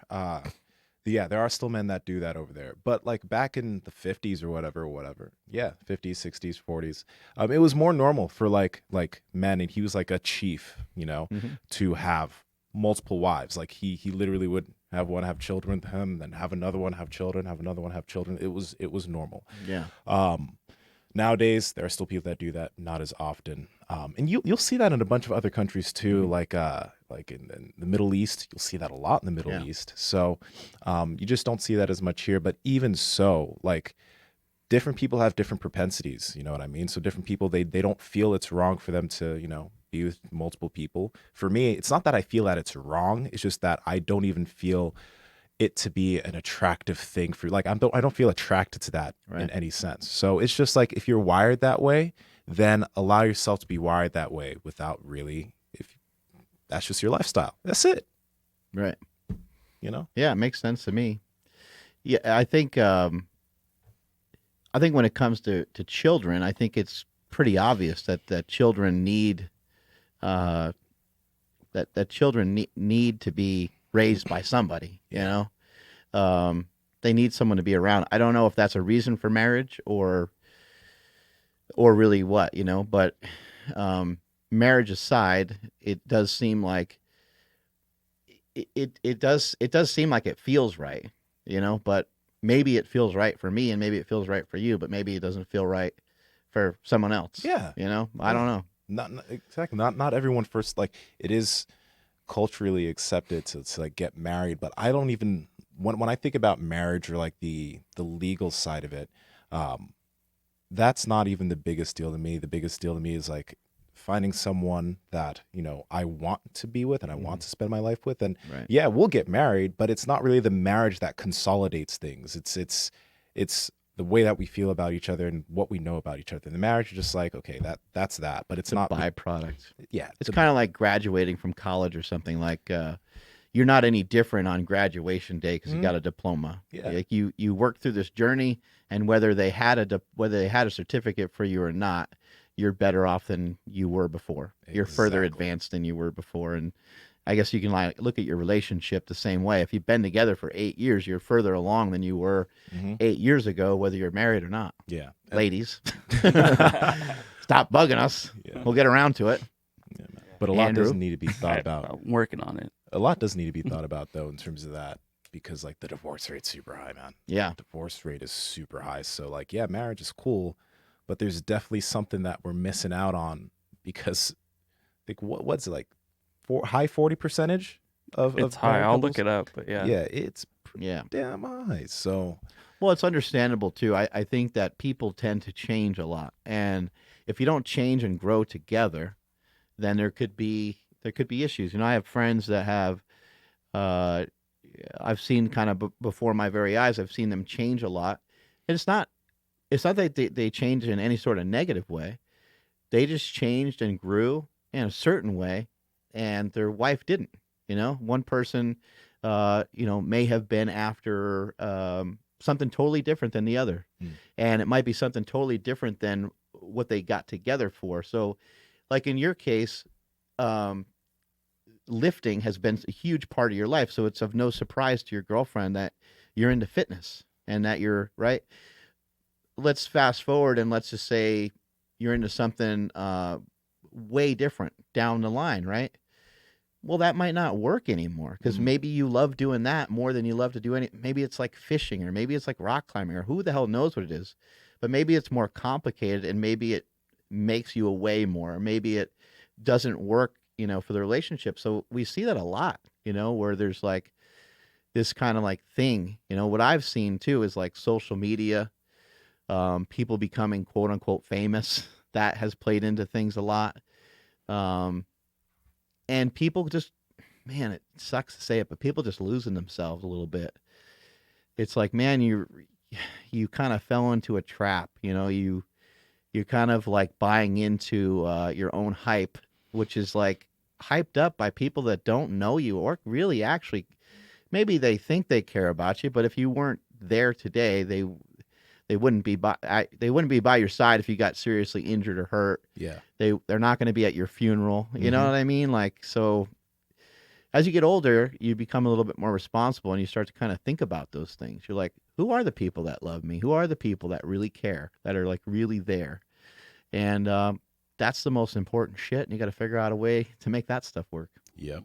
There are still men that do that over there. But like back in the 50s or whatever. Yeah, 50s, 60s, 40s. It was more normal for like men, and he was like a chief, Mm-hmm. to have multiple wives. Like he literally would have one have children with him, then have another one have children, have another one have children. It was normal. Yeah. Nowadays, there are still people that do that, not as often. And you'll see that in a bunch of other countries too, Mm-hmm. like in the Middle East. You'll see that a lot in the Middle Yeah. East. So you just don't see that as much here. But even so, like different people have different propensities. You know what I mean? So different people, they don't feel it's wrong for them to, be with multiple people. For me, it's not that I feel that it's wrong. It's just that I don't even feel it to be an attractive thing for I don't feel attracted to that in Right. any sense. So it's just like if you're wired that way, then allow yourself to be wired that way without really, if that's just your lifestyle. That's it. Right. Yeah, it makes sense to me. Yeah, I think when it comes to children, I think it's pretty obvious that children need that children need to be raised by somebody. They need someone to be around. I don't know if that's a reason for marriage or really what, but marriage aside, it does seem like it does seem like it feels right, but maybe it feels right for me and maybe it feels right for you, but maybe it doesn't feel right for someone else. Yeah. You know, I don't know. Not exactly. Not everyone first, like, it is culturally accepted to like get married, but I don't even, when I think about marriage or like the legal side of it, that's not even the biggest deal to me. The biggest deal to me is like finding someone that, you know, I want to be with and I want to spend my life with. And Right. yeah, we'll get married, but it's not really the marriage that consolidates things. It's the way that we feel about each other and what we know about each other. And the marriage is just like, okay, that's that, but it's not Byproduct. yeah. It's kind of like graduating from college or something. Like you're not any different on graduation day because you got a diploma. Yeah. Like you work through this journey, and whether they had a certificate for you or not, you're better off than you were before. You're further Exactly. advanced than you were before. And I guess you can like look at your relationship the same way. If you've been together for 8 years, you're further along than you were 8 years ago, whether you're married or not. Yeah. Ladies, stop bugging us. Yeah. We'll get around to it. Yeah, man. But a lot Andrew? doesn't need to be thought about. I'm working on it. A lot does need to be thought about though in terms of that, because like the divorce rate's super high, man. Yeah. Divorce rate is super high. So like, yeah, marriage is cool, but there's definitely something that we're missing out on because like what's it like high 40% of It's of high. married I'll couples? look it up, but yeah. Yeah, it's pretty Yeah. damn high. So Well, it's understandable too. I think that people tend to change a lot. And if you don't change and grow together, then there could be issues. You know, I have friends that have I've seen kind of before my very eyes, I've seen them change a lot. And it's not that they change in any sort of negative way. They just changed and grew in a certain way, and their wife didn't. You know, one person, may have been after something totally different than the other, and it might be something totally different than what they got together for. So, like in your case, lifting has been a huge part of your life, so it's of no surprise to your girlfriend that you're into fitness and that you're right. Let's fast forward and let's just say you're into something way different down the line, right? Well, that might not work anymore because maybe you love doing that more than you love to do any. Maybe it's like fishing, or maybe it's like rock climbing, or who the hell knows what it is. But maybe it's more complicated, and maybe it makes you away more. Or maybe it doesn't work, for the relationship. So we see that a lot, where there's like this kind of like thing. What I've seen too is like social media, people becoming quote unquote famous. That has played into things a lot. And people just, man, it sucks to say it, but people just losing themselves a little bit. It's like, man, you kind of fell into a trap. You're kind of like buying into your own hype, which is like hyped up by people that don't know you or really actually, maybe they think they care about you, but if you weren't there today, they wouldn't be by your side if you got seriously injured or hurt. yeah. They're not going to be at your funeral. You know what I mean? Like, so as you get older, you become a little bit more responsible and you start to kind of think about those things. You're like, who are the people that love me? Who are the people that really care, that are like really there? And that's the most important shit. And you got to figure out a way to make that stuff work. Yep.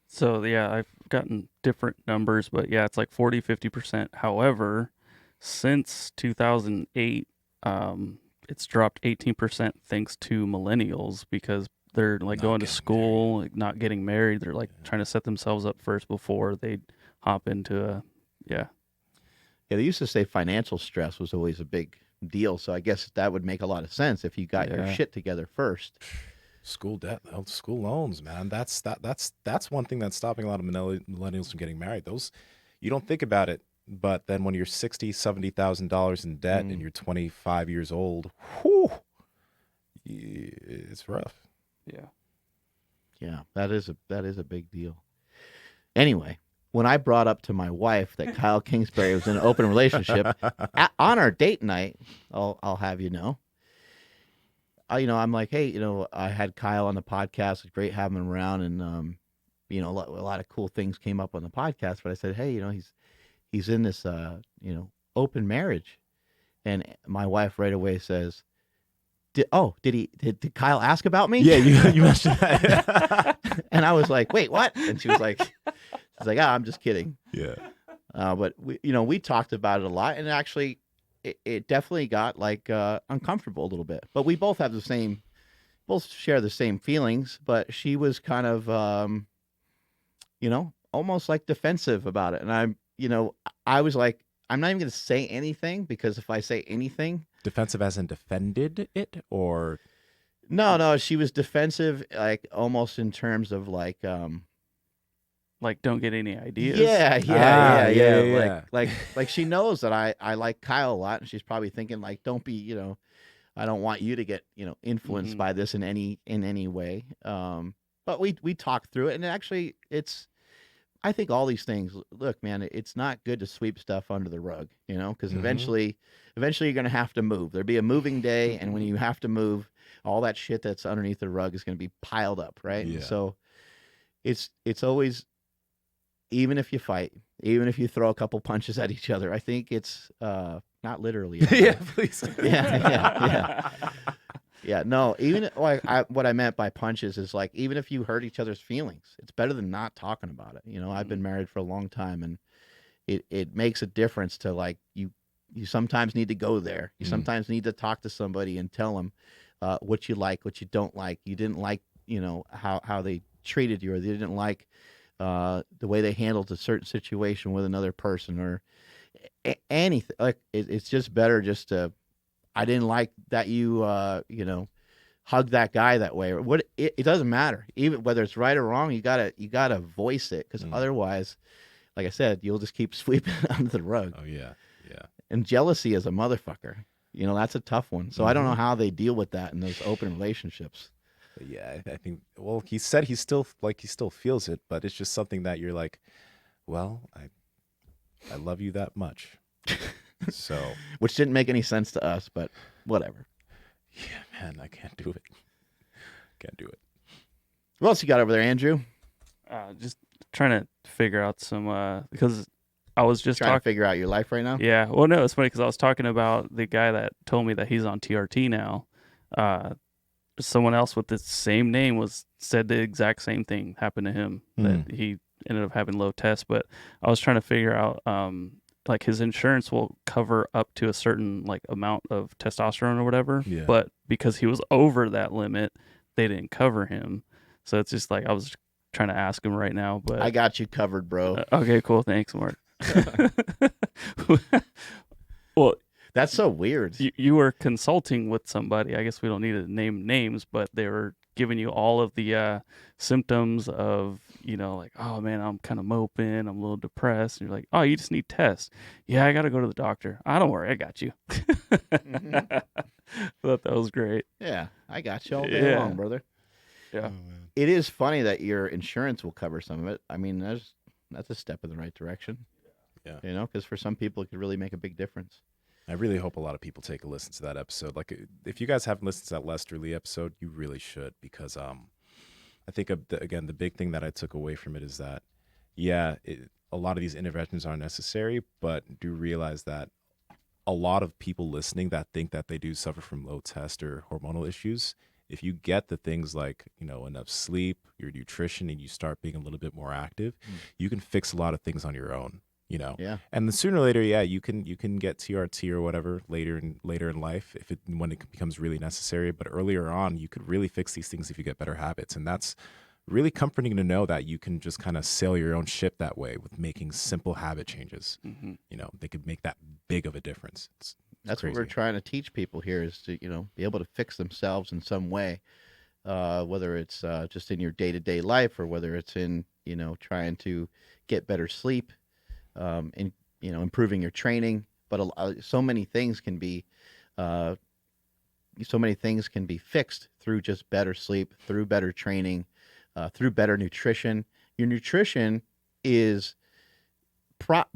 So yeah, I've gotten different numbers, but yeah, it's like 40-50%. However, since 2008, it's dropped 18% thanks to millennials because they're like Not going to getting school, like, not getting married. They're like trying to set themselves up first before they hop into Yeah, they used to say financial stress was always a big deal. So I guess that would make a lot of sense if you got your Yeah. shit together first. School debt, school loans, man. That's one thing that's stopping a lot of millennials from getting married. Those, you don't think about it, but then when you're $60,000-$70,000 in debt and you're 25 years old, whew, it's rough. Yeah. Yeah, that is a big deal. Anyway, when I brought up to my wife that Kyle Kingsbury was in an open relationship on our date night, I'll have you know, I'm like, hey, I had Kyle on the podcast. It's great having him around, and a lot of cool things came up on the podcast. But I said, hey, he's in this open marriage, and my wife right away says, did Kyle ask about me? Yeah, you mentioned that. And I was like, wait, what? And she was like, I'm just kidding. Yeah. But we talked about it a lot, and actually, it definitely got like uncomfortable a little bit. But we both share the same feelings. But she was kind of, almost like defensive about it, and I was like, I'm not even going to say anything because if I say anything, Defensive as in defended it, or no, she was defensive, like almost in terms of like, Like, don't get any ideas. yeah. Like she knows that I like Kyle a lot, and she's probably thinking like, don't be, I don't want you to get, influenced by this in any way. But we talked through it, and actually, I think all these things. Look, man, it's not good to sweep stuff under the rug, because eventually you're gonna have to move. There'll be a moving day, and when you have to move, all that shit that's underneath the rug is gonna be piled up, right? Yeah. So it's always. Even if you fight, even if you throw a couple punches at each other, I think it's not literally. Yeah, please. Yeah. No, even like what I meant by punches is like even if you hurt each other's feelings, it's better than not talking about it. I've been married for a long time, and it makes a difference to like you sometimes need to go there. You sometimes need to talk to somebody and tell them what you like, what you don't like. You didn't like how they treated you, or they didn't like the way they handled a certain situation with another person, or anything. Like it's just better just to. I didn't like that you hug that guy that way. Or what it doesn't matter, even whether it's right or wrong. You gotta voice it, because otherwise, like I said, you'll just keep sweeping it under the rug. Oh yeah. And jealousy is a motherfucker. That's a tough one. So I don't know how they deal with that in those open relationships. Yeah, I think. Well, he said he still feels it, but it's just something that you're like, well, I love you that much. So, which didn't make any sense to us, but whatever. Yeah, man, I can't do it. Can't do it. What else you got over there, Andrew? Just trying to figure out some because I was just trying to figure out your life right now. Yeah, well, no, it's funny because I was talking about the guy that told me that he's on TRT now. Someone else with the same name said the exact same thing happened to him, that he ended up having low tests. But I was trying to figure out like his insurance will cover up to a certain like amount of testosterone or whatever, but because he was over that limit, they didn't cover him. So it's just like I was trying to ask him right now, but I got you covered, bro. Okay, cool, thanks, Mark. Well, that's so weird. You were consulting with somebody. I guess we don't need to name names, but they were giving you all of the symptoms of, like, oh man, I'm kind of moping, I'm a little depressed. And you're like, oh, you just need tests. Yeah, I got to go to the doctor. Don't worry, I got you. I thought that was great. Yeah, I got you all day long, brother. Yeah. It is funny that your insurance will cover some of it. I mean, that's a step in the right direction. Yeah. Because for some people, it could really make a big difference. I really hope a lot of people take a listen to that episode. Like, if you guys haven't listened to that Lester Lee episode, you really should, because I think, again, the big thing that I took away from it is that, a lot of these interventions aren't necessary, but do realize that a lot of people listening that think that they do suffer from low test or hormonal issues, if you get the things like, enough sleep, your nutrition, and you start being a little bit more active, you can fix a lot of things on your own. And then sooner or later, you can get TRT or whatever later in life when it becomes really necessary. But earlier on, you could really fix these things if you get better habits, and that's really comforting to know that you can just kind of sail your own ship that way with making simple habit changes. They could make that big of a difference. That's crazy. What we're trying to teach people here is to be able to fix themselves in some way, whether it's just in your day-to-day life, or whether it's in trying to get better sleep. And improving your training, but so many things can be fixed through just better sleep, through better training, through better nutrition. Your nutrition is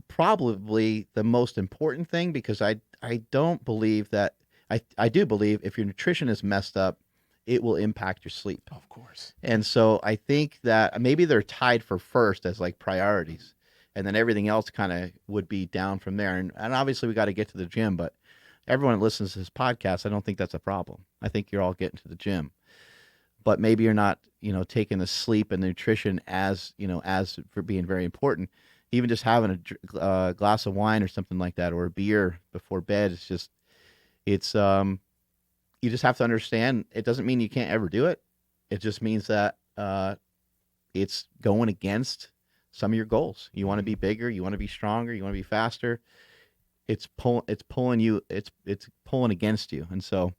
probably the most important thing, because I don't believe that I do believe if your nutrition is messed up, it will impact your sleep. Of course. And so I think that maybe they're tied for first as like priorities. And then everything else kind of would be down from there. And obviously we got to get to the gym, but everyone that listens to this podcast, I don't think that's a problem. I think you're all getting to the gym, but maybe you're not, taking the sleep and the nutrition as for being very important. even just having a glass of wine or something like that, or a beer before bed, it's you just have to understand. It doesn't mean you can't ever do it. It just means that it's going against some of your goals. You want to be bigger, you want to be stronger, you want to be faster. It's pulling against you, and so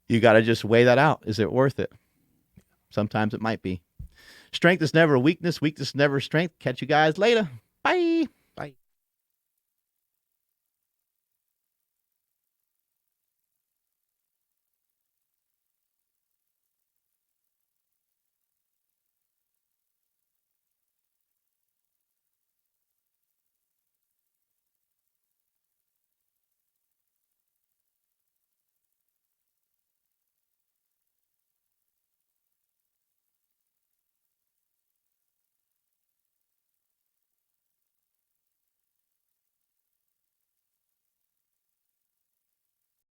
you got to just weigh that out. Is it worth it? Sometimes it might be. Strength is never weakness. Weakness is never strength. Catch you guys later. Bye.